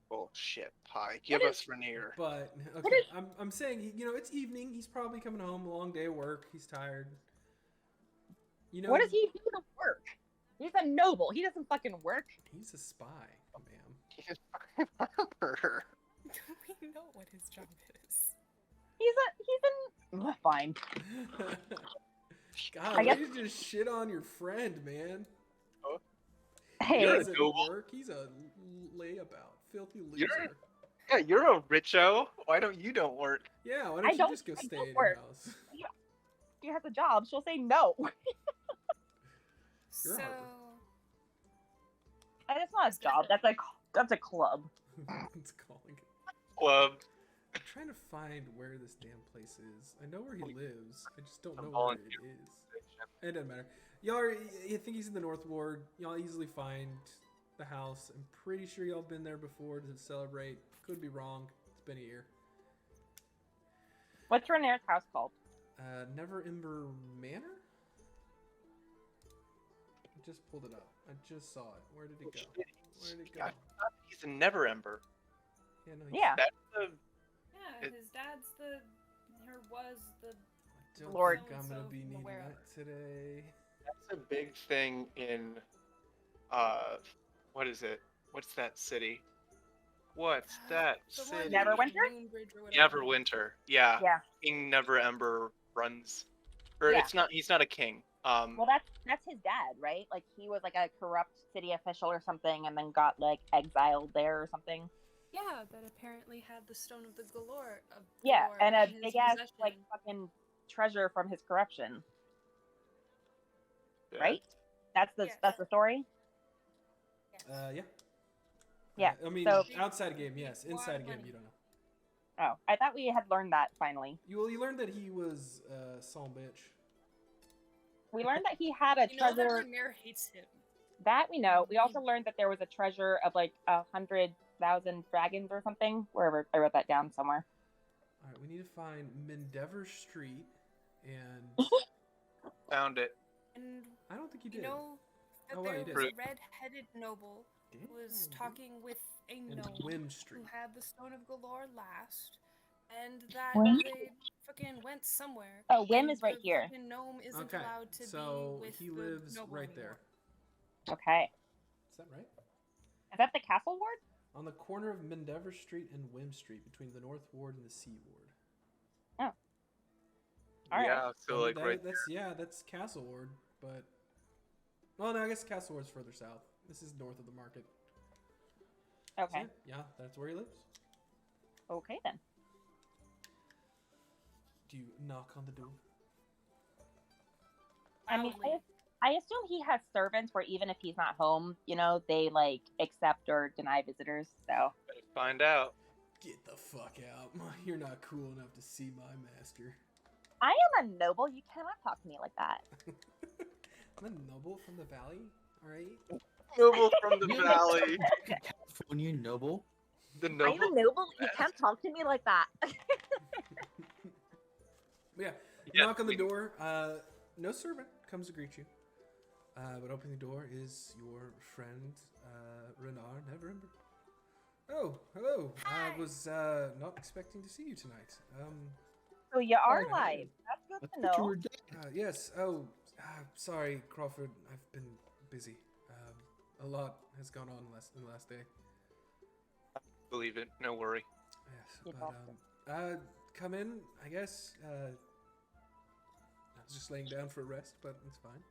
Bullshit pie. Give What us Rainier. But What okay, is- I'm saying, you know, it's evening. He's probably coming home. A long day of work. He's tired. You know, What does he do to work? He's a noble. He doesn't fucking work. He's a spy, ma'am. He's a fucking murderer. We know what his job is. He's in. Fine. God, I guess- you just shit on your friend, man. Hey, He You're a doesn't noble. work. He's a layabout, filthy loser. You're- Yeah, you're a richo. Why don't you don't work? Yeah, why I don't you don't- just go I stay don't in your work. house? she has a job. She'll say no. You're a So, harper. And it's not a job. That's a club. It's calling it. Club. I'm trying to find where this damn place is. I know where he lives. I just don't I'm know where it volunteering. is. It doesn't matter. Y'all are, you think he's in the North Ward. Y'all easily find the house. I'm pretty sure y'all been there before to celebrate. Could be wrong. It's been a year. What's Renair's house called? Never Ember Manor? I just pulled it up. I just saw it. Where did it go? Where did it go? God, he's a never ember. Yeah, no, Yeah. That's the yeah, his dad's was the. I don't Lord. think I'm gonna So-and-so be from needing aware of that today. that's a big thing in what is it? What's that city? What's that The one city? Neverwinter? Moonbridge or whatever. Neverwinter. Yeah. Yeah. King Never Ember runs. Or Yeah. it's not he's not a king. Well, that's his dad, right? Like he was like a corrupt city official or something, and then got like exiled there or something. Yeah, that apparently had the Stone of the Galore. Yeah, and a in his big ass possession. like fucking treasure from his corruption, Yeah. right? That's the story. Yes. Yeah. Yeah, I mean, so- outside game, yes. Lot of Inside game, money. you don't know. Oh, I thought we had learned that finally. You learned that he was son bitch. We learned that he had a You know that treasure. Rhaenyra hates him. That we know. We also learned that there was a treasure of like 100,000 dragons or something. Wherever I wrote that down somewhere. All right, we need to find Mendeavor Street, and Found it. And I don't think you you did. know that Oh, there wow, you was did. a red-headed noble who was Damn. talking with a And gnome Wim who Street. had the Stone of Galore last, and that Wim? they fucking went somewhere. Oh, Wim and is right the here. fucking gnome isn't Okay, allowed to so be with he the lives noble right anymore. there. Okay, Is that right? is that the castle ward? On the corner of Mendeavor Street and Wim Street, between the North Ward and the Sea Ward. All right. Yeah, so like right That's Castle Ward, but well, no, I guess Castle Ward's further south. This is north of the market. So, Okay, yeah, that's where he lives. okay then. Do you knock on the door? I mean, Loudly. I assume he has servants where even if he's not home, you know, they like accept or deny visitors. So find out. Get the fuck out! You're not cool enough to see my master. I am a noble. You cannot talk to me like that. I'm a noble from the valley. All right. Noble from the valley. California noble. The I'm noble. a noble. You can't talk to me like that. Yeah. Yeah, Knock on the we- door. No servant comes to greet you. But opening the door is your friend, Renard Neverember. Oh, hello. I Hi. was not expecting to see you tonight. So you are Okay. live. That's good I to thought you know. were dead. Yes. Oh, sorry, Crawford. I've been busy. A lot has gone on in the last day. Believe it. No worry. Yes, Keep but come in. I guess. I was just laying down for a rest, but it's fine.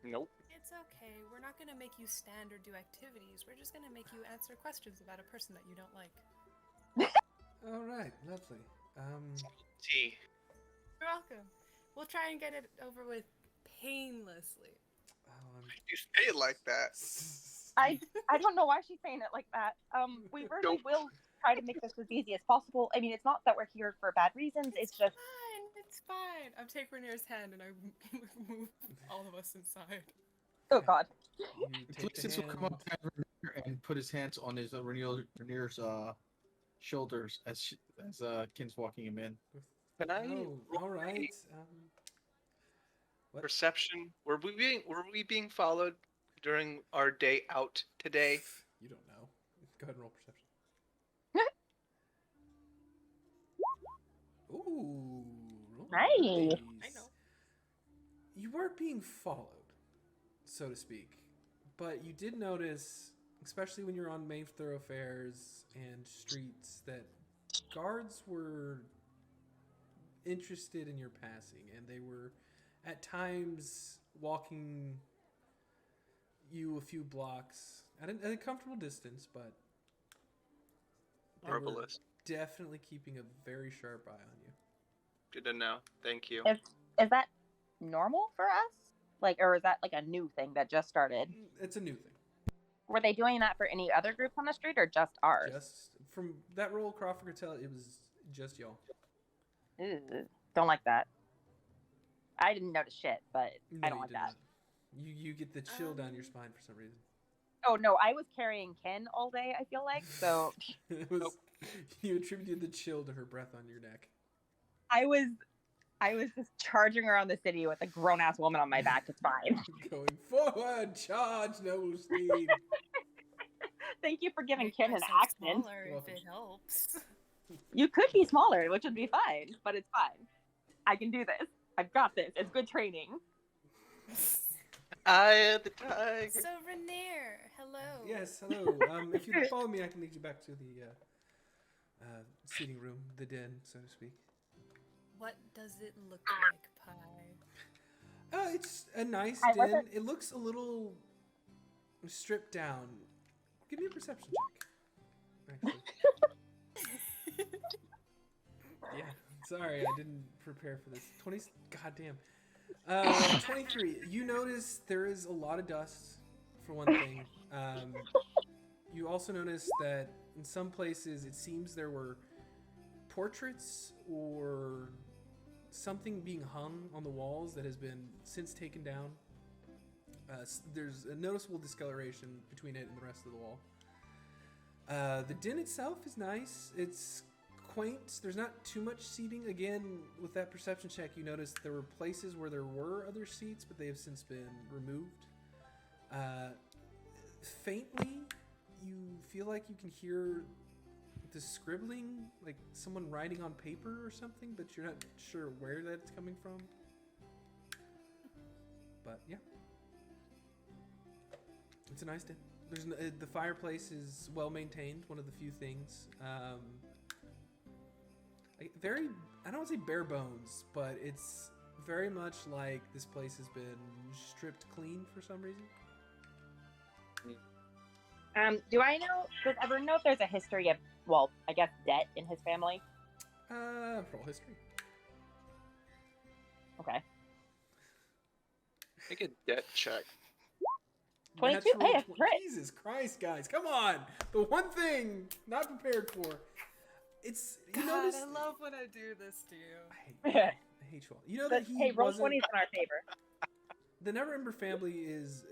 Nope. It's okay. We're not gonna make you stand or do activities. We're just gonna make you answer questions about a person that you don't like. All right, lovely. Tea. You're welcome. We'll try and get it over with painlessly. You say it like that. I don't know why she's saying it like that. We really will try to make this as easy as possible. I mean, it's not that we're here for bad reasons. It's just fine. It's fine. I'm taking Rainier's hand and I move all of us inside. oh god. You take the Felicitas will come hand. up behind Rainier and put his hands on his Rainier's shoulders as Kin's walking him in. Can I Oh, roll all right. a What? Perception. Were we being followed during our day out today? You don't know. Go ahead and roll perception. Ooh, roll Nice. I know. You weren't being followed, so to speak, but you did notice, especially when you're on main thoroughfares and streets, that guards were interested in your passing, and they were at times walking you a few blocks at a comfortable distance, but they were Marvelous. definitely keeping a very sharp eye on you. Good to know. Thank you. Is that normal for us? Like, or is that like a new thing that just started? It's a new thing. Were they doing that for any other groups on the street or just ours? Just from that roll, Crawford could tell it was just y'all. Ew, don't like that. I didn't notice shit, but No, I don't you like did that. not. You get the chill down your spine for some reason. Oh no, I was carrying Ken all day, I feel like. So It was, you attributed the chill to her breath on your neck. I was just charging around the city with a grown ass woman on my back. It's fine. Going forward, charge, noble steed. Thank you for giving Make Ken an myself accent. smaller You're if it helps. You could be smaller, which would be fine, but it's fine. I can do this. I've got this. It's good training. I am the tiger. So Rainier, hello. Yes, hello. If you follow me, I can lead you back to the seating room, the den, so to speak. What does it look like, Pie? It's a nice I den. wasn't- It looks a little stripped down. Give me a perception check. Actually. Yeah, sorry, I didn't prepare for this. 20, goddamn. 23. You notice there is a lot of dust, for one thing. You also notice that in some places it seems there were portraits or something being hung on the walls that has been since taken down. There's a noticeable discoloration between it and the rest of the wall. The den itself is nice. It's quaint. There's not too much seating. Again, with that perception check, you notice there were places where there were other seats, but they have since been removed. Faintly, you feel like you can hear the scribbling, like someone writing on paper or something, but you're not sure where that's coming from. But yeah, it's a nice den. There's the fireplace is well maintained. One of the few things. Very, I don't want to say bare bones, but it's very much like this place has been stripped clean for some reason. Do I know? Does everyone know if there's a history of, well, I guess debt in his family? Roll history. Okay. Make a debt check. 22? Natural Hey, that's great. Jesus Christ, guys, come on! The one thing not prepared for. It's you God, notice. I love when I do this to you. I hate you all. You know that he Hey, roll wasn't. 20s in our favor. The Never Ember family is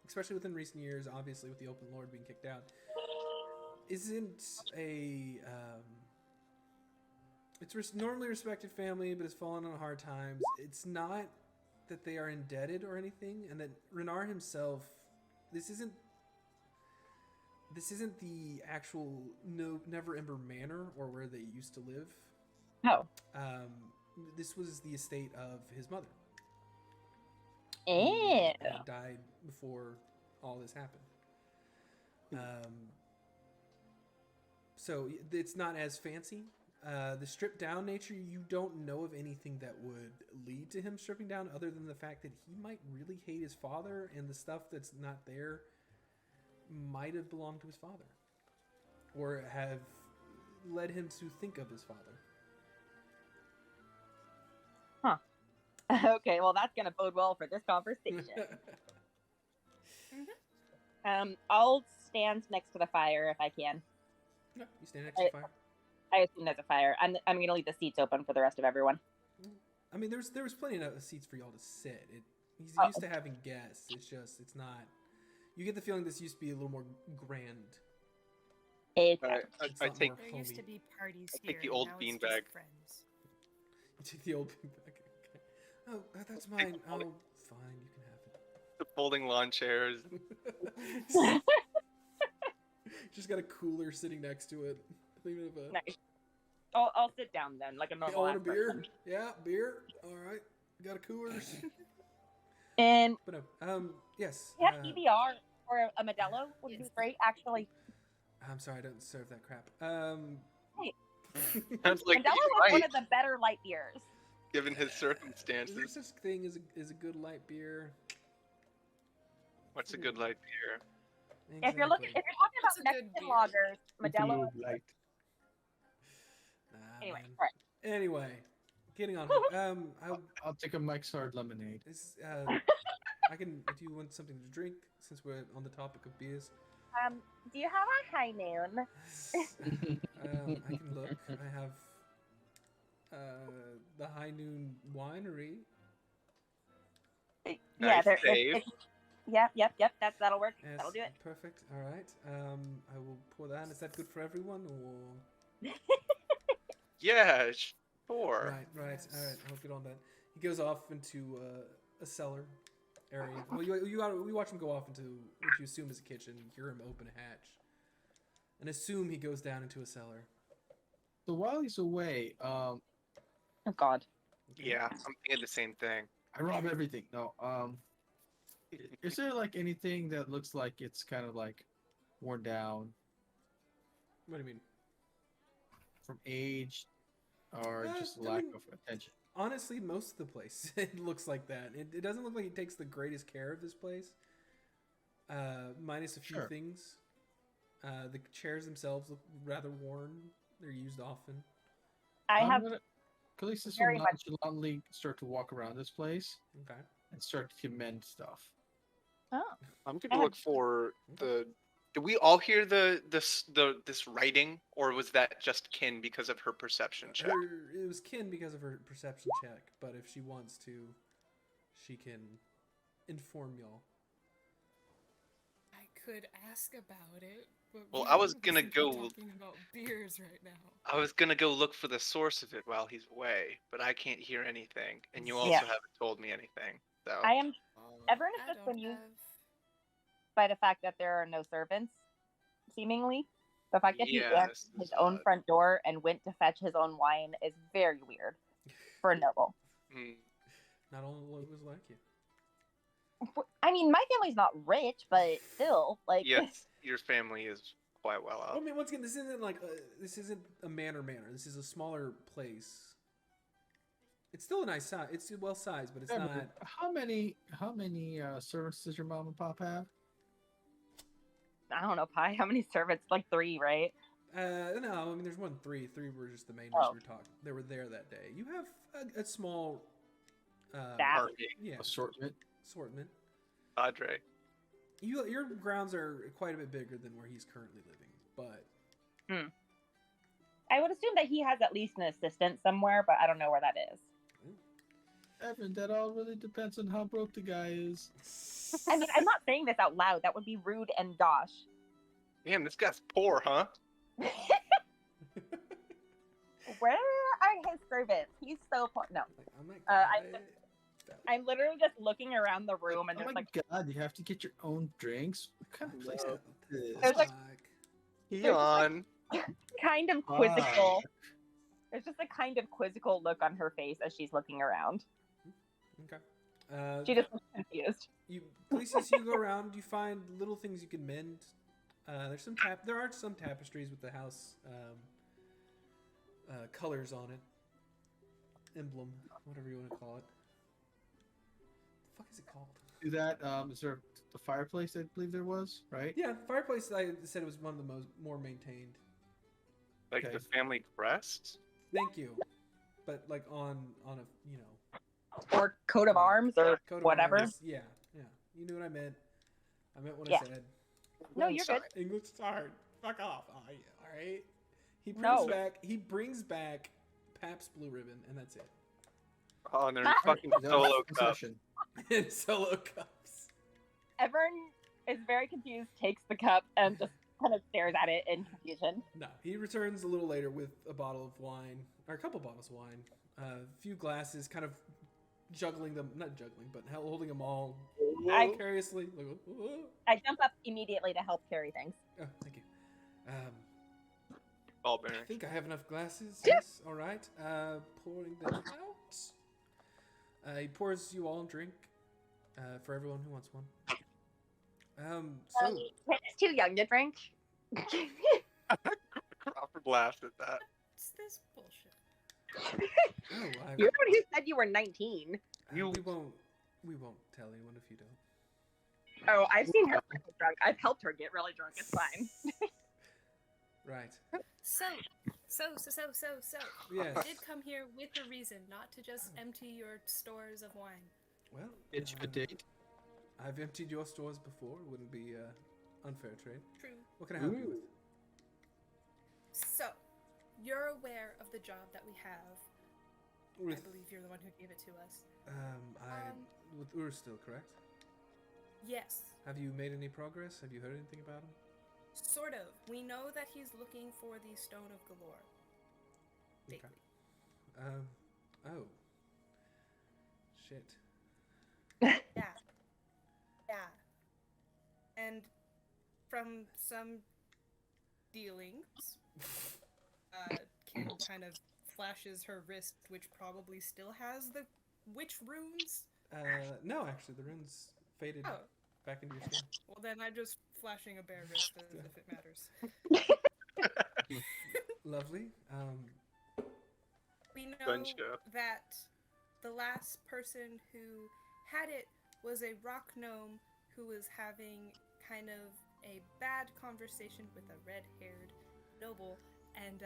especially within recent years, obviously with the Open Lord being kicked out, isn't a it's normally respected family, but has fallen on hard times. It's not that they are indebted or anything, and that Renar himself, this isn't the actual Never Ember Manor or where they used to live. Oh. This was the estate of his mother. Ew. Who died before all this happened. So it's not as fancy. The stripped down nature, you don't know of anything that would lead to him stripping down other than the fact that he might really hate his father, and the stuff that's not there might have belonged to his father or have led him to think of his father. Okay, well, that's going to bode well for this conversation. I'll stand next to the fire if I can. No, you stand next to the fire. I assume there's a fire. I'm going to leave the seats open for the rest of everyone. I mean, there was plenty of seats for y'all to sit. He's used to having guests. It's not. You get the feeling this used to be a little more grand. It's I take There used to be parties I here. take the old now it's just beanbag. friends. You take the old beanbag. Okay. Oh, that's mine. Oh, fine, you can have the folding lawn chairs. it. Just got a cooler sitting next to it. Thinking of a. nice. I'll sit down then, like a You normal want a ass beer? person. Yeah, beer. All right, got a coolers. And But no, yes. we have PBR or a Modelo would be great, actually. I'm sorry, I don't serve that crap. Sounds like Modelo you was one might. of the better light beers. given his Is there circumstances. such thing as a good light beer? What's a good light beer? If you're talking What's a about good Mexican beer? lagers, Modelo. Blue light. Nah, Anyway, man. right. Anyway, getting on. I'll take a Mike's Hard Lemonade. I can. Do you want something to drink since we're on the topic of beers? Do you have a high noon? I can look. I have the High Noon Winery. Yeah, Nice there. save. Yep. That'll work. Yes, That'll do it. Perfect. All right. I will pour that. Is that good for everyone, or? Yeah, sure. Right. All right. I'll get on that. He goes off into a cellar area. Well, we watch him go off into what you assume is a kitchen. You hear him open a hatch, and assume he goes down into a cellar. So while he's away, Oh God. Yeah, I'm thinking the same thing. I rob everything. No, is there like anything that looks like it's kind of like worn down What do you mean? from age or just I lack mean- of attention? Honestly, most of the place it looks like that. It doesn't look like he takes the greatest care of this place. Minus a few Sure. things. The chairs themselves look rather worn. They're used often. Khaleesi very will much- nonchalantly start to walk around this place Okay. and start to mend stuff. Oh. I'm gonna look for the. Did we all hear this writing, or was that just Kin because of her perception check? It was Kin because of her perception check, but if she wants to, she can inform y'all. I could ask about it, but Well, we I was shouldn't gonna be go- talking about beers right now. I was gonna go look for the source of it while he's away, but I can't hear anything, and you also Yeah. haven't told me anything. So I am Everyone is I just don't bemused have. by the fact that there are no servants, seemingly. The fact that he Yeah, answered this his is own odd. front door and went to fetch his own wine is very weird for a noble. Not all locals like you. I mean, my family's not rich, but still, like, yes, your family is quite well I off. mean, once again, this isn't a manor. This is a smaller place. It's still a nice size. It's well sized, but it's Evan, not. How many servants does your mom and pop have? I don't know, Pi. How many servants? Like 3, right? No, I mean, there's more than 3. 3 were just the main Oh. ones we were talking. They were there that day. You have a small. Staff. Party, Yeah. Assortment. Assortment. Padre. Your grounds are quite a bit bigger than where he's currently living, but I would assume that he has at least an assistant somewhere, but I don't know where that is. Evan, that all really depends on how broke the guy is. I mean, I'm not saying this out loud. That would be rude and dosh. Damn, this guy's poor, huh? Where are his servants? He's so poor. No, like, I'm like, I'm literally just looking around the room and Oh there's my like god, you have to get your own drinks? What kind of place No. is this? There's like- Yawn. kind of quizzical. There's just a kind of quizzical look on her face as she's looking around. okay. She just looks confused. Places you go around, you find little things you can mend. There are some tapestries with the house colors on it, emblem, whatever you want to call it. The fuck is it called? Do that. Is there the fireplace? I believe there was, right? Yeah, fireplace. I said it was one of the more maintained. Like Okay. the family crest? Thank you, but like on a Or coat of arms or coat of whatever. arms. Yeah. You knew what I meant. I meant what Yeah. I said. No, you're good. English is hard. Fuck off. Oh, yeah, all right. No. He brings back Pabst Blue Ribbon, and that's it. Oh, and there's Ah. fucking No, solo cup. concession. And solo cups. Everyone is very confused, takes the cup, and just kind of stares at it in confusion. No, he returns a little later with a bottle of wine, or a couple bottles of wine, a few glasses, kind of juggling them, not juggling, but holding them all I- precariously. Like, oh, I jump up immediately to help carry things. thank you. Ball I bearing. think I have enough glasses. Yes, all right. Pouring them out. He pours you all a drink for everyone who wants one. So It's too young to drink. Crawford laughed at that. What's this bullshit? Oh, You're the one who said you were 19. You- we won't tell anyone if you don't. Oh, I've seen her really drunk. I've helped her get really drunk. It's fine. Right. So. Yes. I did come here with a reason, not to just empty your stores of wine. Well, It's a date. I've emptied your stores before. It wouldn't be unfair trade. True. What can I help you with? So, you're aware of the job that we have. With I believe you're the one who gave it to us. with Ur still, correct? Yes. Have you made any progress? Have you heard anything about him? Sort of. We know that he's looking for the Stone of Galore. Okay. Vaguely. Oh. Shit. Yeah. Yeah. And from some dealings, Kim kind of flashes her wrist, which probably still has the witch runes. No, actually, the runes faded Oh. back into your skin. Well, then I'm just flashing a bare wrist as if it matters. Lovely. We know Gunshot. that the last person who had it was a rock gnome who was having kind of a bad conversation with a red-haired noble, and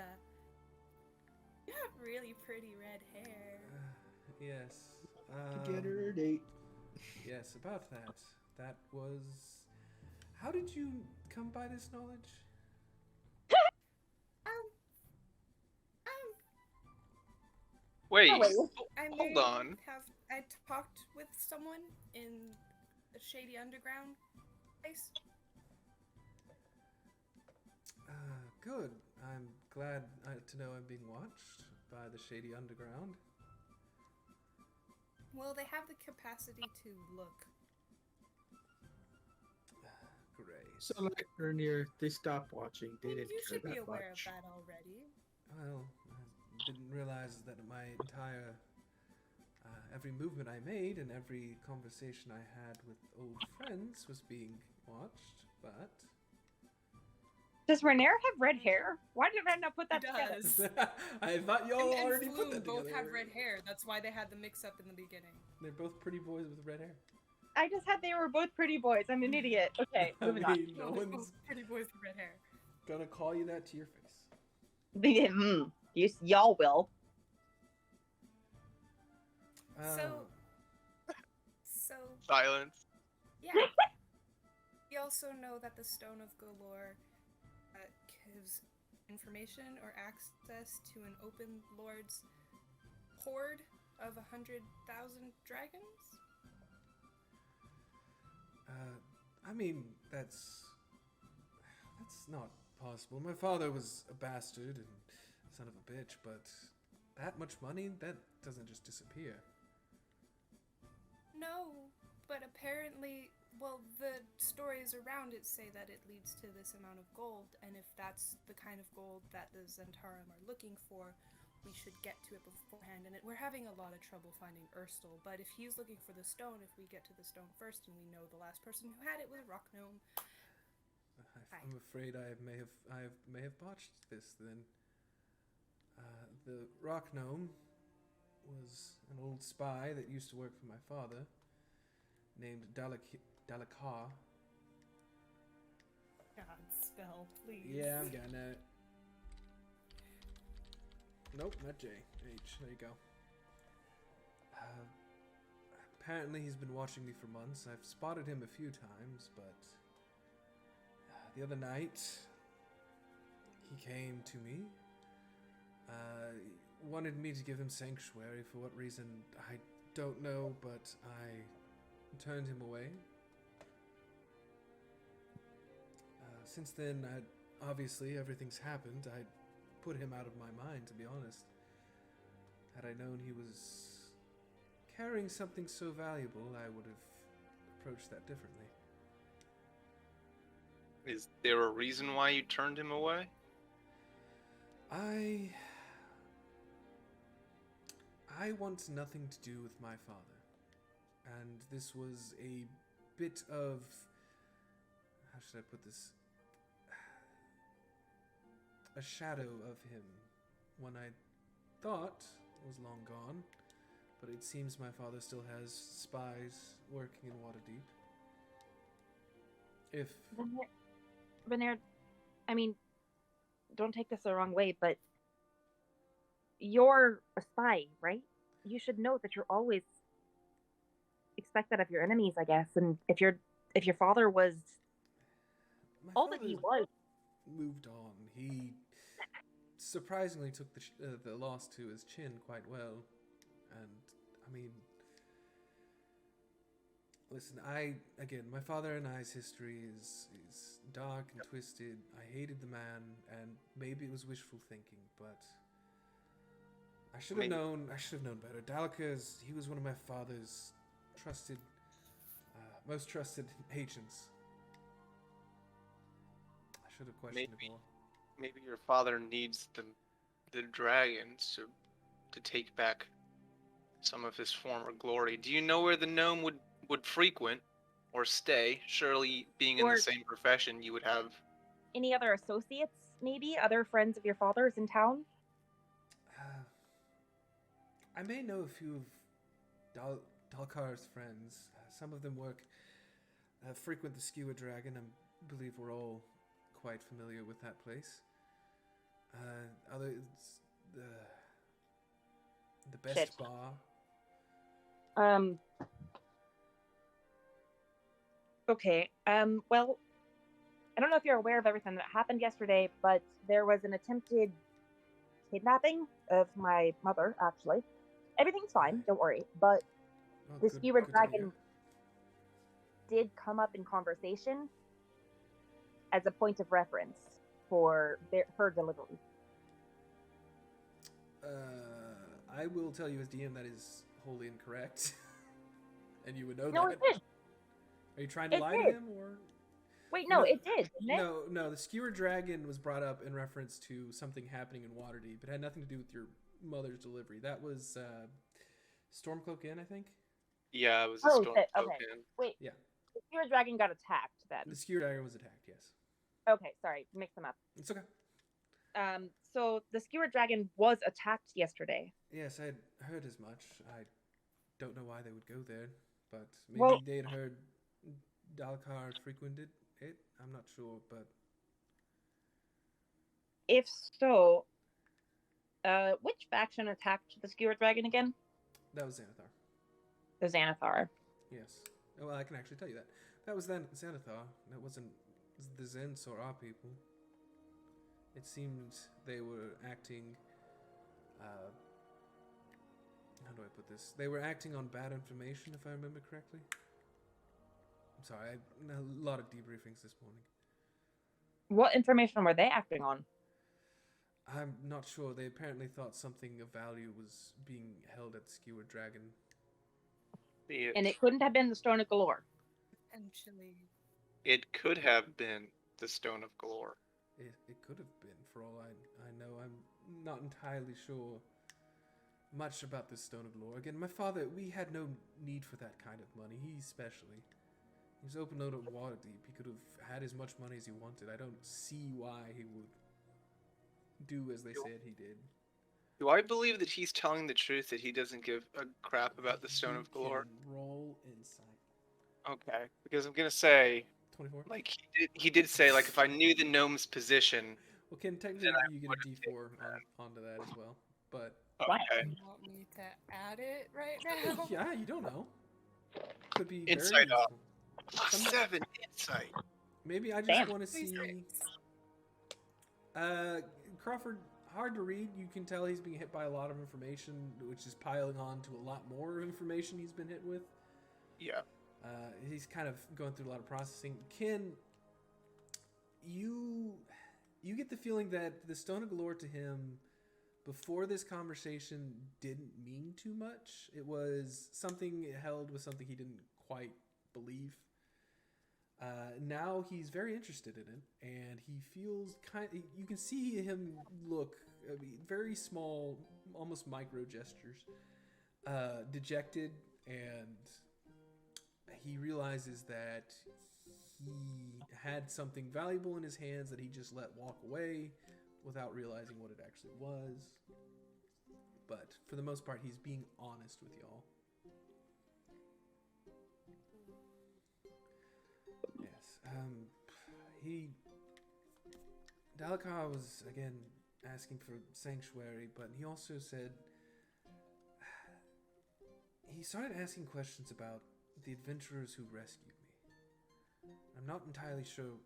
you have really pretty red hair. Yes. To get her a date. Yes, about that. That was. How did you come by this knowledge? Wait, I hold may on. I talked with someone in a shady underground place. Good. I'm glad to know I'm being watched by the shady underground. Well, they have the capacity to look. Great. So like earlier, they stopped watching. They didn't You care should be that aware much. of that already. Well, I didn't realize that my entire every movement I made and every conversation I had with old friends was being watched, but Does Renair have red hair? Why did I not put that He together? does. I thought y'all and already Flume put that both together. have red hair. That's why they had the mix-up in the beginning. They're both pretty boys with red hair. I just had they were both pretty boys. I'm an idiot. Okay, I moving on. mean, no Both one's pretty boys with red hair. gonna call you that to your face. Y'all will. So, Silence. yeah. We also know that the Stone of Galore gives information or access to an open lord's horde of 100,000 dragons. I mean, that's not possible. My father was a bastard and son of a bitch, but that much money, that doesn't just disappear. No, but apparently, well, the stories around it say that it leads to this amount of gold, and if that's the kind of gold that the Zentarum are looking for, we should get to it beforehand. And we're having a lot of trouble finding Urstel, but if he's looking for the stone, if we get to the stone first, and we know the last person who had it was a rock gnome. I'm afraid I may have botched this then. The rock gnome was an old spy that used to work for my father, named Dalakar. God, spell, please. Yeah, I'm getting it. Nope, not J. H. There you go. Apparently he's been watching me for months. I've spotted him a few times, but the other night he came to me. Wanted me to give him sanctuary. For what reason, I don't know, but I turned him away. Since then, obviously everything's happened. I put him out of my mind, to be honest. Had I known he was carrying something so valuable, I would have approached that differently. Is there a reason why you turned him away? I want nothing to do with my father. And this was a bit of... How should I put this? A shadow of him when I thought was long gone, but it seems my father still has spies working in Waterdeep. If Benir, I mean, don't take this the wrong way, but you're a spy, right? You should know that you're always expect that of your enemies, I guess. And if your father was my all that he father was, moved on, he surprisingly took the loss to his chin quite well, and I mean, listen, my father and I's history is dark and twisted. I hated the man, and maybe it was wishful thinking, but I should have known. I should have known better. He was one of my father's trusted, most trusted agents. I should have questioned it more. Maybe your father needs the dragons to take back some of his former glory. Do you know where the gnome would frequent or stay? Surely, being in the same profession, you would have any other associates, maybe other friends of your father's in town. I may know a few of Dalkar's friends. Some of them frequent the Skewer Dragon. I believe we're all quite familiar with that place. The best Shit. bar. Okay. Well, I don't know if you're aware of everything that happened yesterday, but there was an attempted kidnapping of my mother, actually. Everything's fine, don't worry. But the Skewer Dragon did come up in conversation as a point of reference for her delivery. I will tell you as DM that is wholly incorrect. And you would know No, that. it did. Are you trying to lie to him, or? Wait, no, it did, didn't it? No, the Skewer Dragon was brought up in reference to something happening in Waterdeep. It had nothing to do with your mother's delivery. That was Stormcloak Inn, I think? Yeah, it was a Stormcloak okay. Inn. Wait, yeah. The Skewer Dragon got attacked then. The Skewer Dragon was attacked, yes. Okay, sorry, mix them up. It's okay. So the Skewer Dragon was attacked yesterday. Yes, I had heard as much. I don't know why they would go there, but maybe they had heard Dalkar frequented it. I'm not sure, but if so, which faction attacked the Skewer Dragon again? That was Xanathar. The Xanathar. Yes. Well, I can actually tell you that. That was then Xanathar. That wasn't the Zens or our people. It seemed they were acting. How do I put this? They were acting on bad information, if I remember correctly. I'm sorry, I had a lot of debriefings this morning. What information were they acting on? I'm not sure. They apparently thought something of value was being held at the Skewer Dragon. And it couldn't have been the Stone of Galore. Potentially. It could have been the Stone of Galore. It could have been, for all I know. I'm not entirely sure much about this Stone of Galore. Again, my father, we had no need for that kind of money. He especially. He was open out of Waterdeep. He could have had as much money as he wanted. I don't see why he would do as they said he did. Do I believe that he's telling the truth, that he doesn't give a crap about the Stone of Galore? Roll insight. Okay, because I'm gonna say, 24. like he did say, like if I knew the gnome's position. Well, Ken, technically you get a D4 onto that as well, but. Okay. You want me to add it right now? Yeah, you don't know. Could be Insight very up. +7 insight. Maybe I just want to see. Crawford, hard to read. You can tell he's being hit by a lot of information, which is piling on to a lot more information he's been hit with. Yeah. He's kind of going through a lot of processing. Ken, you get the feeling that the Stone of Galore to him, before this conversation, didn't mean too much. It was something held with something he didn't quite believe. Now he's very interested in it, and he feels you can see him look, very small, almost micro gestures, dejected, and he realizes that he had something valuable in his hands that he just let walk away without realizing what it actually was. for the most part, he's being honest with y'all. Yes. Dalakar was, again, asking for sanctuary, but he also said... He started asking questions about the adventurers who rescued me. I'm not entirely sure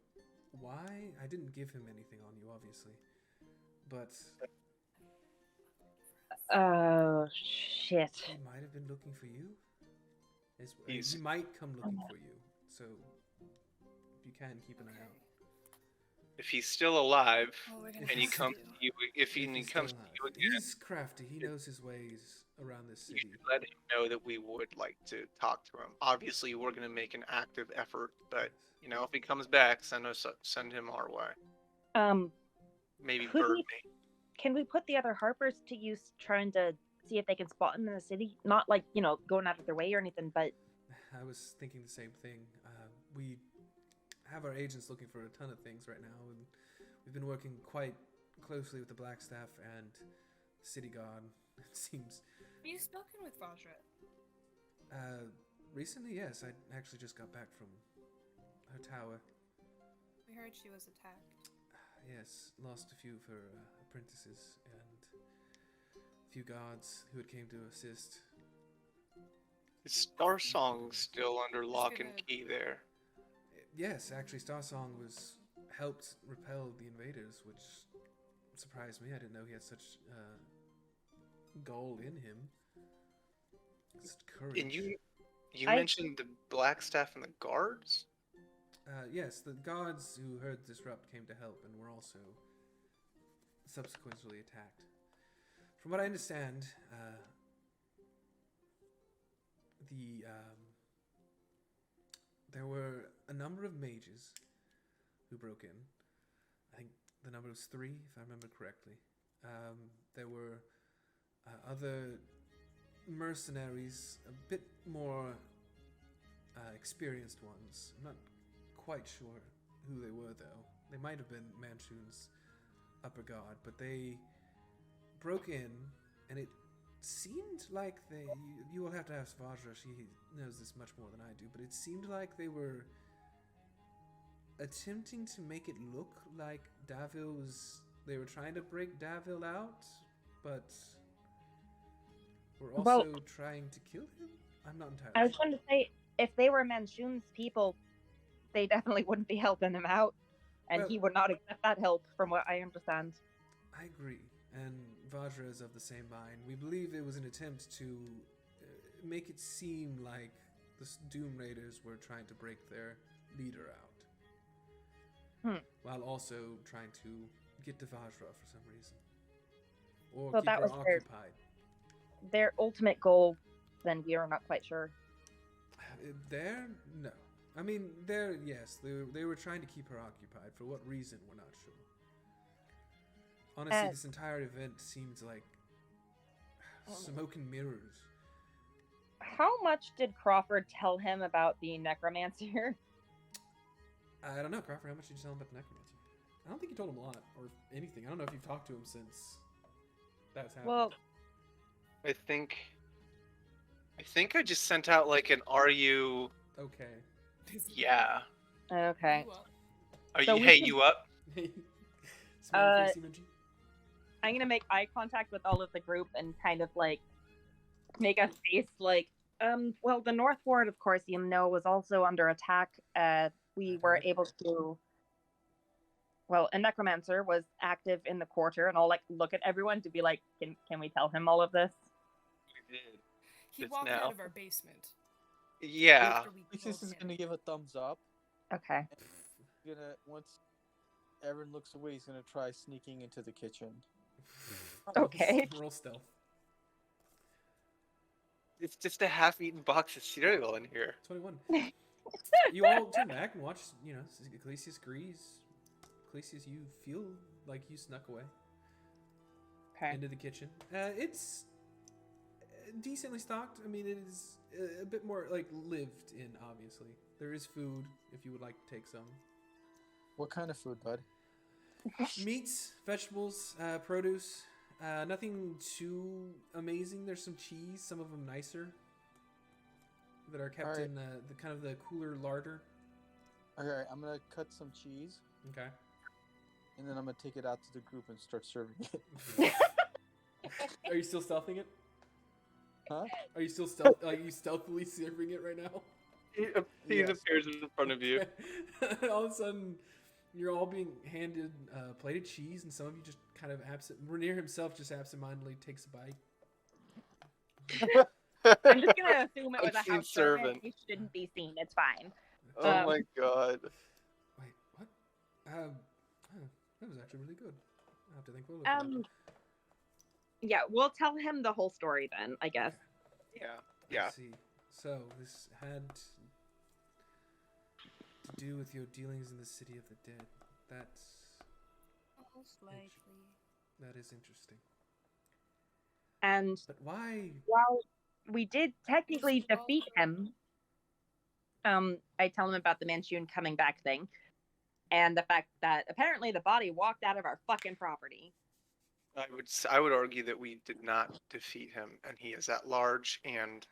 why. I didn't give him anything on you, obviously. But... Oh, shit. He might have been looking for you. He might come looking for you. So, if you can, keep an eye out. If he's still alive, and and he comes to you, if he comes to you again, he's crafty. He knows his ways around this you city. should let him know that we would like to talk to him. Obviously, we're going to make an active effort, but you know, if he comes back, send him our way. Maybe bird me. Can we put the other Harpers to use trying to see if they can spot him in the city? Not like, going out of their way or anything, but... I was thinking the same thing. We have our agents looking for a ton of things right now, and we've been working quite closely with the Blackstaff and the City Guard. It seems... Have you spoken with Vajra? Recently, yes. I actually just got back from her tower. We heard she was attacked. Yes, lost a few of her apprentices and a few guards who had came to assist. Is Star Song still under lock and key there? Yes, actually, Starsong was helped repel the invaders, which surprised me. I didn't know he had such gold in him. Such courage. And you mentioned the Blackstaff and the guards? Yes, the guards who heard the disrupt came to help and were also subsequently attacked. From what I understand, there were a number of mages who broke in. I think the number was 3, if I remember correctly. There were other mercenaries, a bit more experienced ones. I'm not quite sure who they were, though. They might have been Manchun's upper guard, but they broke in, and it seemed like you will have to ask Vajra, she knows this much more than I do, but it seemed like they were attempting to make it look like they were trying to break Davil out, but were also trying to kill him? I'm not entirely sure. I was going to say, if they were Manchun's people, they definitely wouldn't be helping him out, and he would not accept that help, from what I understand. I agree, and Vajra is of the same mind. We believe it was an attempt to make it seem like the Doom Raiders were trying to break their leader out, while also trying to get to Vajra for some reason, or keep her occupied. Their ultimate goal, then we are not quite sure. No. I mean, yes, they were trying to keep her occupied. For what reason, we're not sure. Honestly, this entire event seems like smoke and mirrors. How much did Crawford tell him about the necromancer? I don't know, Crawford. How much did you tell him about the necromancer? I don't think you told him a lot, or anything. I don't know if you've talked to him since that's happened. Well, I think I just sent out like an "Are you okay?" Yeah. Okay. You up? Smiley face emoji. I'm gonna make eye contact with all of the group and kind of like make a face like, well, the North Ward, of course, was also under attack. We were able to. Well, a necromancer was active in the quarter, and I'll like look at everyone to be like, can we tell him all of this? We did. He walked out of our basement. Yeah. This is gonna give a thumbs up. Okay. Once Erin looks away, he's gonna try sneaking into the kitchen. Okay. Roll stealth. It's just a half-eaten box of cereal in here. 21. You all turn back and watch, Ecclesias agrees. Ecclesias, you feel like you snuck away. Okay. Into the kitchen. It's decently stocked. I mean, it is a bit more, lived in, obviously. There is food, if you would like to take some. What kind of food, bud? Meats, vegetables, produce. Nothing too amazing. There's some cheese, some of them nicer, that are kept Alright. in the kind of the cooler larder. Okay, I'm gonna cut some cheese, Okay. and then I'm gonna take it out to the group and start serving it. Are you still stealthing it? Huh? Are you still are you stealthily serving it right now? He Yes. appears in front of you. All of a sudden, you're all being handed plated cheese, and some of you just kind of Rainier himself just absentmindedly takes a bite. I'm just gonna assume it was a Unseen house servant. servant. It shouldn't be seen. It's fine. Oh my god. Wait, what? That was actually really good. I have to think. What was Yeah, we'll tell him the whole story then, I guess. Yeah. Let's see. So this had to do with your dealings in the city of the dead. That's Most likely. that is interesting. And But why? while we did technically defeat him, I tell him about the Manchun coming back thing, and the fact that apparently the body walked out of our fucking property. I would argue that we did not defeat him, and he is at large and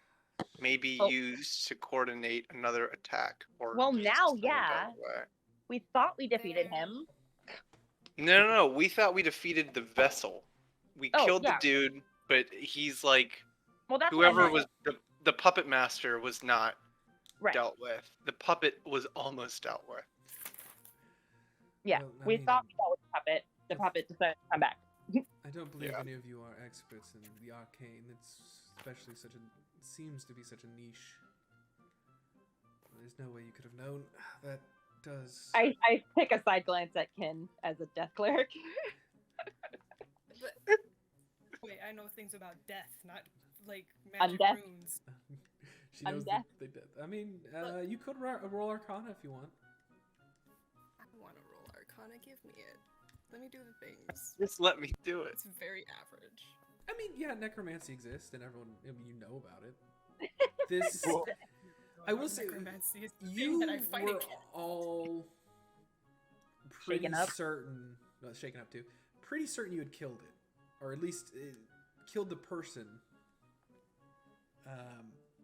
maybe Oh. used to coordinate another attack. Or Well, just now, send him yeah. away. We thought we defeated him. No. We thought we defeated the vessel. We Oh, killed yeah. the dude, but he's like Well, that's what I whoever meant. was the puppet master was not Right. dealt with. The puppet was almost dealt with. Yeah, Well, I we mean, thought we dealt with the puppet. The puppet decided to come back. I don't believe Yeah. any of you are experts in the arcane. It's especially seems to be such a niche. There's no way you could have known. That does. I take a side glance at Kin as a death cleric. But, wait, I know things about death, not like magic Undeath? runes. She knows Undeath? the death. I mean, you could roll Arcana if you want. I want to roll Arcana. Give me it. Let me do the things. Just let me do it. It's very average. I mean, yeah, necromancy exists, and everyone, you know about it. This, Well, I will say, Necromancy is the thing you that I fight were against. all pretty Shaken up? certain, well, shaken up too, pretty certain you had killed it, or at least killed the person.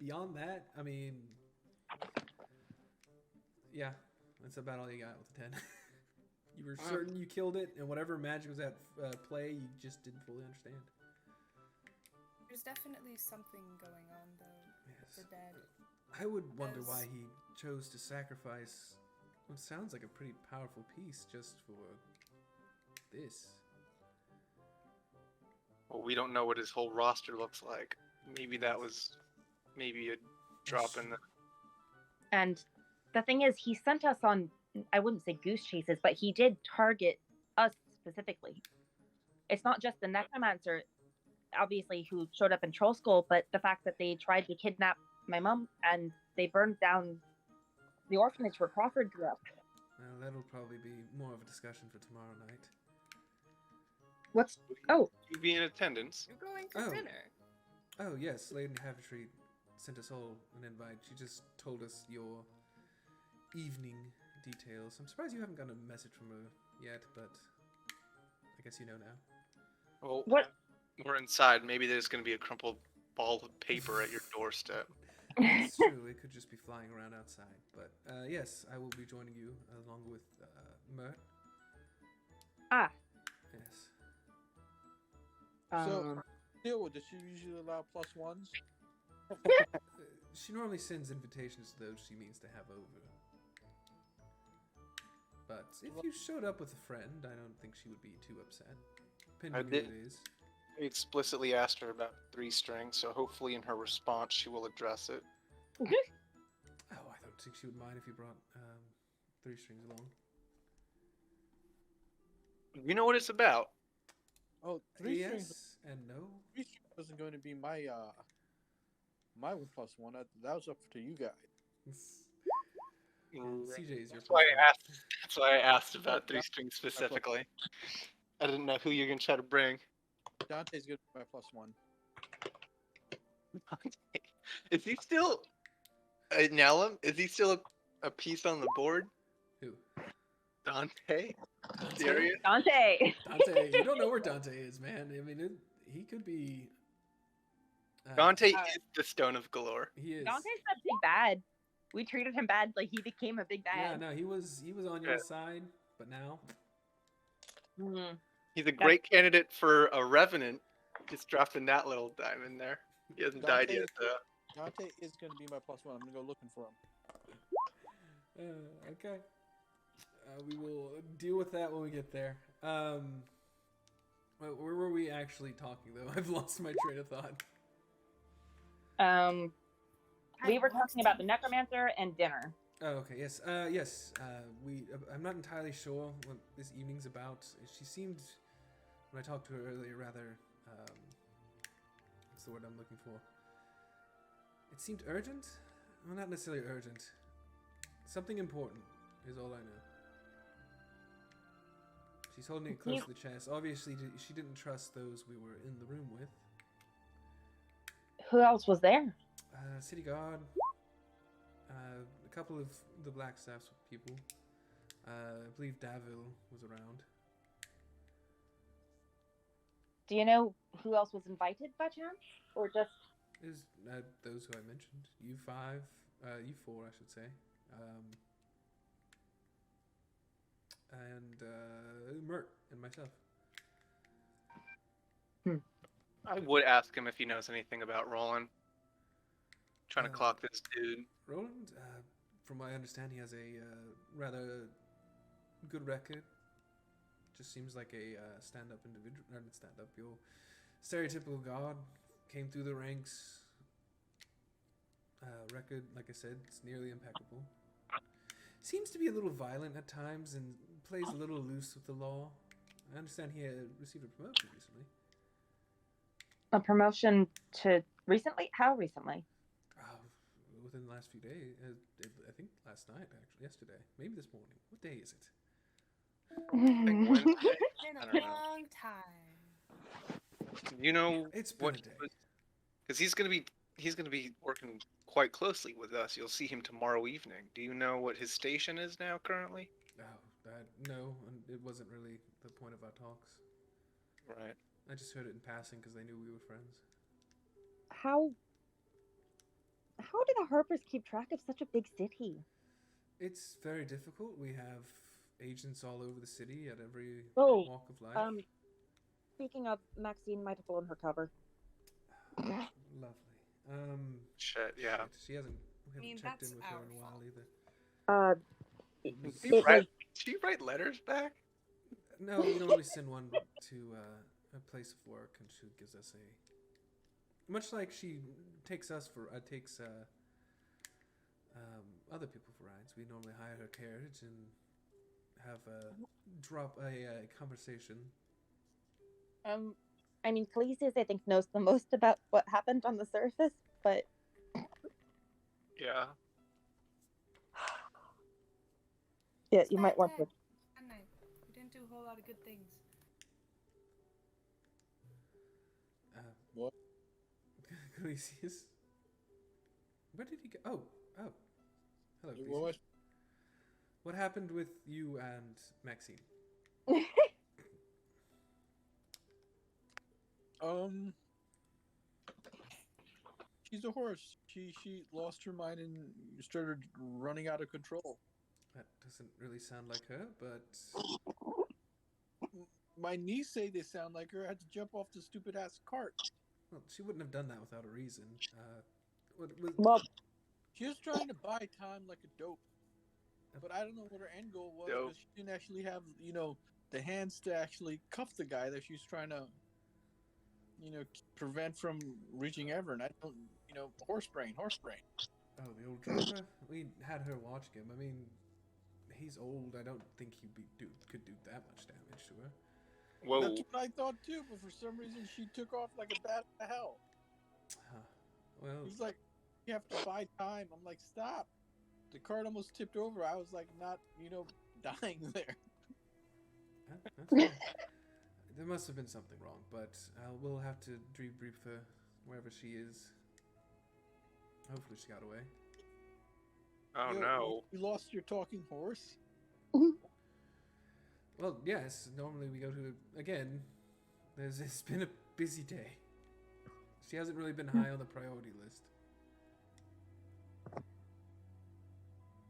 Beyond that, I mean, yeah, that's about all you got with the 10. You were certain you killed it, and whatever magic was at play, you just didn't fully understand. There's definitely something going on, though, with Yes. the dead. I would wonder As- why he chose to sacrifice what sounds like a pretty powerful piece just for this. Well, we don't know what his whole roster looks like. Maybe that was a drop in the. And the thing is, he sent us on, I wouldn't say goose chases, but he did target us specifically. It's not just the necromancer, obviously, who showed up in Troll School, but the fact that they tried to kidnap my mom and they burned down the orphanage where Crawford grew up. Well, that'll probably be more of a discussion for tomorrow night. What's... Oh, You be in attendance. You're going for Oh. dinner. Oh, yes, Lady Haventry sent us all an invite. She just told us your evening details. I'm surprised you haven't gotten a message from her yet, but I guess you know now. Well, what? we're inside. Maybe there's going to be a crumpled ball of paper at your doorstep. It's true, it could just be flying around outside. But yes, I will be joining you along with Mert. Ah. Yes. So, Deal, does she usually allow +1s? She normally sends invitations to those she means to have over. But if you showed up with a friend, I don't think she would be too upset. Depending on who did- it is. I explicitly asked her about 3 strings, so hopefully in her response she will address it. Oh, I don't think she would mind if you brought 3 strings along. You know what it's about. Oh, 3 yes strings. and no. 3 strings wasn't going to be my my +1. That was up to you guys. CJ is your That's why plus I one. asked. That's why I asked about 3 strings specifically. I didn't know who you're gonna try to bring. Dante's going to be my +1. Is he still Nellum? Is he still a piece on the board? Who? Dante? Serious? Dante. Dante, you don't know where Dante is, man. I mean, he could be. Dante is the stone of galore. He is. Dante's a big bad. We treated him bad, like he became a big Yeah, bad. no, he was on your side, but now. Mhm. He's a great candidate for a revenant. Just dropping that little dime in there. He hasn't died yet, though. Dante is going to be my +1. I'm going to go looking for him. Okay. We will deal with that when we get there. Where were we actually talking, though? I've lost my train of thought. We were talking about the necromancer and dinner. Oh, okay. Yes. Yes. I'm not entirely sure what this evening's about. She seemed, when I talked to her earlier, rather. What's the word I'm looking for? It seemed urgent. Well, not necessarily urgent. Something important is all I know. She's holding it close to the chest. Obviously, she didn't trust those we were in the room with. Who else was there? City guard. A couple of the Black Staff's people. I believe Davil was around. Do you know who else was invited by chance? Or just... Is those who I mentioned. You four, I should say. And Mert and myself. I would ask him if he knows anything about Roland. Trying to clock this dude. Roland, from what I understand, he has a rather good record. Just seems like a stand-up individual. Not stand-up, your stereotypical god. Came through the ranks. Record, like I said, it's nearly impeccable. Seems to be a little violent at times and plays a little loose with the law. I understand he received a promotion recently. A promotion to recently? How recently? Within the last few days. I think last night, actually. Yesterday. Maybe this morning. What day is it? I think Wednesday. Been I a don't know. long time. You know It's been a day. Because he's gonna be working quite closely with us. You'll see him tomorrow evening. Do you know what his station is now currently? No, it wasn't really the point of our talks. Right. I just heard it in passing because they knew we were friends. How do the Harpers keep track of such a big city? It's very difficult. We have agents all over the city at every Oh, walk of life. Speaking of, Maxine might have blown her cover. Lovely. Shit, yeah. She hasn't. We haven't checked in with her in a while either. Did she write letters back? No, we normally send one to a place of work, and she gives us a. Much like she takes us for other people for rides. We normally hire her carriage and have drop a conversation. I mean, Khaleesi's, I think, knows the most about what happened on the surface, but... Yeah. Yeah, you might want to... We didn't do a whole lot of good things. What? Khaleesi's? Where did he go? Oh. Hello, Khaleesi. What happened with you and Maxine? She's a horse. She lost her mind and started running out of control. That doesn't really sound like her, but My niece say they sound like her. I had to jump off the stupid ass cart. well, she wouldn't have done that without a reason. Well, She was trying to buy time like a dope. But I don't know what her end goal was because she didn't actually have, the hands to actually cuff the guy that she's trying to, prevent from reaching Everin. I don't, horse brain. Oh, the old driver? We had her watching him. I mean, he's old. I don't think he could do that much damage to her. Whoa. That's what I thought too, but for some reason she took off like a bat out of hell. Huh. Well, He's like, you have to buy time. I'm like, stop. The cart almost tipped over. I was like, not, dying there. that's fine. There must have been something wrong, but we'll have to debrief her wherever she is. Hopefully she got away. Oh no. You lost your talking horse? Well, yes. Normally we go to again. It's been a busy day. She hasn't really been high on the priority list.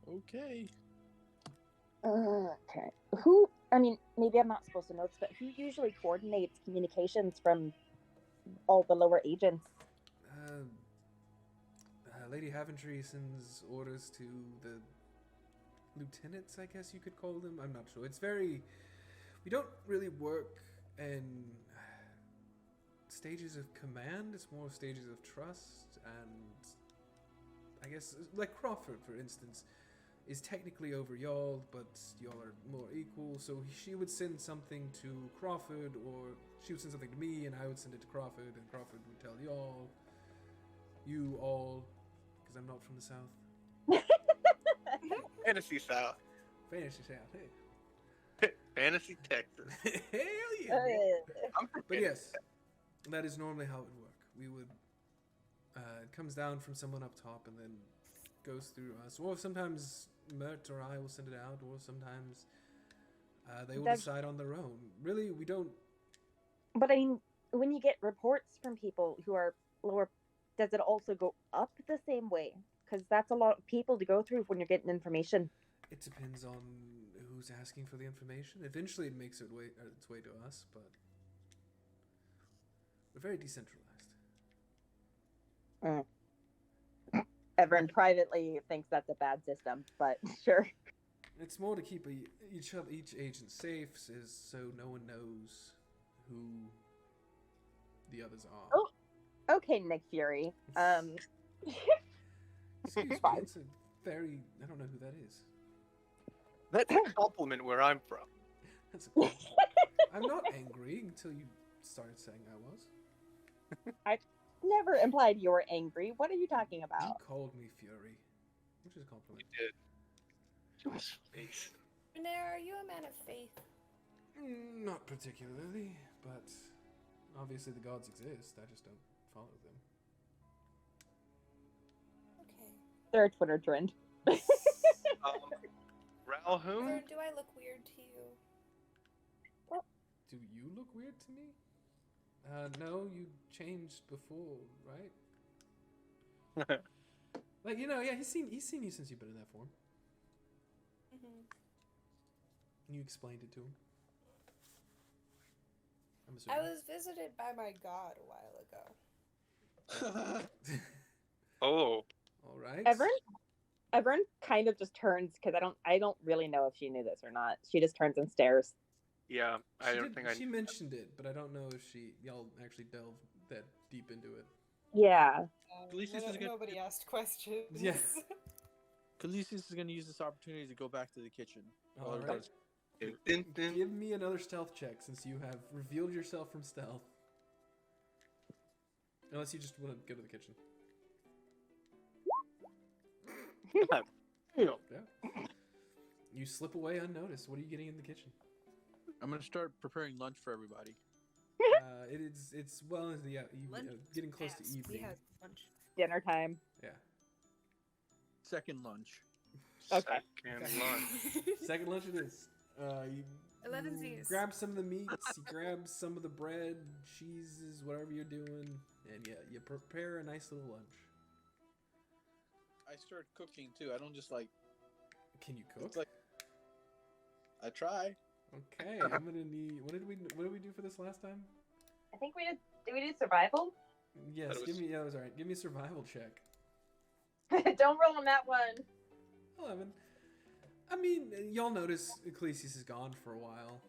Okay. Okay. Who? I mean, maybe I'm not supposed to know this, but who usually coordinates communications from all the lower agents? Lady Haventry sends orders to the lieutenants, I guess you could call them. I'm not sure. It's very... We don't really work in stages of command. It's more stages of trust. And I guess, like Crawford, for instance, is technically over y'all, but y'all are more equal. So she would send something to Crawford, or she would send something to me, and I would send it to Crawford, and Crawford would tell y'all. You all... Because I'm not from the South. Fantasy South. Fantasy South, hey. Fantasy Texas. Hell yeah. I'm from But Kansas. yes, that is normally how it would work. We would, it comes down from someone up top and then goes through us. Or sometimes Mert or I will send it out, or sometimes they will decide on their own. Really, we don't... But I mean, when you get reports from people who are lower, does it also go up the same way? Because that's a lot of people to go through when you're getting information. It depends on who's asking for the information. Eventually it makes its way to us, but we're very decentralized. Everyone privately thinks that's a bad system, but sure. It's more to keep each agent safe, so no one knows who the others are. Oh, okay, Nick Fury. Excuse me, Fine. it's a very... I don't know who that is. That's a compliment where I'm from. That's a compliment. I'm not angry until you started saying I was. Never implied you were angry. What are you talking You about? called me Fury, which is a compliment. You did. To his face. Renair, are you a man of faith? Not particularly, but obviously the gods exist. I just don't follow them. Okay. They're a Twitter trend. Ralhoon? Or do I look weird to you? Do you look weird to me? No, you changed before, right? Like, you know, yeah, he's seen you since you've been in that form. Mm-hmm. You explained it to him. I'm I assuming. was visited by my god a while ago. Oh. All right. Everyone kind of just turns because I don't really know if she knew this or not. She just turns and stares. Yeah, I don't think I... She mentioned it, but I don't know if y'all actually delved that deep into it. Yeah. Nobody asked questions. Yeah. Khaleesi's is going to use this opportunity to go back to the kitchen. while All right. everybody's- Give me another stealth check since you have revealed yourself from stealth. Unless you just want to go to the kitchen. No. Yeah. You slip away unnoticed. What are you getting in the kitchen? I'm going to start preparing lunch for everybody. It's well into the getting close to Yes, evening. We had lunch. Dinner time. Yeah. Second lunch. Okay. Second lunch. Second lunch it is. You 11sies. grab some of the meats, you grab some of the bread, cheeses, whatever you're doing, and yeah, you prepare a nice little lunch. I start cooking too. I don't just like. Can you cook? It's like I try. Okay, I'm gonna need. What did we do for this last time? I think we do survival? Yes, That was- that was alright. Give me a survival check. Don't roll on that one. 11. I mean, y'all notice Ecclesias is gone for a while,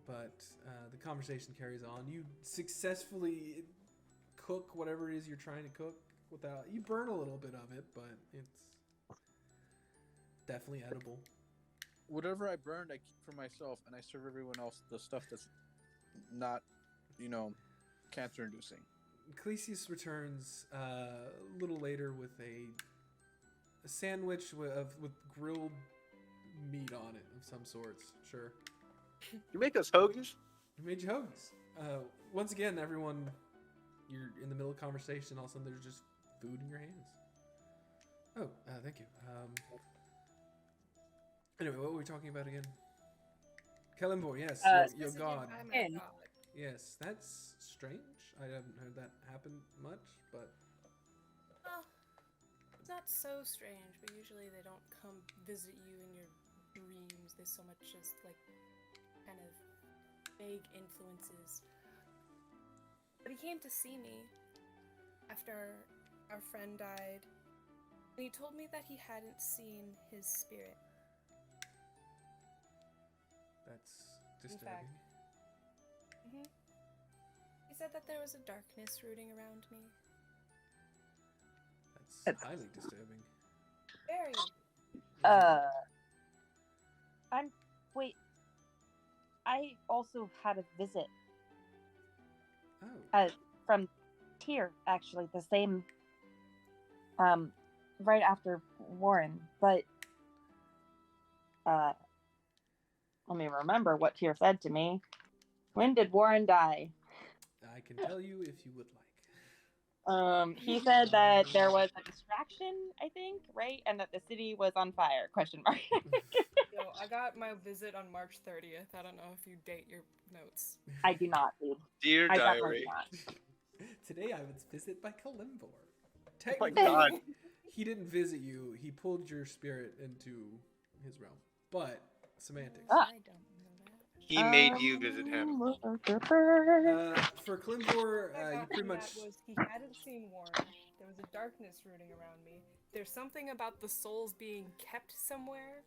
but the conversation carries on. You successfully cook whatever it is you're trying to cook without... You burn a little bit of it, but it's definitely edible. Whatever I burned, I keep for myself, and I serve everyone else the stuff that's not, cancer-inducing. Ecclesias returns a little later with a sandwich with grilled meat on it of some sorts. Sure. You make us hoagies? You made your hoagies. Once again, everyone, you're in the middle of conversation. All of a sudden, there's just food in your hands. Oh, thank you. Anyway, what were we talking about again? Kalimbor, yes, your Visit you god. by my And- god. Yes, that's strange. I haven't heard that happen much, but Well, it's not so strange, but usually they don't come visit you in your dreams. There's so much as like kind of vague influences. But he came to see me after our friend died, and he told me that he hadn't seen his spirit. that's In disturbing. fact. He said that there was a darkness rooting around me. That's highly disturbing. Very. Wait. I also had a visit Oh, from Tyr, actually, the same, right after Warren, but, let me remember what Tyr said to me. When did Warren die? I can tell you if you would like. He said that there was a distraction, I think, right? And that the city was on fire, question mark. Yo, I got my visit on March 30th. I don't know if you date your notes. I do not, dude. Dear I definitely diary. do not. Today I was visited by Kalimbor. my Technically, God. he didn't visit you. He pulled your spirit into his realm. But semantics. Ah. I don't know that. He made you visit him. For Kalimbor, What I you got pretty from much. that was he hadn't seen Warren. There was a darkness rooting around me. There's something about the souls being kept somewhere.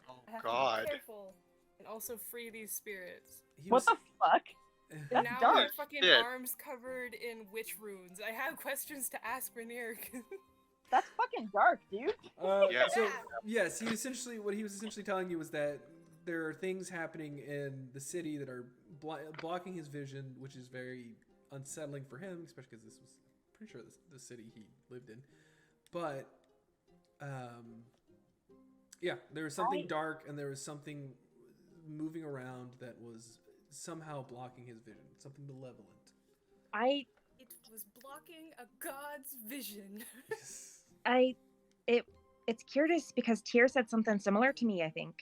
Oh I have God. to be careful and also free these spirits. He What was, the fuck? And That's now dark. my fucking Shit. arms covered in witch runes. I have questions to ask Rainier. That's fucking dark, dude. Yeah. So yes, he essentially what he was essentially telling you was that there are things happening in the city that are blocking his vision, which is very unsettling for him, especially because this was pretty sure the city he lived in. But yeah, there was something dark and there was something moving around that was somehow blocking his vision, something malevolent. It was blocking a god's vision. It's curious because Tyr said something similar to me, I think.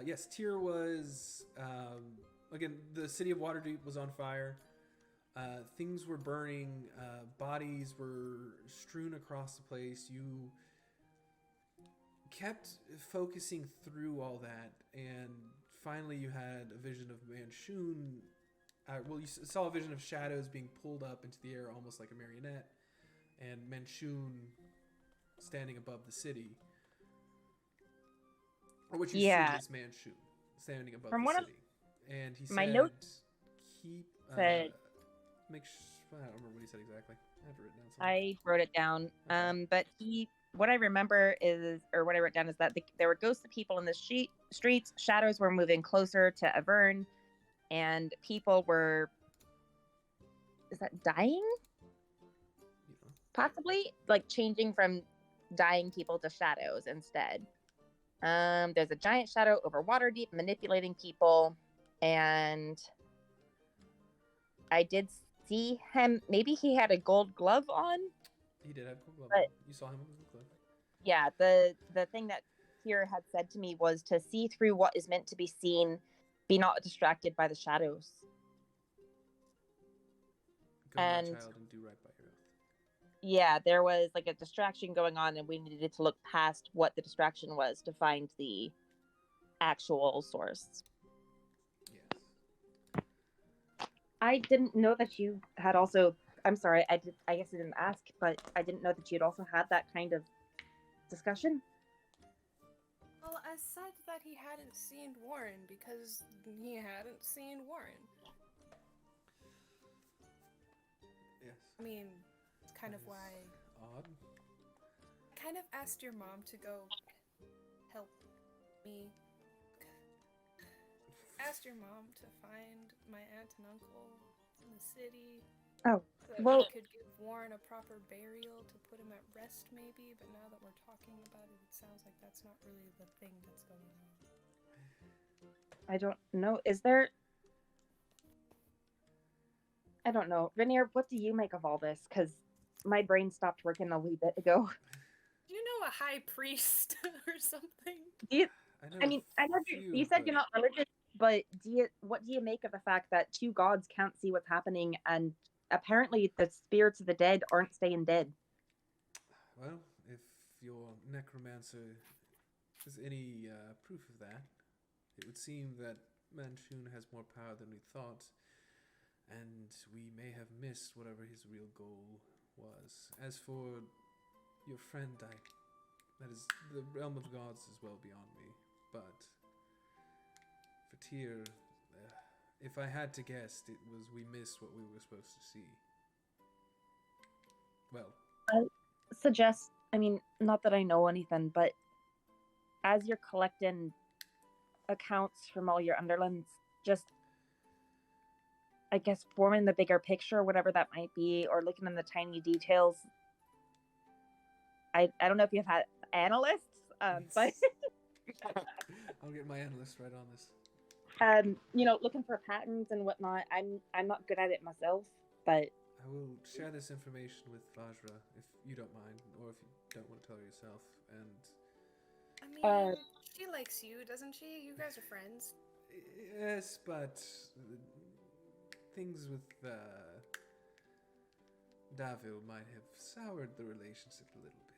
Yes, Tyr was again. The city of Waterdeep was on fire. Things were burning. Bodies were strewn across the place. You kept focusing through all that, and finally, you had a vision of Manchun. You saw a vision of shadows being pulled up into the air, almost like a marionette, and Manchun standing above the city. Or what you see is Manchun standing above From the one of city. And he my said, notes keep, said- I don't remember what he said exactly. I have it written down somewhere. I wrote it down. Okay. But what I remember is, or what I wrote down is that there were ghosts of people in the streets. Shadows were moving closer to Avern, and people were. Is that dying? You know. Possibly, like changing from dying people to shadows instead. There's a giant shadow over Waterdeep manipulating people, and I did see him. Maybe he had a gold glove on. He did have gold glove. But- You saw him with the glove. Yeah, the thing that Tyr had said to me was to see through what is meant to be seen, be not distracted by the shadows. Go, And- my child, and do right by your oath. Yeah, there was like a distraction going on, and we needed to look past what the distraction was to find the actual source. Yes. I didn't know that you had also. I'm sorry, I guess I didn't ask, but I didn't know that you'd also had that kind of discussion. Well, I said that he hadn't seen Warren because he hadn't seen Warren. Yes. I mean, it's kind of That is why Odd. I kind of asked your mom to go help me. Asked your mom to find my aunt and uncle in the city. Oh, So that well- we could give Warren a proper burial to put him at rest, maybe. But now that we're talking about it, it sounds like that's not really the thing that's going on. I don't know. Is there? I don't know. Rainier, what do you make of all this? Because my brain stopped working a wee bit ago. Do you know a high priest or something? I know I mean, I know a few, you said but you're not religious. But what do you make of the fact that two gods can't see what's happening, and apparently the spirits of the dead aren't staying dead? Well, if your necromancer has any proof of that, it would seem that Manchun has more power than we thought, and we may have missed whatever his real goal was. As for your friend, that is the realm of gods is well beyond me. But for Tyr, if I had to guess, it was we missed what we were supposed to see. Well, I suggest, I mean, not that I know anything, but as you're collecting accounts from all your underlings, just, I guess, forming the bigger picture, whatever that might be, or looking in the tiny details. I don't know if you've had analysts, but I'll get my analyst right on this. looking for patterns and whatnot. I'm not good at it myself, but I will share this information with Vajra if you don't mind, or if you don't want to tell her yourself. And I mean, she likes you, doesn't she? You guys are friends. yes, but things with Davil might have soured the relationship a little bit.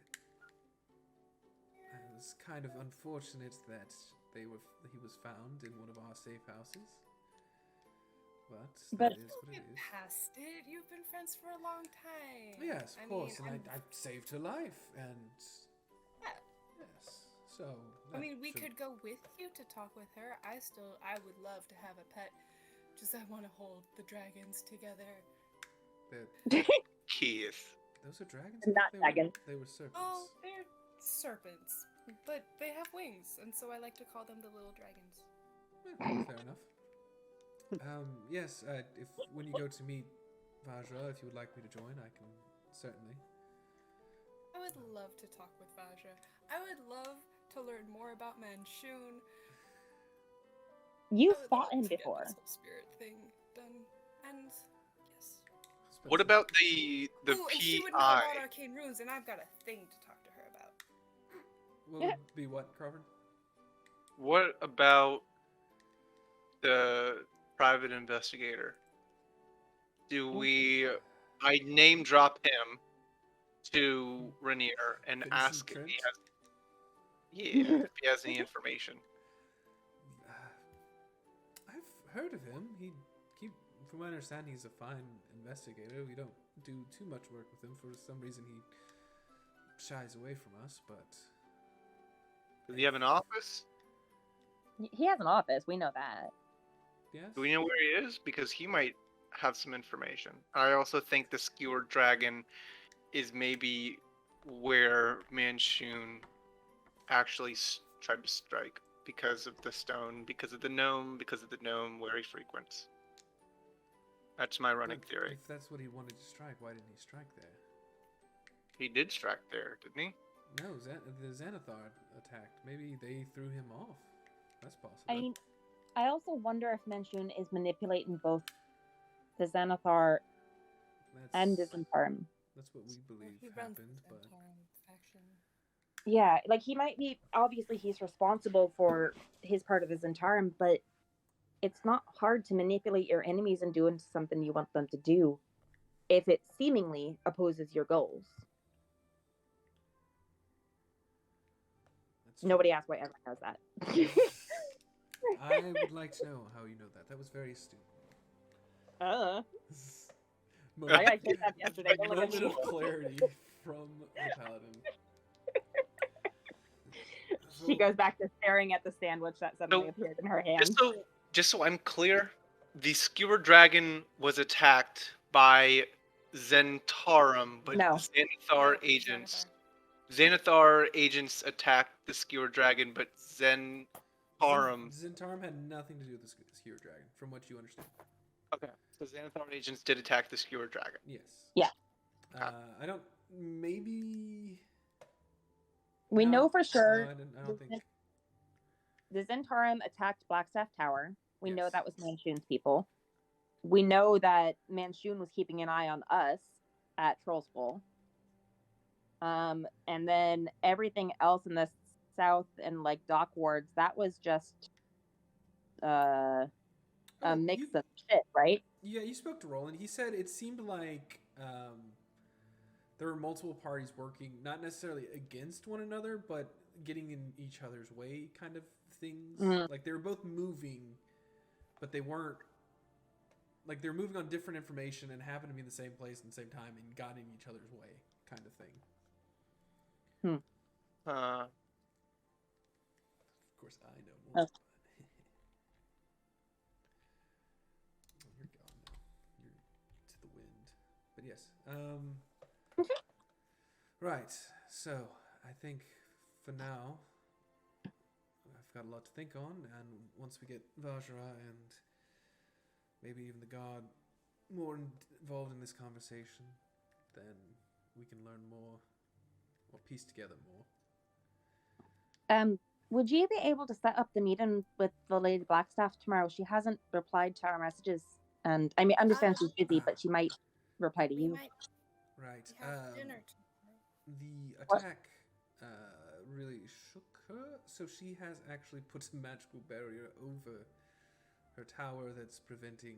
It was kind of unfortunate that he was found in one of our safe houses. But that is what it is. Past it. You've been friends for a long time. Yes, of course, and I saved her life, and yeah. yes. So I mean, we could go with you to talk with her. I would love to have a pet. Just I want to hold the dragons together. Keith. Those are dragons? Not dragons. They were serpents. Oh, they're serpents, but they have wings, and so I like to call them the little dragons. Fair enough. Yes, if when you go to meet Vajra, if you would like me to join, I can certainly. I would love to talk with Vajra. I would love to learn more about Manchun. You fought him before. Get this whole spirit thing done, and yes. What about the and she would know PI? about arcane runes, and I've got a thing to talk to her about. What would be what, Crawford? What about the private investigator? I name drop him to Rainier and Vincent ask Trent? if he has any information. I've heard of him. From what I understand, he's a fine investigator. We don't do too much work with him. For some reason, he shies away from us, but... Does he have an office? He has an office. We know that. Yes? Do we know where he is? Because he might have some information. I also think the skewered dragon is maybe where Manchun actually tried to strike because of the stone, because of the gnome where he frequents. That's my running theory. If that's what he wanted to strike, why didn't he strike there? He did strike there, didn't he? No, the Xanathar attacked. Maybe they threw him off. That's possible. I mean, I also wonder if Manchun is manipulating both the Xanathar and the Zentarum. That's what we believe He runs happened, the but... Zentarum faction. Yeah, like he might be, obviously he's responsible for his part of the Zentarum, but it's not hard to manipulate your enemies and do something you want them to do if it seemingly opposes your goals. Nobody asked why everyone knows that. I would like to know how you know that. That was very astute. I got kicked out yesterday. A moment of clarity from the paladin. She goes back to staring at the sandwich that suddenly appeared in her hand. Just so I'm clear, the skewered dragon was attacked by Zentarum, but No. Xanathar agents attacked the skewered dragon, but Zentarum had nothing to do with the skewered dragon, from what you understand. Okay, so Xanathar agents did attack the skewered dragon. Yes. Yeah. I don't. Maybe. We know for sure. No, I don't think. The Zentarum attacked Blackstaff Tower. We know Yes. that was Manchun's people. We know that Manchun was keeping an eye on us at Troll School. And then everything else in the south and like dock wards, that was just a Oh, mix you, of shit, right? yeah, you spoke to Roland. He said it seemed like there were multiple parties working, not necessarily against one another, but getting in each other's way, kind of things. Mm. Like they were both moving, but they weren't. Like they were moving on different information and happened to be in the same place at the same time and got in each other's way, kind of thing. Of course, I know more. Oh. Oh, you're gone now. You're to the wind. But yes. Right. So I think for now I've got a lot to think on, and once we get Vajra and maybe even the god more involved in this conversation, then we can learn more or piece together more. Would you be able to set up the meeting with the Lady Blackstaff tomorrow? She hasn't replied to our messages, and I mean, I understand she's busy, but she might reply to We you. might Right. have dinner tomorrow. The What? attack really shook her, so she has actually put a magical barrier over her tower that's preventing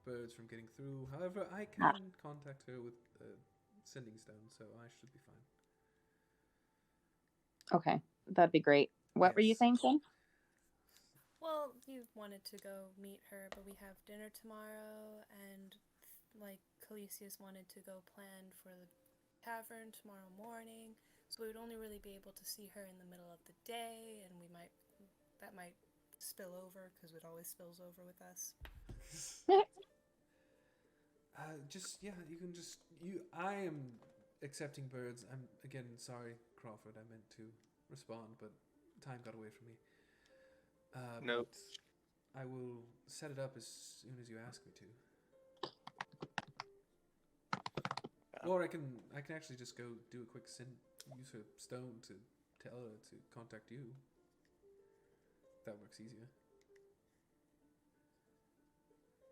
birds from getting through. However, I can contact her with sending stone, so I should be fine. Okay, that'd be great. What were you Yes. saying, Sam? Well, you wanted to go meet her, but we have dinner tomorrow, and like Calisius wanted to go plan for the tavern tomorrow morning, so we would only really be able to see her in the middle of the day, and that might spill over because it always spills over with us. I am accepting birds. I'm again sorry, Crawford. I meant to respond, but time got away from me. Nope. But I will set it up as soon as you ask me to. Yeah. Or I can actually just go do a quick use her stone to tell her to contact you. That works easier.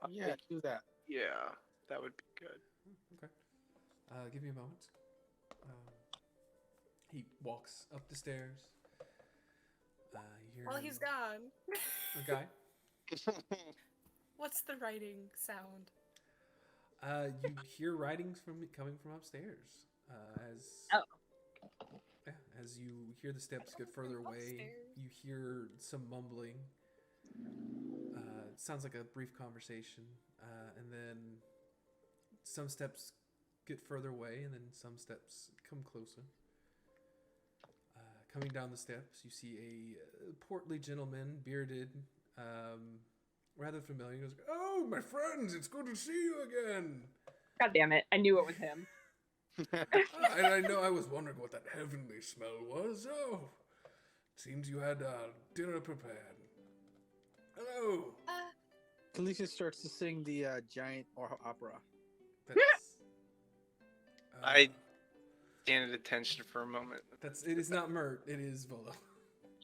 Yeah, do that. Yeah, that would be good. Okay. Give me a moment. He walks up the stairs. Well, he's gone. Okay. What's the writing sound? You hear writings coming from upstairs. As you hear the steps get further away, Upstairs. you hear some mumbling. It sounds like a brief conversation, and then some steps get further away, and then some steps come closer. Coming down the steps, you see a portly gentleman, bearded, rather familiar. He goes, "Oh, my friends, it's good to see you again." God damn it! I knew it was him. And I know I was wondering what that heavenly smell was. Oh, seems you had dinner prepared. Hello. Calisius starts to sing the giant opera. That's, I gained attention for a moment. It is not Mert. It is Volo.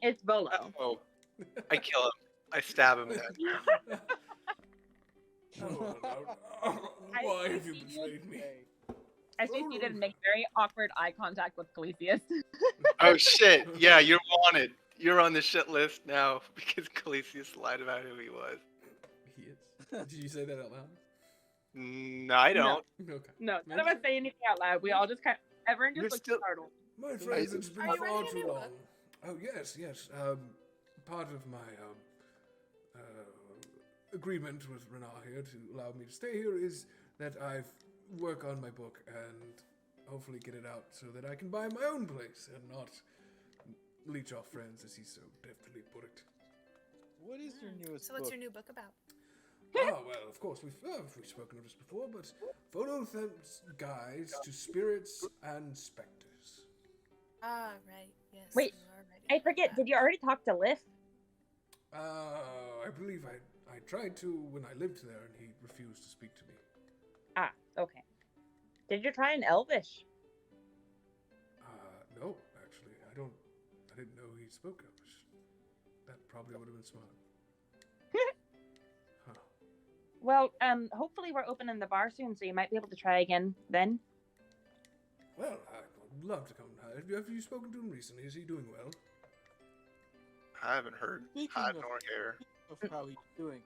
It's Bolo. Oh, I kill him. I stab him then. Why have you betrayed me? I see you did make very awkward eye contact with Calisius. Oh shit! Yeah, you're wanted. You're on the shit list now because Calisius lied about who he was. He is. Did you say that out loud? No, I don't. Okay. No, none of us say anything out loud. We all just everyone You're just looks still- startled. My friends, it's been Are you far writing a too new long. book? Oh yes. Part of my agreement with Renar here to allow me to stay here is that I work on my book and hopefully get it out so that I can buy my own place and not leech off friends, as he so deftly put it. What is your newest So what's book? your new book about? Oh, well, of course, we've spoken of this before, but Volotham's Guides to Spirits and Spectres. Ah, right. Yes. Wait, you are writing I about forget. that. Did you already talk to Lif? I believe I tried to when I lived there, and he refused to speak to me. Ah, okay. Did you try an Elvish? No, actually, I didn't know he spoke Elvish. That probably would have been smart. Huh. Well, hopefully we're opening the bar soon, so you might be able to try again then. Well, I would love to come. Have you spoken to him recently? Is he doing well? I haven't heard Speaking hide of- nor hair. of how he's doing.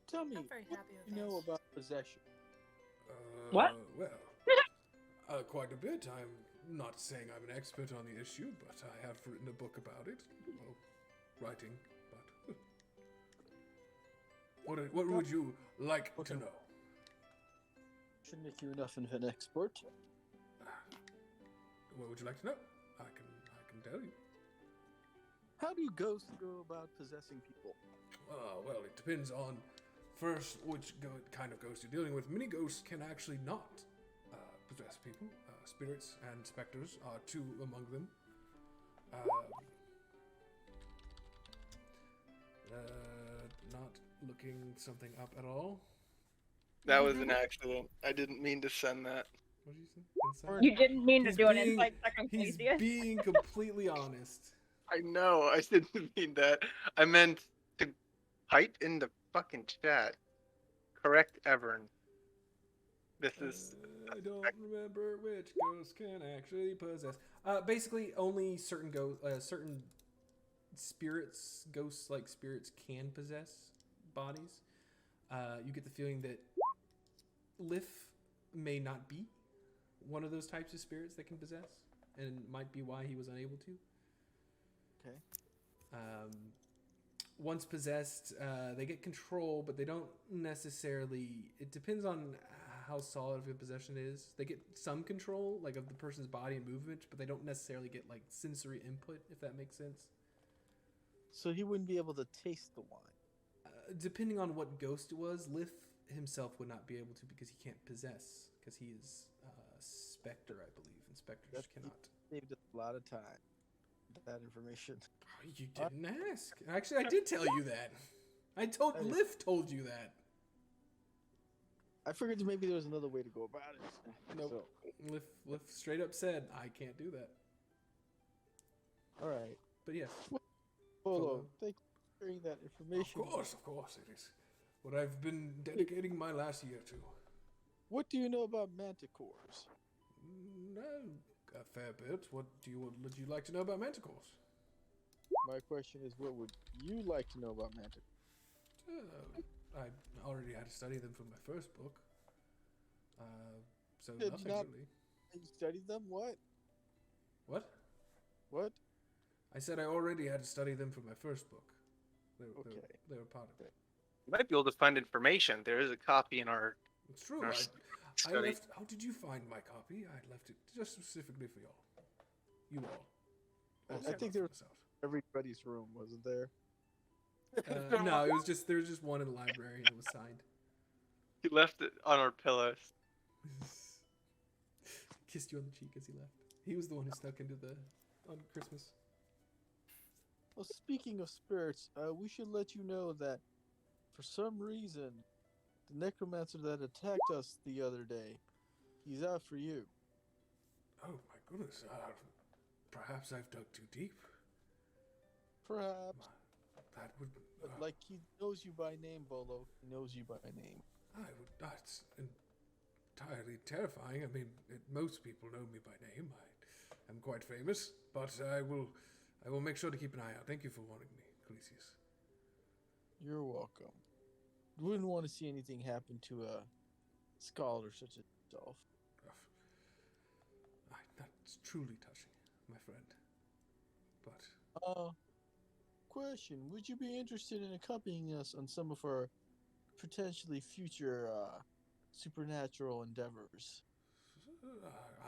Tell me, I'm very what happy do with you know this. about possession? What? Well, quite a bit. I'm not saying I'm an expert on the issue, but I have written a book about it. Well, writing, but... What would you like to know? Should make you enough of an expert. What would you like to know? I can tell you. How do ghosts go about possessing people? Well, it depends on first which kind of ghost you're dealing with. Many ghosts can actually not possess people. Spirits and specters are two among them. Not looking something up at all. That was an accident. I didn't mean to send that. What did you say? Insight? You didn't mean to He's do an being- insight check on He's Theseus. being completely honest. I know. I didn't mean that. I meant to type in the fucking chat. Correct, Evern. This is. I don't remember which ghost can actually possess. Basically, only certain certain spirits, ghosts-like spirits, can possess bodies. You get the feeling that Lif may not be one of those types of spirits that can possess, and might be why he was unable to. Okay. Once possessed, they get control, but they don't necessarily. It depends on how solid of a possession is. They get some control, like of the person's body and movement, but they don't necessarily get like sensory input, if that makes sense. So he wouldn't be able to taste the wine. Depending on what ghost it was, Lif himself would not be able to because he can't possess, because he is specter, I believe, and specters cannot. Saved us a lot of time. That information. Oh, you didn't ask. Actually, I did tell you that. Lif told you that. I figured maybe there was another way to go about it. Nope. Lif straight up said, I can't do that. All right. But yes. Polo, thank you for sharing that information. Of course it is. What I've been dedicating my last year to. What do you know about manticores? No, a fair bit. Would you like to know about manticores? My question is, what would you like to know about manticores? I already had to study them for my first book. So Did nothing not- really. You studied them? What? What? What? I said I already had to study them for my first book. Okay. They were part of it. You might be able to find information. There is a copy in our. It's true. Our I study. left. How did you find my copy? I left it just specifically for y'all. You all. I think there was everybody's room, wasn't there? No, it was just there was just one in the library and it was signed. He left it on our pillows. Kissed you on the cheek as he left. He was the one who snuck into on Christmas. Well, speaking of spirits, we should let you know that for some reason, the necromancer that attacked us the other day, he's out for you. Oh my goodness! Perhaps I've dug too deep. Perhaps. That would. But like he knows you by name, Bolo. He knows you by name. That's entirely terrifying. I mean, most people know me by name. I am quite famous, but I will make sure to keep an eye out. Thank you for warning me, Clesius. You're welcome. Wouldn't want to see anything happen to a scholar such as yourself. That's truly touching, my friend. But question: would you be interested in accompanying us on some of our potentially future supernatural endeavors?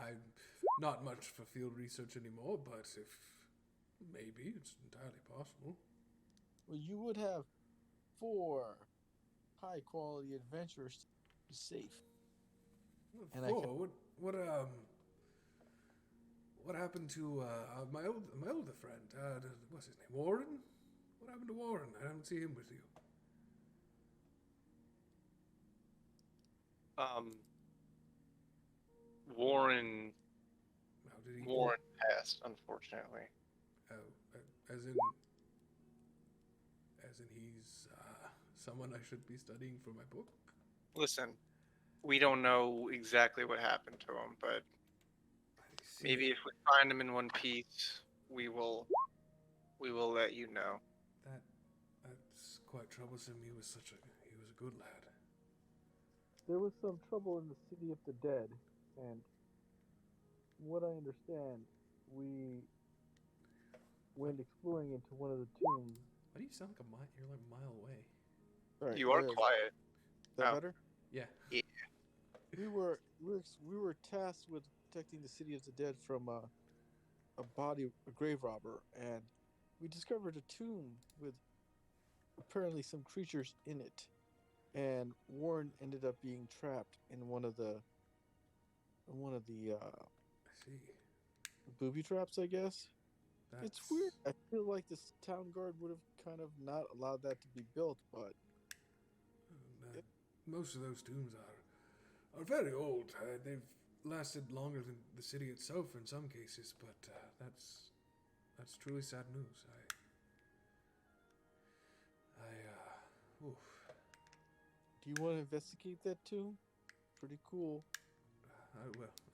I'm not much for field research anymore, but if maybe it's entirely possible. Well, you would have 4 high-quality adventurers to be safe. And what happened to my older friend? What's his name? Warren? What happened to Warren? I don't see him with you. Warren. How did he? Warren passed, unfortunately. Oh, as in he's someone I should be studying for my book. Listen, we don't know exactly what happened to him, but maybe if we find him in one piece, we will let you know. That's quite troublesome. He was a good lad. There was some trouble in the city of the dead, and from what I understand, we went exploring into one of the tombs. Why do you sound like you're like a mile away? Right, You are is quiet. that Oh. better? Yeah. We were tasked with protecting the city of the dead from a grave robber, and we discovered a tomb with apparently some creatures in it. And Warren ended up being trapped in one of the I see. booby traps, I guess. That's, It's weird. I feel like this town guard would have kind of not allowed that to be built, but most of those tombs are very old. They've lasted longer than the city itself in some cases, but that's truly sad news. Oof. do you want to investigate that tomb? Pretty cool.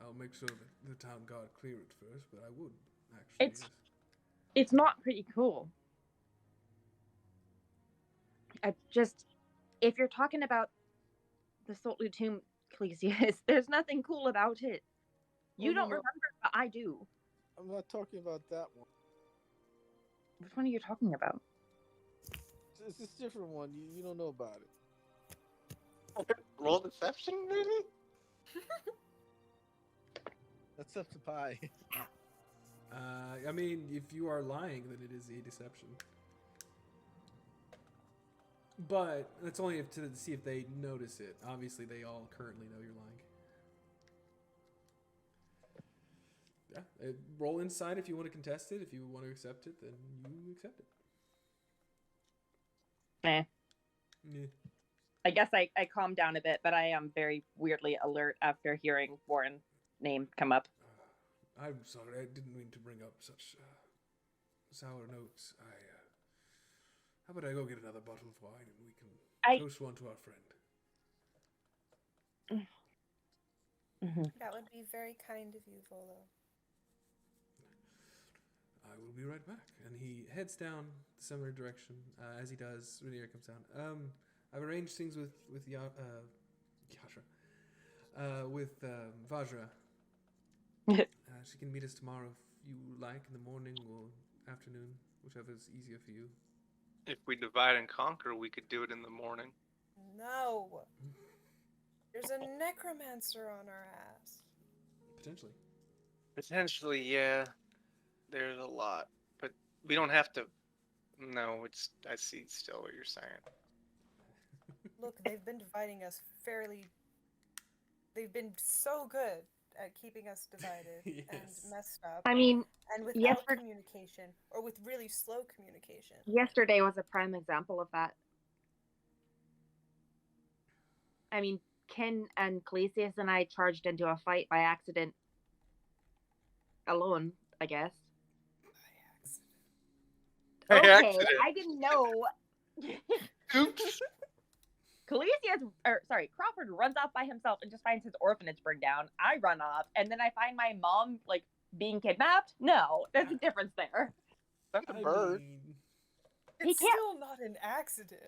I'll make sure that the town guard clear it first, but I would actually. It's- It's not pretty cool. If you're talking about the Soltlu tomb, Ecclesias, there's nothing cool about it. You don't remember, but I do. I'm not talking about that one. Which one are you talking about? It's this different one. You don't know about it. Roll deception, maybe? That's up to pie. I mean, if you are lying, then it is a deception. But that's only to see if they notice it. Obviously, they all currently know you're lying. Yeah, roll inside if you want to contest it. If you want to accept it, then you accept it. Eh. Yeah. I guess I calmed down a bit, but I am very weirdly alert after hearing Warren's name come up. I'm sorry, I didn't mean to bring up such sour notes. How about I go get another bottle of wine and we can toast one to our friend. Mm-hmm. That would be very kind of you, Volo. I will be right back. And he heads down the similar direction. As he does, Rhaenyra comes down. I've arranged things with Vajra. She can meet us tomorrow if you like, in the morning or afternoon, whichever is easier for you. If we divide and conquer, we could do it in the morning. No! There's a necromancer on our ass. Potentially. Potentially, yeah. There's a lot. But we don't have to... No, I see still what you're saying. Look, they've been dividing us fairly... They've been so good at keeping us divided Yes. and messed up. I mean, And without communication, or with really slow communication. yesterday was a prime example of that. I mean, Ken and Ecclesias and I charged into a fight by accident. Alone, I guess. By Okay, accident. I didn't know. Oops. Crawford runs off by himself and just finds his orphanage burned down. I run off, and then I find my mom, like, being kidnapped? No, there's a difference there. That's a bird. He It's can't- still not an accident.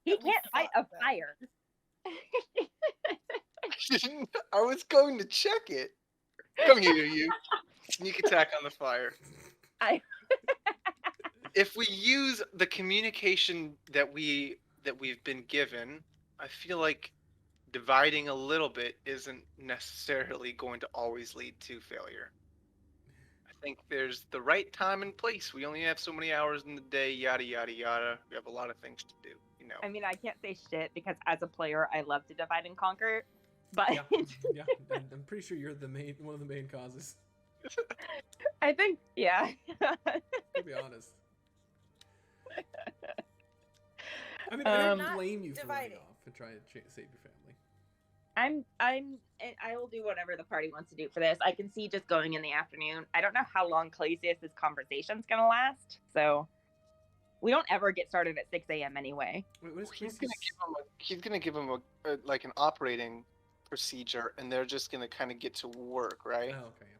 He that we can't fight a fought them. fire. I was going to check it. Come here, you. Sneak attack on the fire. If we use the communication that we've been given, I feel like dividing a little bit isn't necessarily going to always lead to failure. I think there's the right time and place. We only have so many hours in the day, yada yada yada. We have a lot of things to do, you know. I mean, I can't say shit because as a player, I love to divide and conquer. But Yeah, I'm pretty sure you're one of the main causes. I think, yeah. To be honest. I mean, I don't Not blame you for running dividing. off and trying to save your family. I will do whatever the party wants to do for this. I can see just going in the afternoon. I don't know how long Calesius' conversation's gonna last, so we don't ever get started at 6 a.m. anyway. Wait, what is He's gonna give him a like an operating procedure, and they're just gonna kind of get to work, right? Oh, okay. Yeah.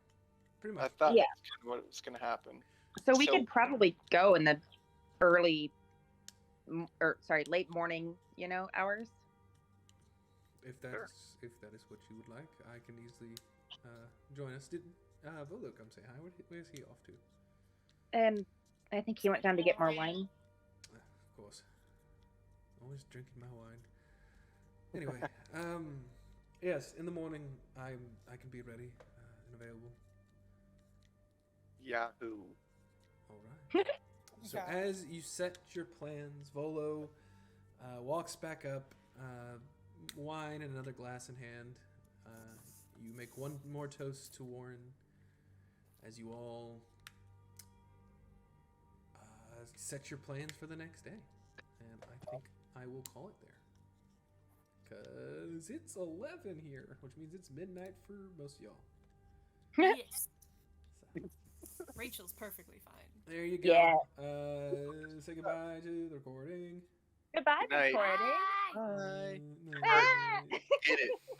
Pretty I much. thought Yeah. that's kind of what was gonna happen. So we So- could probably go in the early late morning, hours. If that is what you would like, I can easily join us. Did Volo come say hi? Where's he off to? I think he went down to get more wine. Of course. Always drinking my wine. Anyway, yes, in the morning I can be ready and available. Yahoo! All right. So Okay. as you set your plans, Volo walks back up, wine and another glass in hand. You make one more toast to Warren as you all set your plans for the next day. And I think I will call it there. Because it's 11 here, which means it's midnight for most of y'all. Yes. So, Rachel's perfectly fine. there you go. Yeah. Say goodbye to the recording. Goodbye, Good night. recording. Bye. Night. Get it.